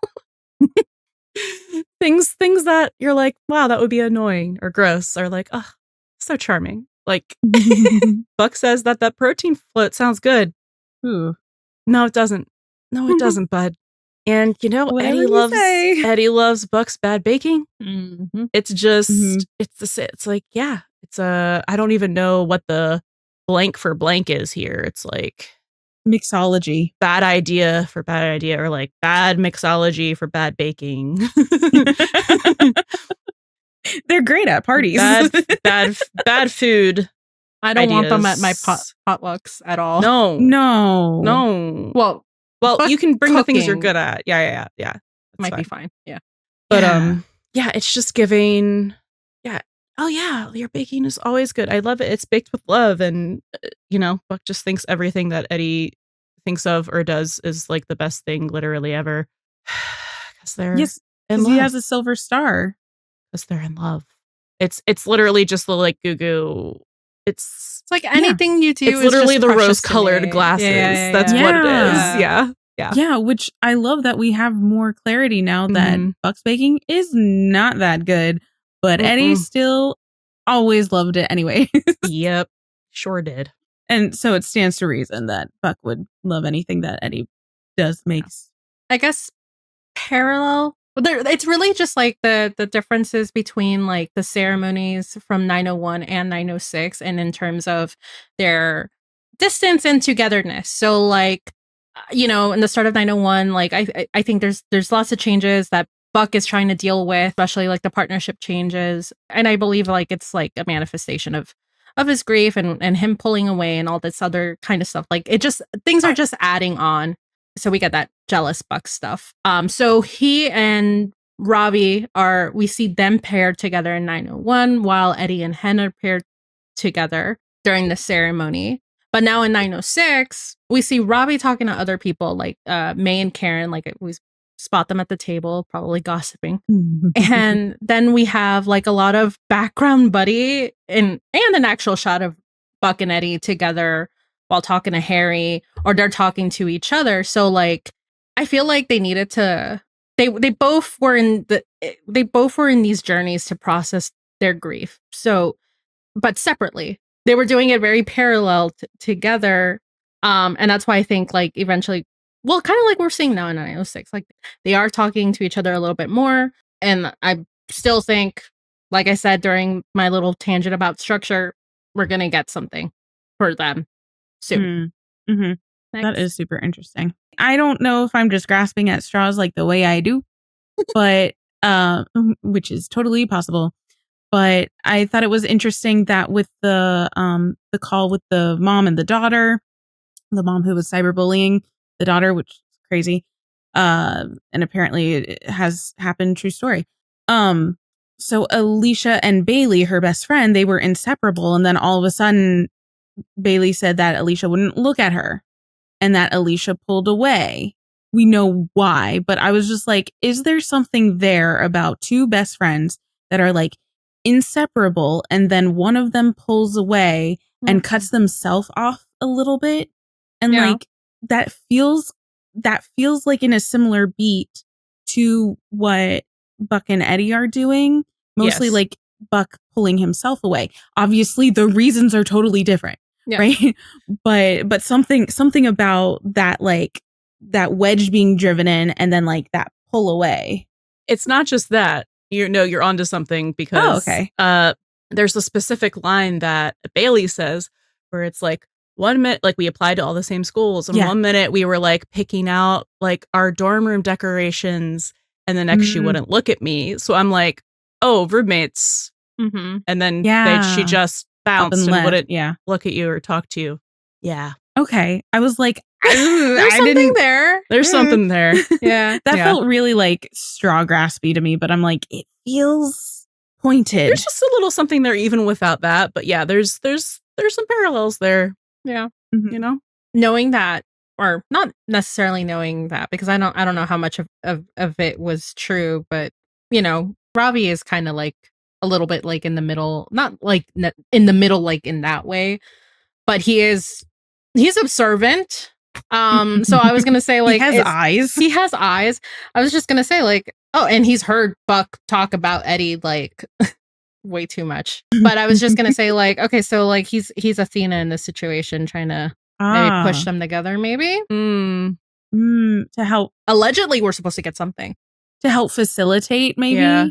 B: things that you're like, wow, that would be annoying or gross, or like, oh, so charming. Like Buck says that protein float sounds good.
A: Ooh.
B: No, it doesn't. No, it doesn't, bud. And you know, Eddie loves Buck's bad baking.
C: Mm-hmm.
B: It's just it's like, yeah, it's I don't even know what the blank for blank is here. It's like
A: mixology.
B: Bad idea for bad idea, or like bad mixology for bad baking.
A: They're great at parties.
B: Bad food.
C: I don't want them at my potlucks at all.
B: No. Well, you can bring the things you're good at. Yeah.
C: Might be fine. Yeah.
B: But yeah, it's just giving. Yeah. Oh yeah, your baking is always good. I love it. It's baked with love, and Buck just thinks everything that Eddie thinks of or does is like the best thing literally ever. Because they're in love.
A: He has a silver star.
B: Because they're in love. It's literally just the like goo. It's
C: like anything you do.
B: It's literally the rose-colored glasses.
C: Yeah.
B: That's what it is. Yeah.
A: Which I love that we have more clarity now that Buck's baking is not that good, but Eddie still always loved it anyway.
B: Yep, sure did.
A: And so it stands to reason that Buck would love anything that Eddie does makes.
C: I guess parallel. It's really just like the differences between like the ceremonies from 901 and 906, and in terms of their distance and togetherness. So like, in the start of 901, like I think there's lots of changes that Buck is trying to deal with, especially like the partnership changes. And I believe like it's like a manifestation of his grief and him pulling away and all this other kind of stuff. Like it just, things are just adding on. So we get that jealous Buck stuff. So he and Robbie we see them paired together in 901, while Eddie and Hen are paired together during the ceremony. But now in 906, we see Robbie talking to other people like May and Karen, like we spot them at the table, probably gossiping. And then we have like a lot of background Buddy and an actual shot of Buck and Eddie together while talking to Harry, or they're talking to each other. So like, I feel like they needed to, they both were in these journeys to process their grief. So, but separately, they were doing it very parallel together. And that's why I think like eventually, well, kind of like we're seeing now in 906, like they are talking to each other a little bit more. And I still think, like I said, during my little tangent about structure, we're going to get something for them. soon.
A: Mm-hmm. That is super interesting. I don't know if I'm just grasping at straws like the way I do, but which is totally possible. But I thought it was interesting that with the call with the mom and the daughter, the mom who was cyberbullying the daughter, which is crazy, and apparently it has happened. True story. So Alicia and Bailey, her best friend, they were inseparable, and then all of a sudden, Bailey said that Alicia wouldn't look at her, and that Alicia pulled away. We know why, but I was just like, is there something there about two best friends that are like inseparable, and then one of them pulls away and cuts themselves off a little bit, and like that feels like in a similar beat to what Buck and Eddie are doing, mostly like Buck pulling himself away. Obviously the reasons are totally different, right? But something about that, like that wedge being driven in and then like that pull away.
B: It's not just that. You're onto something, because there's a specific line that Bailey says where it's like, 1 minute, like we applied to all the same schools, and 1 minute we were like picking out like our dorm room decorations, and the next she wouldn't look at me. So I'm like, oh, roommates. And then she just bounced and wouldn't look at you or talk to you. Yeah.
A: Okay. I was like,
C: there's something there.
B: There's something there.
A: That felt really like straw graspy to me, but I'm like, it feels pointed.
B: There's just a little something there even without that. But yeah, there's some parallels there.
C: Yeah.
B: You know,
C: knowing that, or not necessarily knowing that, because I don't know how much of it was true, but you know, Ravi is kind of like a little bit like in the middle, not like in the middle, like in that way, but he's observant. So I was gonna say like
A: he has eyes.
C: I was just gonna say like, oh, and he's heard Buck talk about Eddie like way too much. But I was just gonna say like, okay, so like he's Athena in this situation, trying to maybe push them together, maybe
A: to help.
C: Allegedly, we're supposed to get something
A: to help facilitate, maybe.
C: Yeah.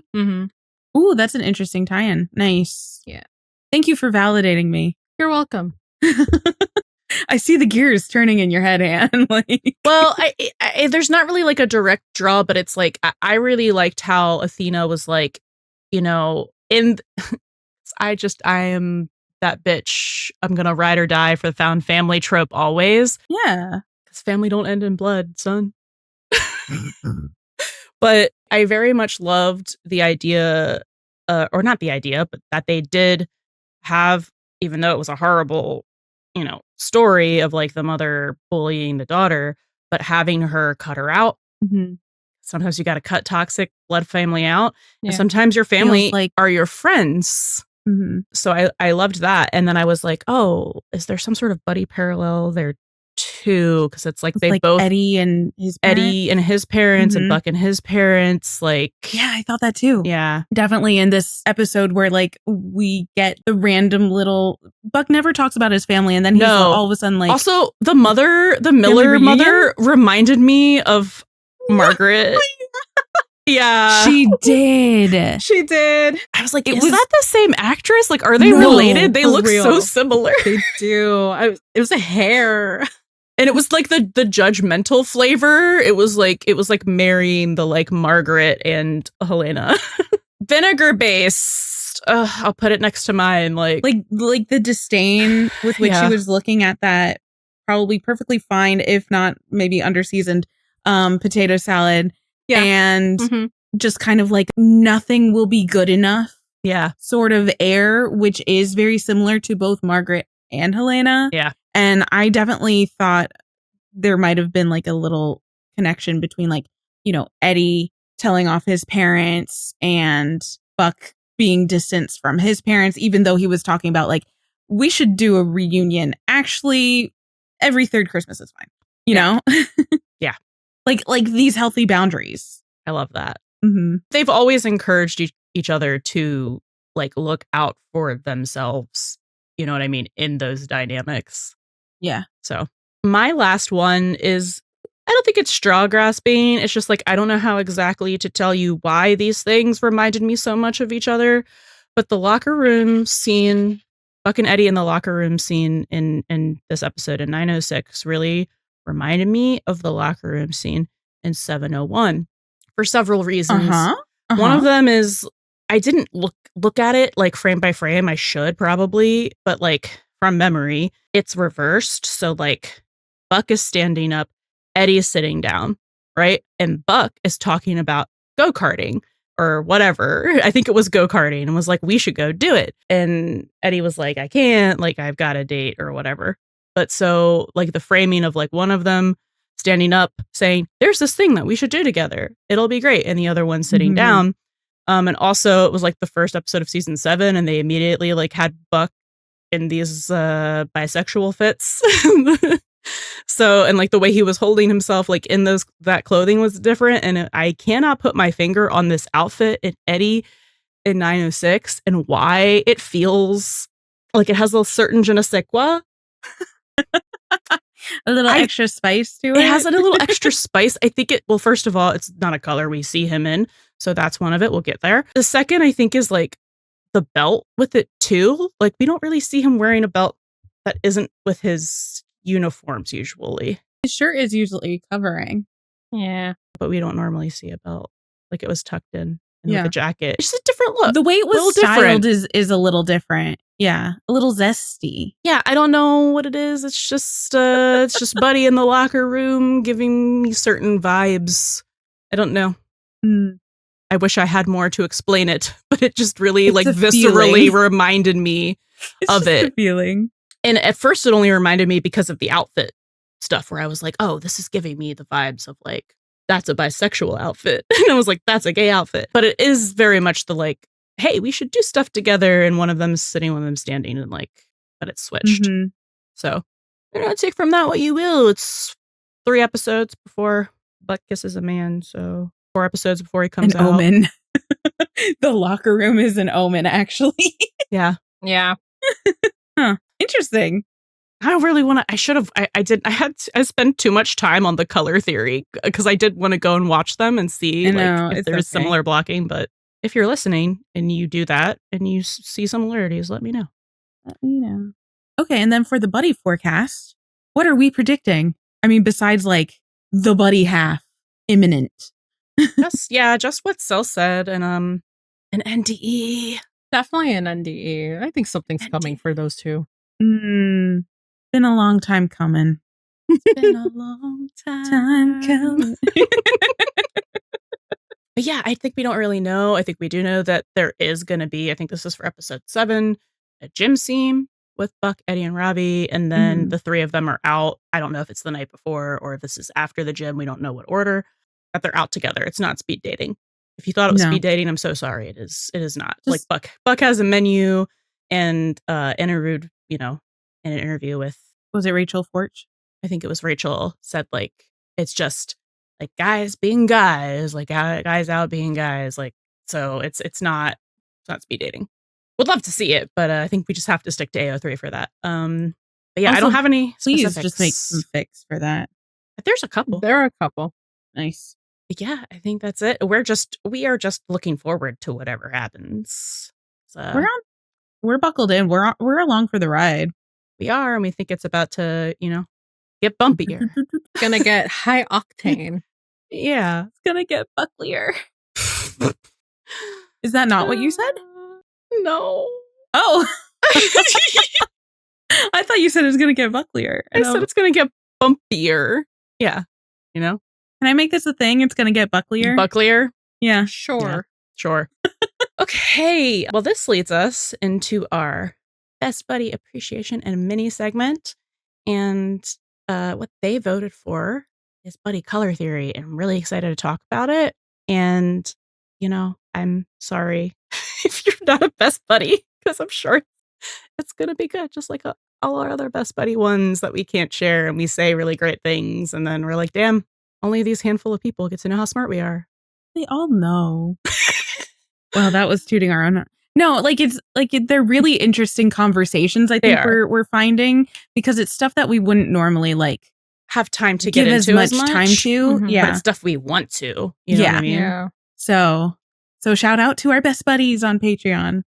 A: Ooh, that's an interesting tie-in. Nice.
C: Yeah.
A: Thank you for validating me.
C: You're welcome.
A: I see the gears turning in your head, Anne. Like,
B: well, I there's not really like a direct draw, but it's like I really liked how Athena was like, you know, I am that bitch. I'm gonna ride or die for the found family trope always.
A: Yeah,
B: because family don't end in blood, son. But I very much loved the idea, or not the idea, but that they did have, even though it was a horrible, you know, story of like the mother bullying the daughter, but having her cut her out. Sometimes you got to cut toxic blood family out. And sometimes your family are your friends. So I loved that. And then I was like, oh, is there some sort of Buddie parallel there too? Because it's like they both
A: Eddie and his parents
B: and Buck and his parents. Like,
A: yeah, I thought that too.
B: Yeah,
A: definitely in this episode where like we get the random little Buck never talks about his family, and then he's all of a sudden like,
B: also the Miller mother reminded me of Margaret. Yeah,
A: she did.
B: I was like, is that the same actress? Like, are they related? They look so similar.
C: They do. It was a hair.
B: And it was like the judgmental flavor. It was like marrying the like Margaret and Helena. Vinegar based. I'll put it next to mine. Like
A: the disdain with which she was looking at that probably perfectly fine, if not maybe underseasoned, potato salad. Yeah. And just kind of like nothing will be good enough.
B: Yeah.
A: Sort of air, which is very similar to both Margaret and Helena.
B: Yeah.
A: And I definitely thought there might have been like a little connection between like, you know, Eddie telling off his parents and Buck being distanced from his parents, even though he was talking about like, we should do a reunion. Actually, every third Christmas is fine. You know?
B: Yeah.
A: Like these healthy boundaries.
B: I love that. They've always encouraged each other to like look out for themselves. You know what I mean? In those dynamics.
A: Yeah.
B: So my last one is, I don't think it's straw grasping. It's just like, I don't know how exactly to tell you why these things reminded me so much of each other. But the locker room scene Buck and Eddie in the locker room scene in this episode in 906 really reminded me of the locker room scene in 701 for several reasons. One of them is I didn't look at it like frame by frame. I should probably, but like from memory, it's reversed. So like Buck is standing up, Eddie is sitting down, right? And Buck is talking about go-karting or whatever. I think it was go-karting and was like, we should go do it. And Eddie was like, I can't, like I've got a date or whatever. But so like the framing of like one of them standing up saying, there's this thing that we should do together. It'll be great. And the other one sitting down. And also it was like the first episode of season 7 and they immediately like had Buck in these bisexual fits. So, and like the way he was holding himself like in that clothing was different. And I cannot put my finger on this outfit in Eddie in 906 and why it feels like it has a certain je ne sais quoi.
A: A little extra spice to it.
B: It has a little extra spice. I think well, first of all, it's not a color we see him in. So that's one of it. We'll get there. The second, I think, is like the belt with it too. Like we don't really see him wearing a belt that isn't with his uniforms usually.
A: His shirt is usually covering.
C: Yeah.
B: But we don't normally see a belt. Like it was tucked in with a jacket. It's just a different look.
A: The way it was styled is a little different. Yeah. A little zesty.
B: Yeah. I don't know what it is. It's just Buddy in the locker room giving me certain vibes. I don't know. I wish I had more to explain it, but it just really like viscerally reminded me of it.
A: A feeling.
B: And at first it only reminded me because of the outfit stuff where I was like, oh, this is giving me the vibes of like, that's a bisexual outfit. And I was like, that's a gay outfit. But it is very much the like, hey, we should do stuff together. And one of them is sitting, one of them standing and like, but it's switched. So take from that what you will. It's 3 episodes before Buck kisses a man. So 4 episodes before he comes out.
A: An omen. The locker room is an omen, actually.
B: Yeah.
C: Yeah.
A: Huh. Interesting.
B: I don't really want to. I spent too much time on the color theory because I did want to go and watch them and see if there's similar blocking. But if you're listening and you do that and you see similarities, let me know.
A: Okay. And then for the Buddie Forecast, what are we predicting? I mean, besides like the Buddy half imminent.
C: just what Cel said and an NDE. Definitely an NDE. I think something's coming for those two.
A: Been a long time coming.
B: It's been a long time coming. But yeah, I think we don't really know. I think we do know that there is going to be, I think this is for episode 7, a gym scene with Buck, Eddie, and Robbie. And then the 3 of them are out. I don't know if it's the night before or if this is after the gym. We don't know what order. But they're out together. It's not speed dating. If you thought it was speed dating, I'm so sorry. It is not. Just, like Buck has a menu and interviewed, in an interview with,
A: was it Rachel Forch?
B: I think it was Rachel said like it's just like guys being guys, like guys out being guys, like so it's not speed dating. Would love to see it, but I think we just have to stick to AO3 for that. But yeah, also, I don't have any specifics.
A: Please just make some fics for that.
B: But there's a couple.
C: There are a couple.
A: Nice.
B: But yeah, I think that's it. We are just looking forward to whatever happens. So,
A: we're buckled in. We're along for the ride.
B: We are, and we think it's about to, get bumpier.
C: It's gonna get high octane.
B: Yeah,
A: it's gonna get bucklier. Is that not what you said?
B: No.
A: Oh. I thought you said it was gonna get bucklier.
B: I said it's gonna get bumpier. Yeah. Can
A: I make this a thing? It's gonna get bucklier.
B: Bucklier?
A: Yeah.
C: Sure.
B: Yeah, sure. Okay. Well, this leads us into our Best Buddy Appreciation and mini segment. And what they voted for is Buddy Color Theory. And I'm really excited to talk about it. And, I'm sorry if you're not a Best Buddy, because I'm sure it's going to be good. Just like all our other Best Buddy ones that we can't share. And we say really great things. And then we're like, damn, only these handful of people get to know how smart we are.
A: They all know. Well, that was tooting our own. No, they're really interesting conversations. I think we're finding because it's stuff that we wouldn't normally
B: have time to get into
A: as much time to.
B: Mm-hmm.
A: Yeah,
B: but it's stuff we want to. You know what I mean?
A: Yeah. So shout out to our best buddies on Patreon.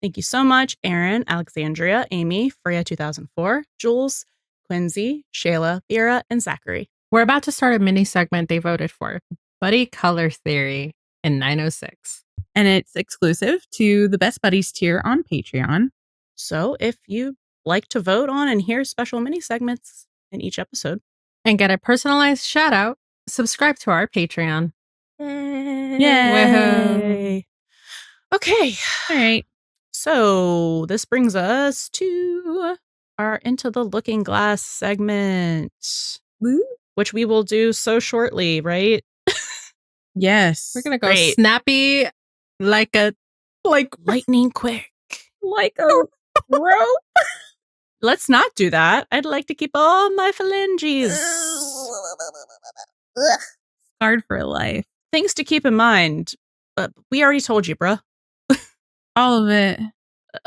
B: Thank you so much, Aaron, Alexandria, Amy, Freya 2004, Jules, Quincy, Shayla, Vera, and Zachary.
C: We're about to start a mini segment they voted for, Buddy Color Theory in 906.
A: And it's exclusive to the Best Buddies tier on Patreon.
B: So if you like to vote on and hear special mini segments in each episode
C: and get a personalized shout out, subscribe to our Patreon.
B: Yay! Okay.
A: All right.
B: So this brings us to our Into the Looking Glass segment.
A: Woo.
B: Which we will do so shortly, right?
A: Yes.
C: We're going to go snappy like
B: lightning quick.
A: Like a rope.
B: Let's not do that. I'd like to keep all my phalanges.
A: Hard for life.
B: Things to keep in mind. We already told you, bruh.
A: All of it.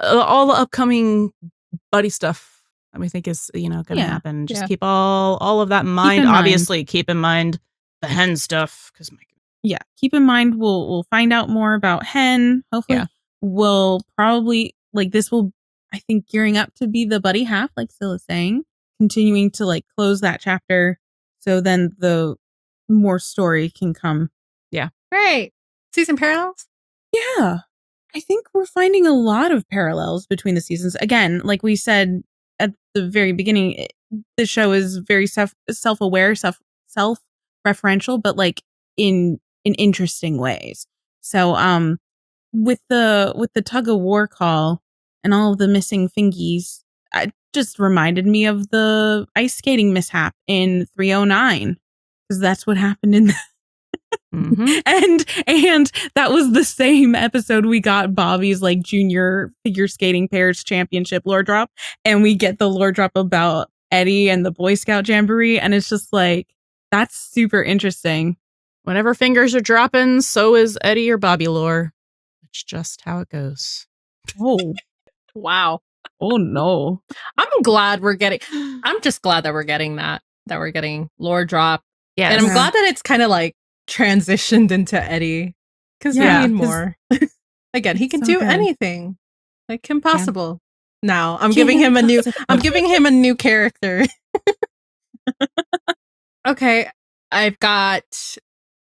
B: All the upcoming buddy stuff that we think is, going to happen. Just keep all of that in mind. Obviously, keep in mind the hen stuff. Because
A: keep in mind we'll find out more about hen. Hopefully, we'll probably this will, I think, gearing up to be the buddy half, like Scylla saying, continuing to close that chapter. So then the more story can come.
B: Yeah.
C: Great. Season parallels?
A: Yeah. I think we're finding a lot of parallels between the seasons. Again, like we said at the very beginning, the show is very self-aware, self-referential, but in interesting ways. So with the tug of war call and all of the missing fingies, it just reminded me of the ice skating mishap in 309, because that's what happened in
B: mm-hmm.
A: and that was the same episode we got Bobby's junior figure skating pairs championship lore drop, and we get the lore drop about Eddie and the Boy Scout Jamboree, and it's just that's super interesting.
B: Whenever fingers are dropping, so is Eddie or Bobby lore. It's just how it goes.
A: Oh.
C: Wow.
A: Oh no.
C: I'm just glad that we're getting that we're getting lore drop.
B: Yeah.
C: And I'm glad that it's kind of transitioned into Eddie, because we need more. Again, he can do anything. Kim Possible. Now I'm giving him a new character. Okay. I've got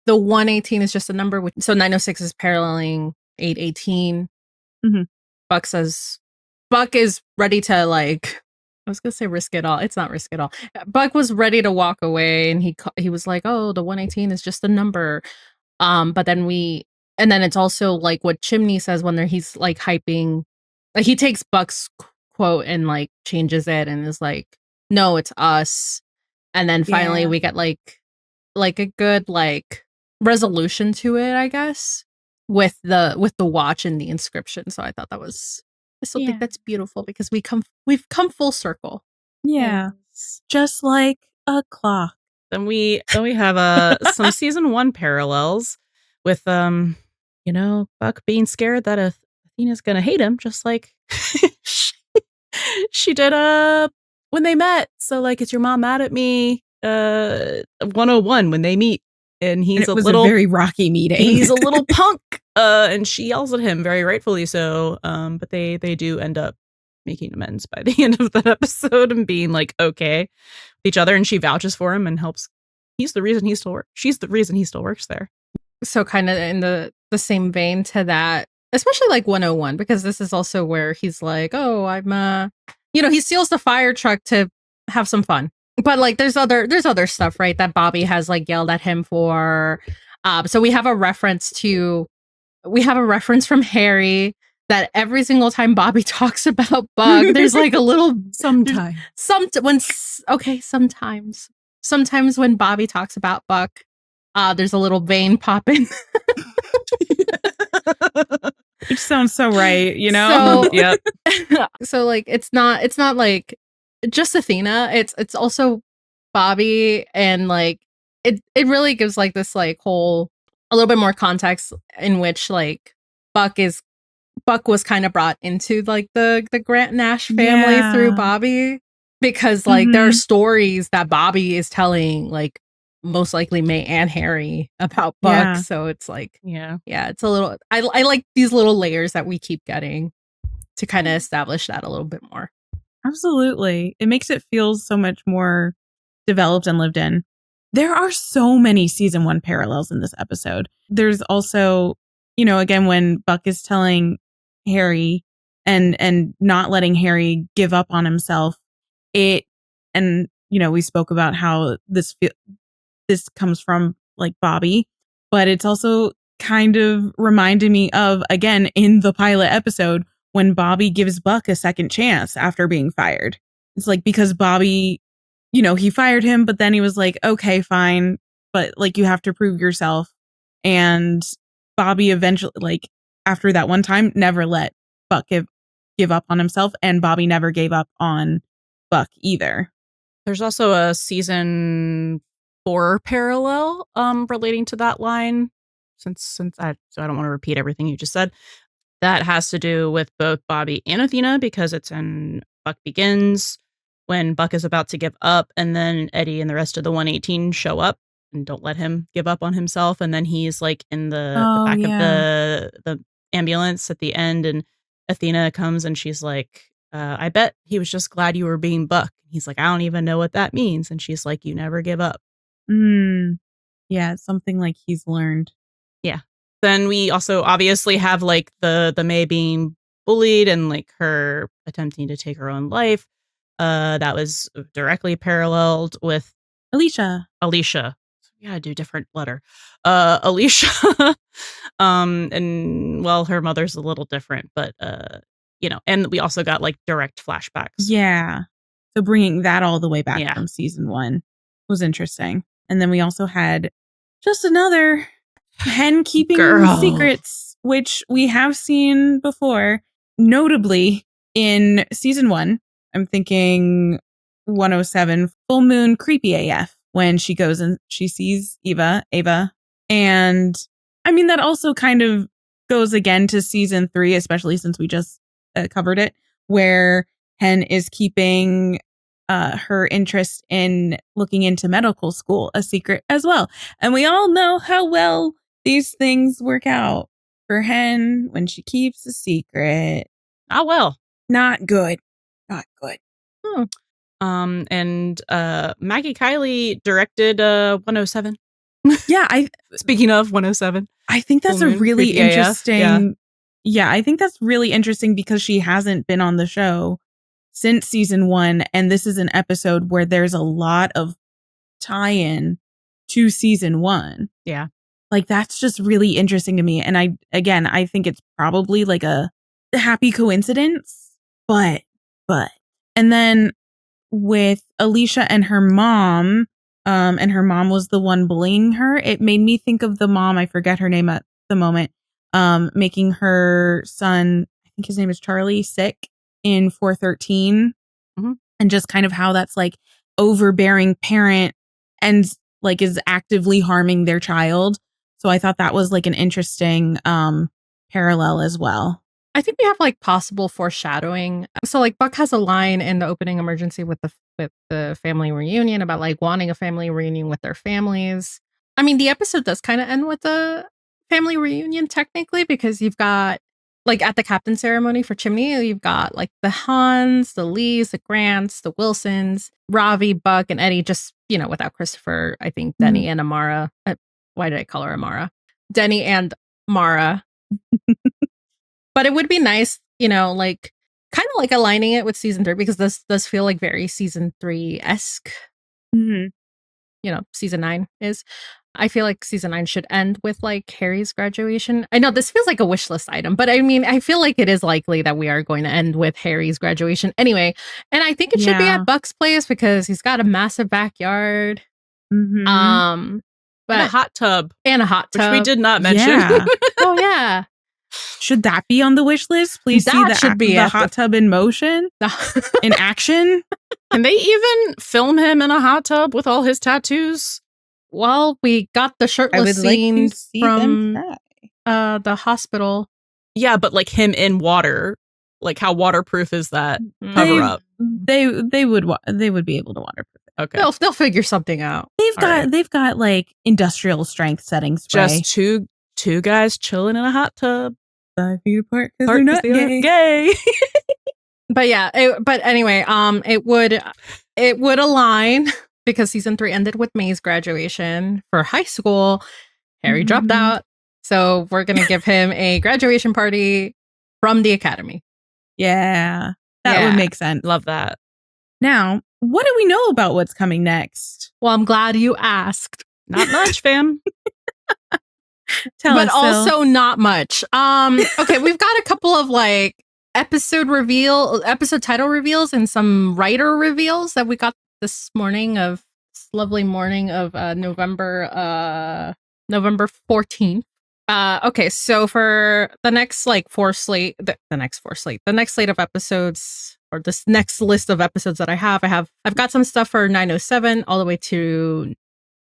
C: the 118 is just a number, so 906 is paralleling 818.
A: Mm-hmm.
C: Buck is ready to I was gonna say risk it all. It's not risk it all. Buck was ready to walk away, and he was like, "Oh, the 118 is just a number." But then then it's also what Chimney says when he's hyping. He takes Buck's quote and changes it and is like, "No, it's us." And then finally we get a good resolution to it, I guess, with the watch and the inscription. So I thought I still think that's beautiful, because we've come full circle.
A: Yeah. Just like a clock.
B: Then we have some season 1 parallels with Buck being scared that Athena's gonna hate him, just like she did when they met. So is your mom mad at me? 101 when they meet, and he's
A: a very rocky meeting.
B: He's a little punk, and she yells at him, very rightfully so. But they do end up making amends by the end of that episode and being okay with each other, and she vouches for him and helps. She's the reason he still works there.
C: So kind of in the same vein to that, especially 101, because this is also where he's oh, I'm he steals the fire truck to have some fun. But there's other stuff, right, that Bobby has yelled at him for. So we have a reference from Harry that every single time Bobby talks about Buck, there's a little
B: sometimes
C: when Bobby talks about Buck, there's a little vein popping.
A: Which sounds so right, So,
B: yep.
C: So it's not just Athena, it's also Bobby, and it really gives this whole a little bit more context in which Buck was kind of brought into the Grant Nash family through Bobby, because there are stories that Bobby is telling most likely May and Harry about Buck. So it's it's a little, I like these little layers that we keep getting. to kind of establish that a little bit more.
A: Absolutely. It makes it feel so much more developed and lived in. There are so many season 1 parallels in this episode. There's also, again, when Buck is telling Harry and not letting Harry give up on himself, we spoke about how this comes from like Bobby, but it's also kind of reminded me of, again, in the pilot episode when Bobby gives Buck a second chance after being fired. It's like, because Bobby, he fired him, but then he was like, okay, fine, but like, you have to prove yourself. And Bobby eventually, like, after that one time, never let Buck give up on himself, and Bobby never gave up on Buck either.
B: There's also a season 4 parallel relating to that line, since I don't want to repeat everything you just said. That has to do with both Bobby and Athena, because it's in Buck Begins, when Buck is about to give up, and then Eddie and the rest of the 118 show up and don't let him give up on himself. And then he's like in the back of the ambulance at the end, and Athena comes and she's like, I bet he was just glad you were being Buck. He's like, I don't even know what that means. And she's like, you never give up.
A: Yeah, it's something like he's learned.
B: Yeah. Then we also obviously have like the May being bullied and like her attempting to take her own life. That was directly paralleled with
A: Alicia.
B: We gotta do different letter. Alicia. And well, her mother's a little different, but and we also got like direct flashbacks.
A: Yeah. So bringing that all the way back from season 1 was interesting. And then we also had just another hen keeping secrets, which we have seen before, notably in season 1. I'm thinking 107, Full Moon Creepy AF, when she goes and she sees Ava. And I mean, that also kind of goes again to season 3, especially since we just covered it, where Hen is keeping her interest in looking into medical school a secret as well. And we all know how well these things work out for Hen when she keeps a secret.
B: Ah, well.
A: Not good.
B: And Maggie Kiley directed 107.
A: Yeah,
B: speaking of 107,
A: I think that's a really interesting. Yeah, I think that's really interesting because she hasn't been on the show since season 1, and this is an episode where there's a lot of tie-in to season 1.
B: Yeah.
A: Like, that's just really interesting to me. And I think it's probably like a happy coincidence, but and then with Alicia and her mom was the one bullying her, it made me think of the mom, I forget her name at the moment, making her son, I think his name is Charlie, sick in 413. And just kind of how that's like overbearing parent and like is actively harming their child. So I thought that was like an interesting parallel as well.
C: I think we have like possible foreshadowing. So like Buck has a line in the opening emergency with the family reunion about like wanting a family reunion with their families. I mean, the episode does kind of end with a family reunion technically, because you've got like at the captain ceremony for Chimney, you've got like the Hans, the Lees, the Grants, the Wilsons, Ravi, Buck, and Eddie, just, without Christopher, I think Denny and Amara. Why did I call her Amara? Denny and Mara. But it would be nice, like kind of like aligning it with season 3, because this does feel like very season 3-esque. Season 9 is. I feel like season 9 should end with like Harry's graduation. I know this feels like a wish list item, but I mean, I feel like it is likely that we are going to end with Harry's graduation anyway. And I think it should be at Buck's place because he's got a massive backyard.
B: But and a hot tub. Which we did not mention.
A: Yeah.
C: Oh, yeah.
A: Should that be on the wish list? Please see the hot tub in motion, in action.
B: Can they even film him in a hot tub with all his tattoos?
C: Well, we got the shirtless scene from the hospital.
B: Yeah, but like him in water. Like, how waterproof is that cover up?
A: They would be able to waterproof it.
B: Okay,
C: they'll figure something out.
A: They've got like industrial strength setting spray.
B: Just two guys chilling in a hot tub.
A: 5 feet apart because they're not
B: gay.
C: But yeah, anyway, it would align because season 3 ended with May's graduation for high school. Harry dropped out, so we're gonna give him a graduation party from the academy.
A: Yeah, that would make sense.
B: Love that.
A: Now, what do we know about what's coming next?
C: Well, I'm glad you asked.
B: Not much, fam.
C: But also not much. Okay, we've got a couple of like episode title reveals and some writer reveals that we got this lovely morning of November 14th. Okay, so for the next like the next slate of episodes, or this next list of episodes that I've got some stuff for 907 all the way to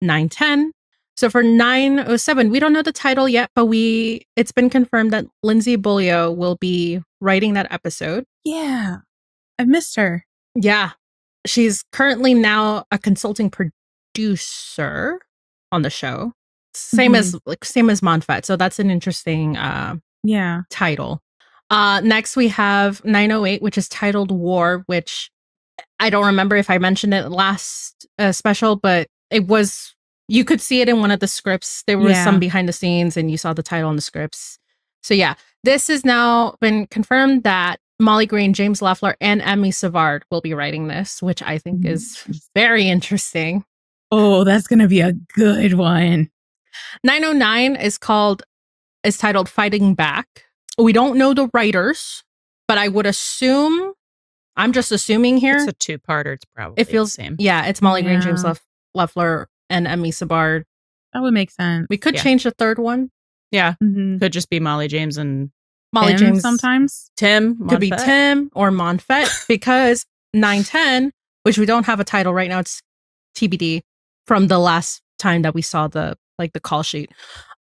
C: 910. So for 907, we don't know the title yet, but it's been confirmed that Lindsay Bulio will be writing that episode.
A: Yeah, I've missed her.
C: Yeah, she's currently now a consulting producer on the show. Same as Monfet. So that's an interesting title. Next we have 908, which is titled War, which I don't remember if I mentioned it last special, but it was, you could see it in one of the scripts. There was some behind the scenes and you saw the title in the scripts. So yeah, this has now been confirmed that Molly Green, James Leffler, and Emmy Savard will be writing this, which I think is very interesting.
A: Oh, that's going to be a good one.
C: 909 is titled Fighting Back. We don't know the writers, but I would assume, I'm just assuming here.
B: It's a two-parter. It's probably
C: it feels
B: the same.
C: Yeah, it's Molly Green, James Leffler, and Emmy Savard.
A: That would make sense.
C: We could change the third one.
B: Yeah. Could just be Molly James and
C: Molly
A: Tim
C: James.
A: Sometimes.
B: Tim.
C: Could be Tim or Monfet because 910, which we don't have a title right now, it's TBD from the last time that we saw the call sheet.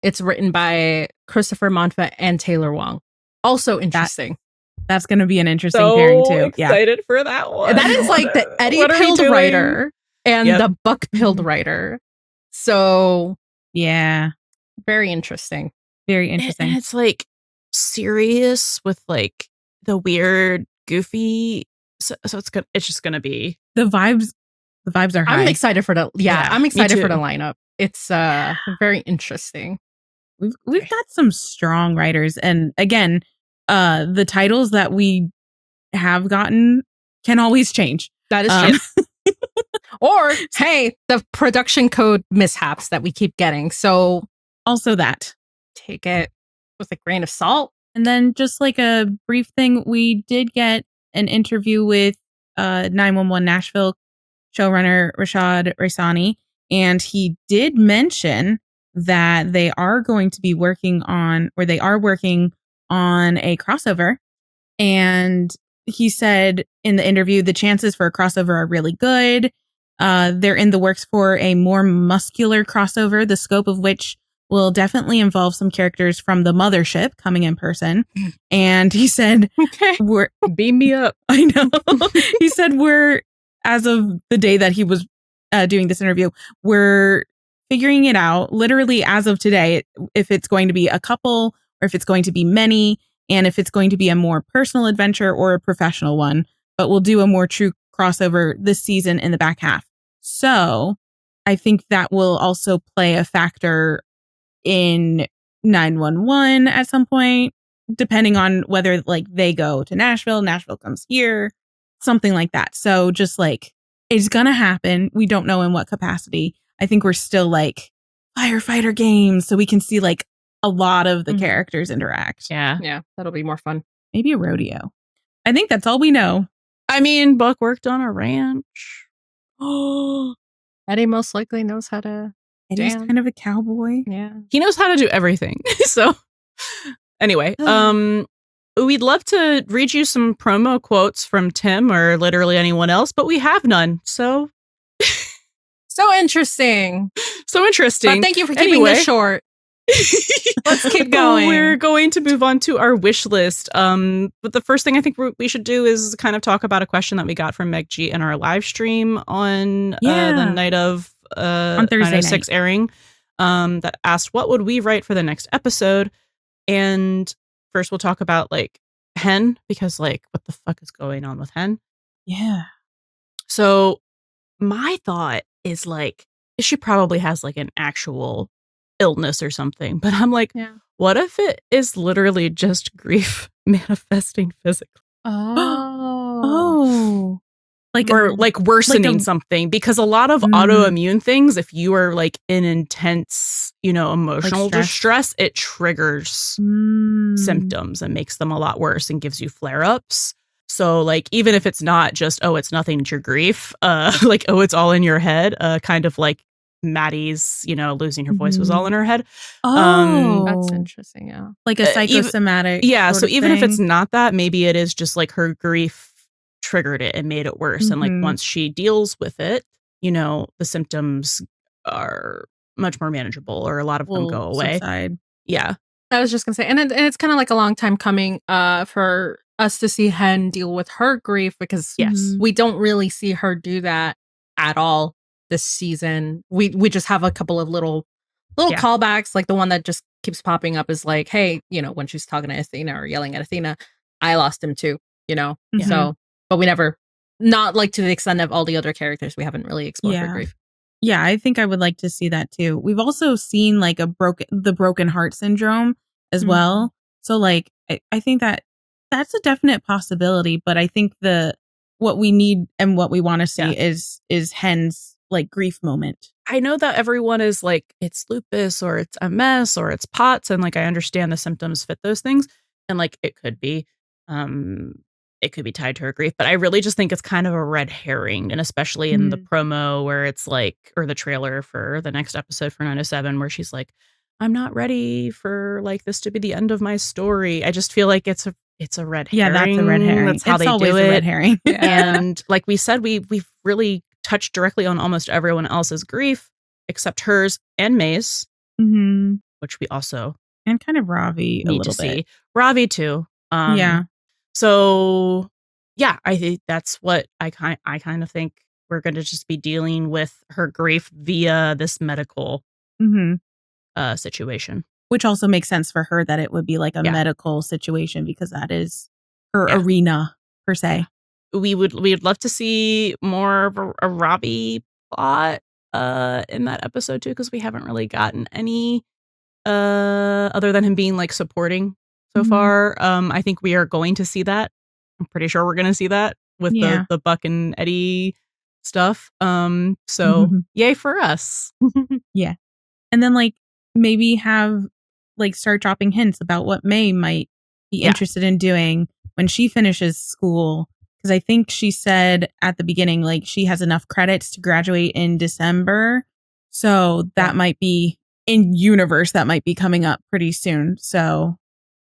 C: It's written by Christopher Monfet and Taylor Wong. Also interesting.
A: That's going to be an interesting pairing too.
B: Excited for that one.
C: That is like the Eddie Pilled writer and the Buck Pilled writer. So
A: yeah,
C: very interesting.
A: Very interesting.
B: And it's like serious with like the weird, goofy. So it's just going to be
A: the vibes. The vibes are high.
C: I'm excited for I'm excited for the lineup. It's very interesting.
A: We've got some strong writers, and again, the titles that we have gotten can always change.
C: That is true. Or hey, the production code mishaps that we keep getting. So
A: also that,
C: take it with a grain of salt.
A: And then just like a brief thing, we did get an interview with 911 Nashville showrunner Rashad Raisani, and he did mention that they are working on a crossover. And he said in the interview, the chances for a crossover are really good. They're in the works for a more muscular crossover, the scope of which will definitely involve some characters from the mothership coming in person. And he said,
B: okay, beam me up.
A: I know. He said, as of the day that he was doing this interview, we're figuring it out literally as of today, if it's going to be a couple or if it's going to be many, and if it's going to be a more personal adventure or a professional one. But we'll do a more true crossover this season in the back half. So I think that will also play a factor in 911 at some point, depending on whether like they go to Nashville comes here, something like that. So just like, it's gonna happen. We don't know in what capacity. I think we're still like firefighter games, so we can see like a lot of the characters interact.
C: Yeah, that'll be more fun.
A: Maybe a rodeo. I think that's all we know.
B: I mean, Buck worked on a ranch.
C: Oh, Eddie most likely knows how to
A: Eddie's
C: dance.
A: kind of a cowboy.
C: Yeah,
B: he knows how to do everything. So anyway, we'd love to read you some promo quotes from Tim or literally anyone else, but we have none. So
C: interesting. But thank you for keeping this short. Let's keep going.
B: We're going to move on to our wish list. But the first thing I think we should do is kind of talk about a question that we got from Meg G in our live stream on the night of
A: on Thursday
B: 906 airing, that asked, what would we write for the next episode? And first we'll talk about like Hen, because like what the fuck is going on with Hen?
A: Yeah.
B: So my thought is like she probably has like an actual illness or something, but I'm like, what if it is literally just grief manifesting physically?
A: Oh.
B: Or like worsening
A: like
B: something, because a lot of autoimmune things, if you are like in intense, emotional distress, it triggers symptoms and makes them a lot worse and gives you flare-ups. So like even if it's not just, oh, it's nothing, it's your grief, like, oh, it's all in your head, kind of like Maddie's, losing her voice was all in her head.
C: That's interesting. Yeah.
A: Like a psychosomatic.
B: So even if it's not that, maybe it is just like her grief triggered it and made it worse. And like once she deals with it, the symptoms are much more manageable, or a lot of them go away.
A: Subside.
B: Yeah.
C: I was just gonna say, and it's kind of like a long time coming for us to see Hen deal with her grief, because we don't really see her do that at all this season. We just have a couple of little callbacks, like the one that just keeps popping up is like, hey, when she's talking to Athena or yelling at Athena, I lost him too, so, but we never, not like to the extent of all the other characters, we haven't really explored her grief.
A: Yeah, I think I would like to see that too. We've also seen like the broken heart syndrome as well. So like, I think that's a definite possibility, but I think what we need and what we want to see is Hen's like grief moment.
B: I know that everyone is like, it's lupus or it's MS or it's POTS, and like I understand the symptoms fit those things, and like it could be tied to her grief, but I really just think it's kind of a red herring, and especially in the promo where it's like, or the trailer for the next episode for 907, where she's like, I'm not ready for like this to be the end of my story. I just feel like it's a red herring.
A: Yeah, that's a red herring.
B: That's how
A: it's
B: they
A: always
B: do
A: a
B: it.
A: red herring.
B: And like we said, we've really touched directly on almost everyone else's grief except hers and May's, which we also
A: and kind of Ravi
B: need to see. Ravi too.
A: Yeah.
B: So yeah, I think that's what I kind of think we're going to just be dealing with her grief via this medical situation.
A: Which also makes sense for her that it would be like a medical situation, because that is her arena per se.
B: We would love to see more of a Ravi plot in that episode too, because we haven't really gotten any other than him being like supporting so far. I think we are going to see that. I'm pretty sure we're going to see that with the Buck and Eddie stuff. So yay for us.
A: Yeah. And then like maybe have like start dropping hints about what May might be interested in doing when she finishes school. Because I think she said at the beginning, like she has enough credits to graduate in December. So that might be in universe, that might be coming up pretty soon. So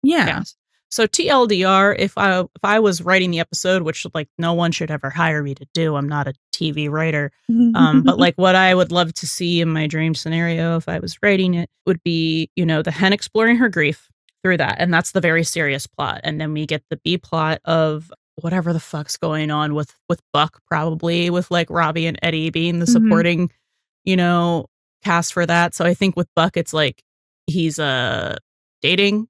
A: yeah.
B: So TLDR, if I was writing the episode, which like no one should ever hire me to do, I'm not a TV writer. But like what I would love to see in my dream scenario, if I was writing it, would be, the Hen exploring her grief through that. And that's the very serious plot. And then we get the B plot of whatever the fuck's going on with Buck, probably with like Ravi and Eddie being the supporting, cast for that. So I think with Buck, it's like he's dating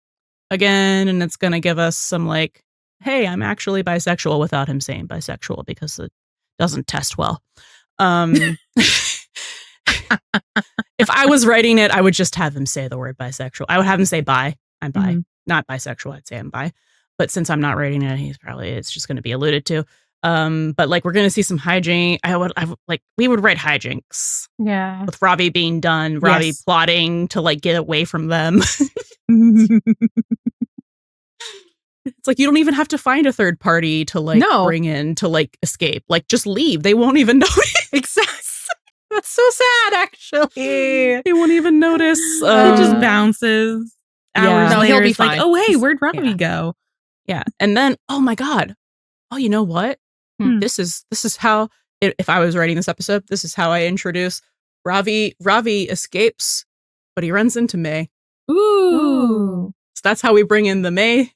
B: again, and it's gonna give us some like, hey, I'm actually bisexual, without him saying bisexual, because it doesn't test well. If I was writing it, I would just have him say the word bisexual. I would have him say bi. I'm bi, not bisexual. I'd say I'm bi. But since I'm not writing it, it's just going to be alluded to. But like we're going to see some hijinks. We would write hijinks.
C: Yeah.
B: With Ravi being done, Ravi plotting to like get away from them. It's like you don't even have to find a third party to like bring in to like escape. Like just leave. They won't even notice.
C: Exactly. That's so sad, actually.
B: They won't even notice.
A: It just bounces. Hours later,
C: he'll be
A: it's
C: fine.
A: like, oh hey, where'd Ravi go?
B: Yeah, and then oh my god, oh you know what? This is how if I was writing this episode, this is how I introduce Ravi. Ravi escapes, but he runs into May.
C: Ooh.
B: So that's how we bring in the May,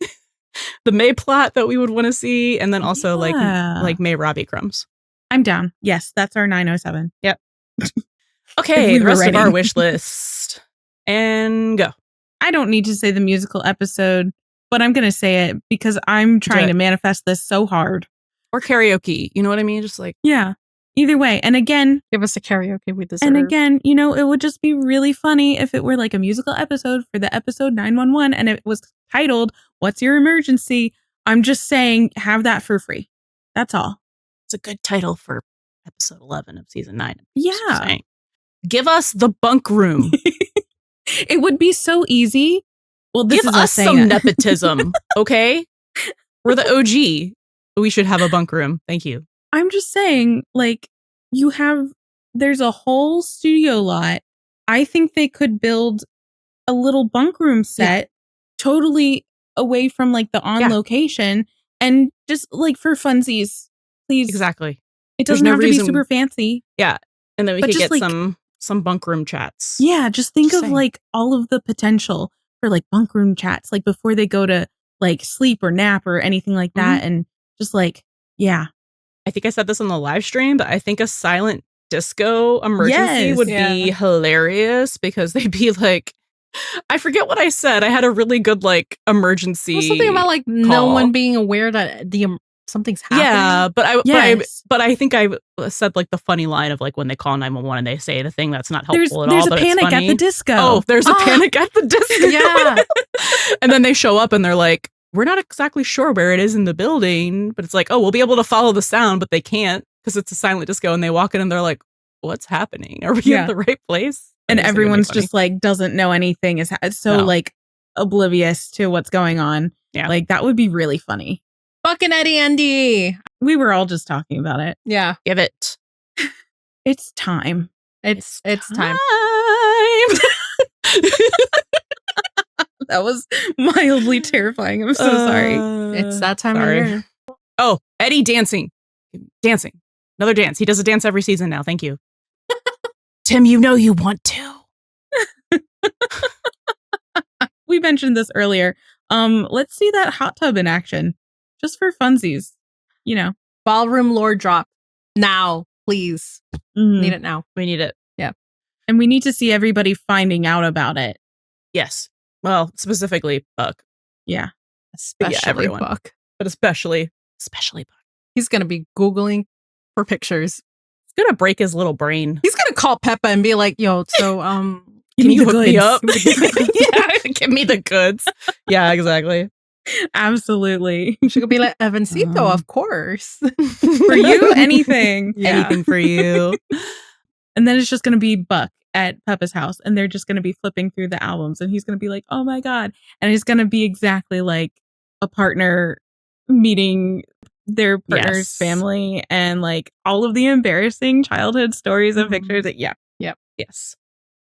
B: the May plot that we would want to see, and then also like May Ravi crumbs.
A: I'm down. Yes, that's our 907.
B: Yep. Okay, the rest of our wish list and go.
A: I don't need to say the musical episode but I'm going to say it because I'm trying to manifest this so hard.
B: Or karaoke. You know what I mean? Just like.
A: Yeah. Either way. And again,
C: give us a karaoke we deserve.
A: And again, you know, it would just be really funny if it were like a musical episode for the episode 911 and it was titled, What's Your Emergency? I'm just saying, have that for free. That's all.
B: It's a good title for episode 11 of season 9.
A: Yeah.
B: Give us the bunk room.
A: It would be so easy. Well, this
B: Give
A: is
B: us some nepotism, okay? We're the OG. We should have a bunk room. Thank you.
A: I'm just saying, like, there's a whole studio lot. I think they could build a little bunk room set totally away from like the on location and just like for funsies, please.
B: Exactly.
A: It doesn't have to be super fancy.
B: Yeah. And then we could get
A: like,
B: some bunk room chats.
A: Yeah. Just think of like all of the potential for like bunk room chats, like before they go to like sleep or nap or anything like that. And just like, yeah.
B: I think I said this on the live stream, but I think a silent disco emergency would be hilarious because they'd be like, I forget what I said. I had a really good like emergency.
C: Something about like no one being aware that something's happening.
B: Yeah, but I think I said like the funny line of like when they call 911 and they say the thing that's not helpful at all.
A: There's a panic at the disco.
B: Oh, there's a panic at the disco.
C: Yeah.
B: And then they show up and they're like, we're not exactly sure where it is in the building, but it's like, oh, we'll be able to follow the sound, but they can't because it's a silent disco. And they walk in and they're like, what's happening? Are we in the right place?
A: And everyone's just like, doesn't know anything. It's so like oblivious to what's going on.
B: Yeah.
A: Like that would be really funny.
C: Fucking Eddie Andy.
A: We were all just talking about it.
C: Yeah.
B: Give it.
A: It's time.
C: It's time.
A: That was mildly terrifying. I'm so sorry.
C: It's that time of year.
B: Oh, Eddie dancing. Another dance. He does a dance every season now. Thank you. Tim, you know you want to.
A: We mentioned this earlier. Let's see that hot tub in action. Just for funsies. You know.
C: Ballroom lore drop. Now, please. Need it now.
B: We need it.
C: Yeah.
A: And we need to see everybody finding out about it.
B: Yes. Well, specifically Buck.
A: Yeah.
C: Especially Buck.
B: But especially Buck.
C: He's going to be Googling for pictures.
B: He's going to break his little brain.
C: He's going to call Peppa and be like, yo, so,
B: can you hook me up? Yeah, give me the goods. Yeah, exactly.
A: Absolutely.
C: She could be like, Evancito, of course.
A: For you, anything.
B: Anything for you.
A: And then it's just going to be Buck at Peppa's house. And they're just going to be flipping through the albums. And he's going to be like, oh my God. And it's going to be exactly like a partner meeting their partner's family and like all of the embarrassing childhood stories and pictures. Yeah.
B: Yes.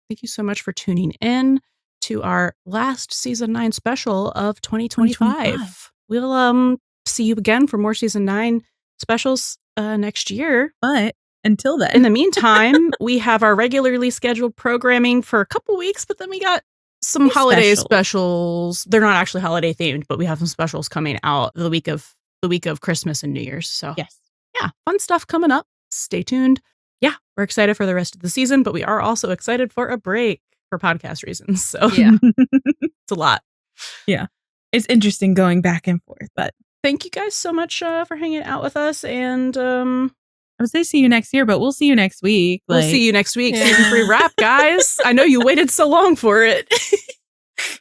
B: Thank you so much for tuning in to our last season 9 special of 2025. We'll see you again for more season 9 specials next year.
A: But until then,
B: in the meantime, we have our regularly scheduled programming for a couple weeks, but then we got some holiday specials. They're not actually holiday themed, but we have some specials coming out the week of Christmas and New Year's. So yeah, fun stuff coming up. Stay tuned. Yeah, we're excited for the rest of the season, but we are also excited for a break for podcast reasons. So
C: yeah,
B: it's a lot.
A: Yeah, it's interesting going back and forth. But
B: thank you guys so much for hanging out with us. And
A: I would say see you next year, but we'll see you next week.
B: We'll see you next week. Season 3 wrap, guys. I know you waited so long for it.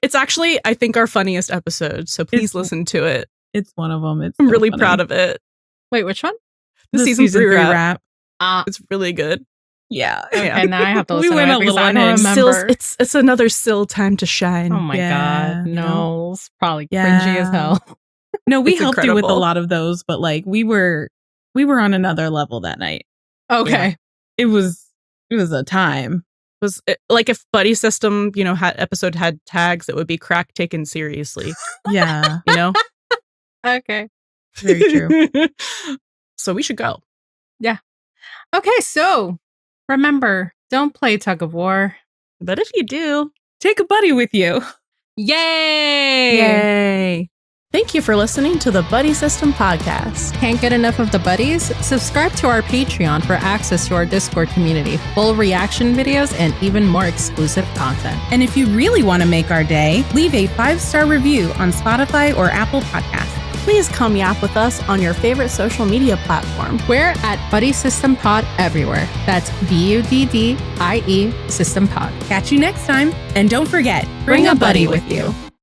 B: It's actually, I think, our funniest episode. So please listen to it.
A: It's one of them.
B: I'm really proud of it.
C: Wait, which one?
A: The season 3 wrap.
B: It's really good.
A: Yeah.
C: And now I have to listen
A: we went
C: to it
A: a little
C: I don't remember.
B: It's another still time to shine.
C: Oh my God. No. It's probably
A: Yeah.
C: cringy as hell.
A: No, we
B: It's
A: helped you with a
B: incredible.
A: lot of those, but like we were on another level that night.
C: Okay.
A: It was a time.
B: Was it, like if Buddy System, episode had tags, it would be crack taken seriously.
A: Yeah.
B: You know?
C: Okay.
A: Very true.
B: So we should go.
C: Okay, so remember, don't play tug of war.
B: But if you do,
A: Take a buddy with you.
C: Yay!
B: yay. Thank you for listening to the Buddy System Podcast.
C: Can't get enough of the buddies? Subscribe to our Patreon for access to our Discord community, full reaction videos, and even more exclusive content.
A: And if you really want to make our day, leave a 5-star review on Spotify or Apple Podcasts.
B: Please come yap with us on your favorite social media platform.
C: We're at Buddy System Pod everywhere. That's BUDDIE System Pod.
A: Catch you next time. And don't forget,
C: Bring a buddy with you.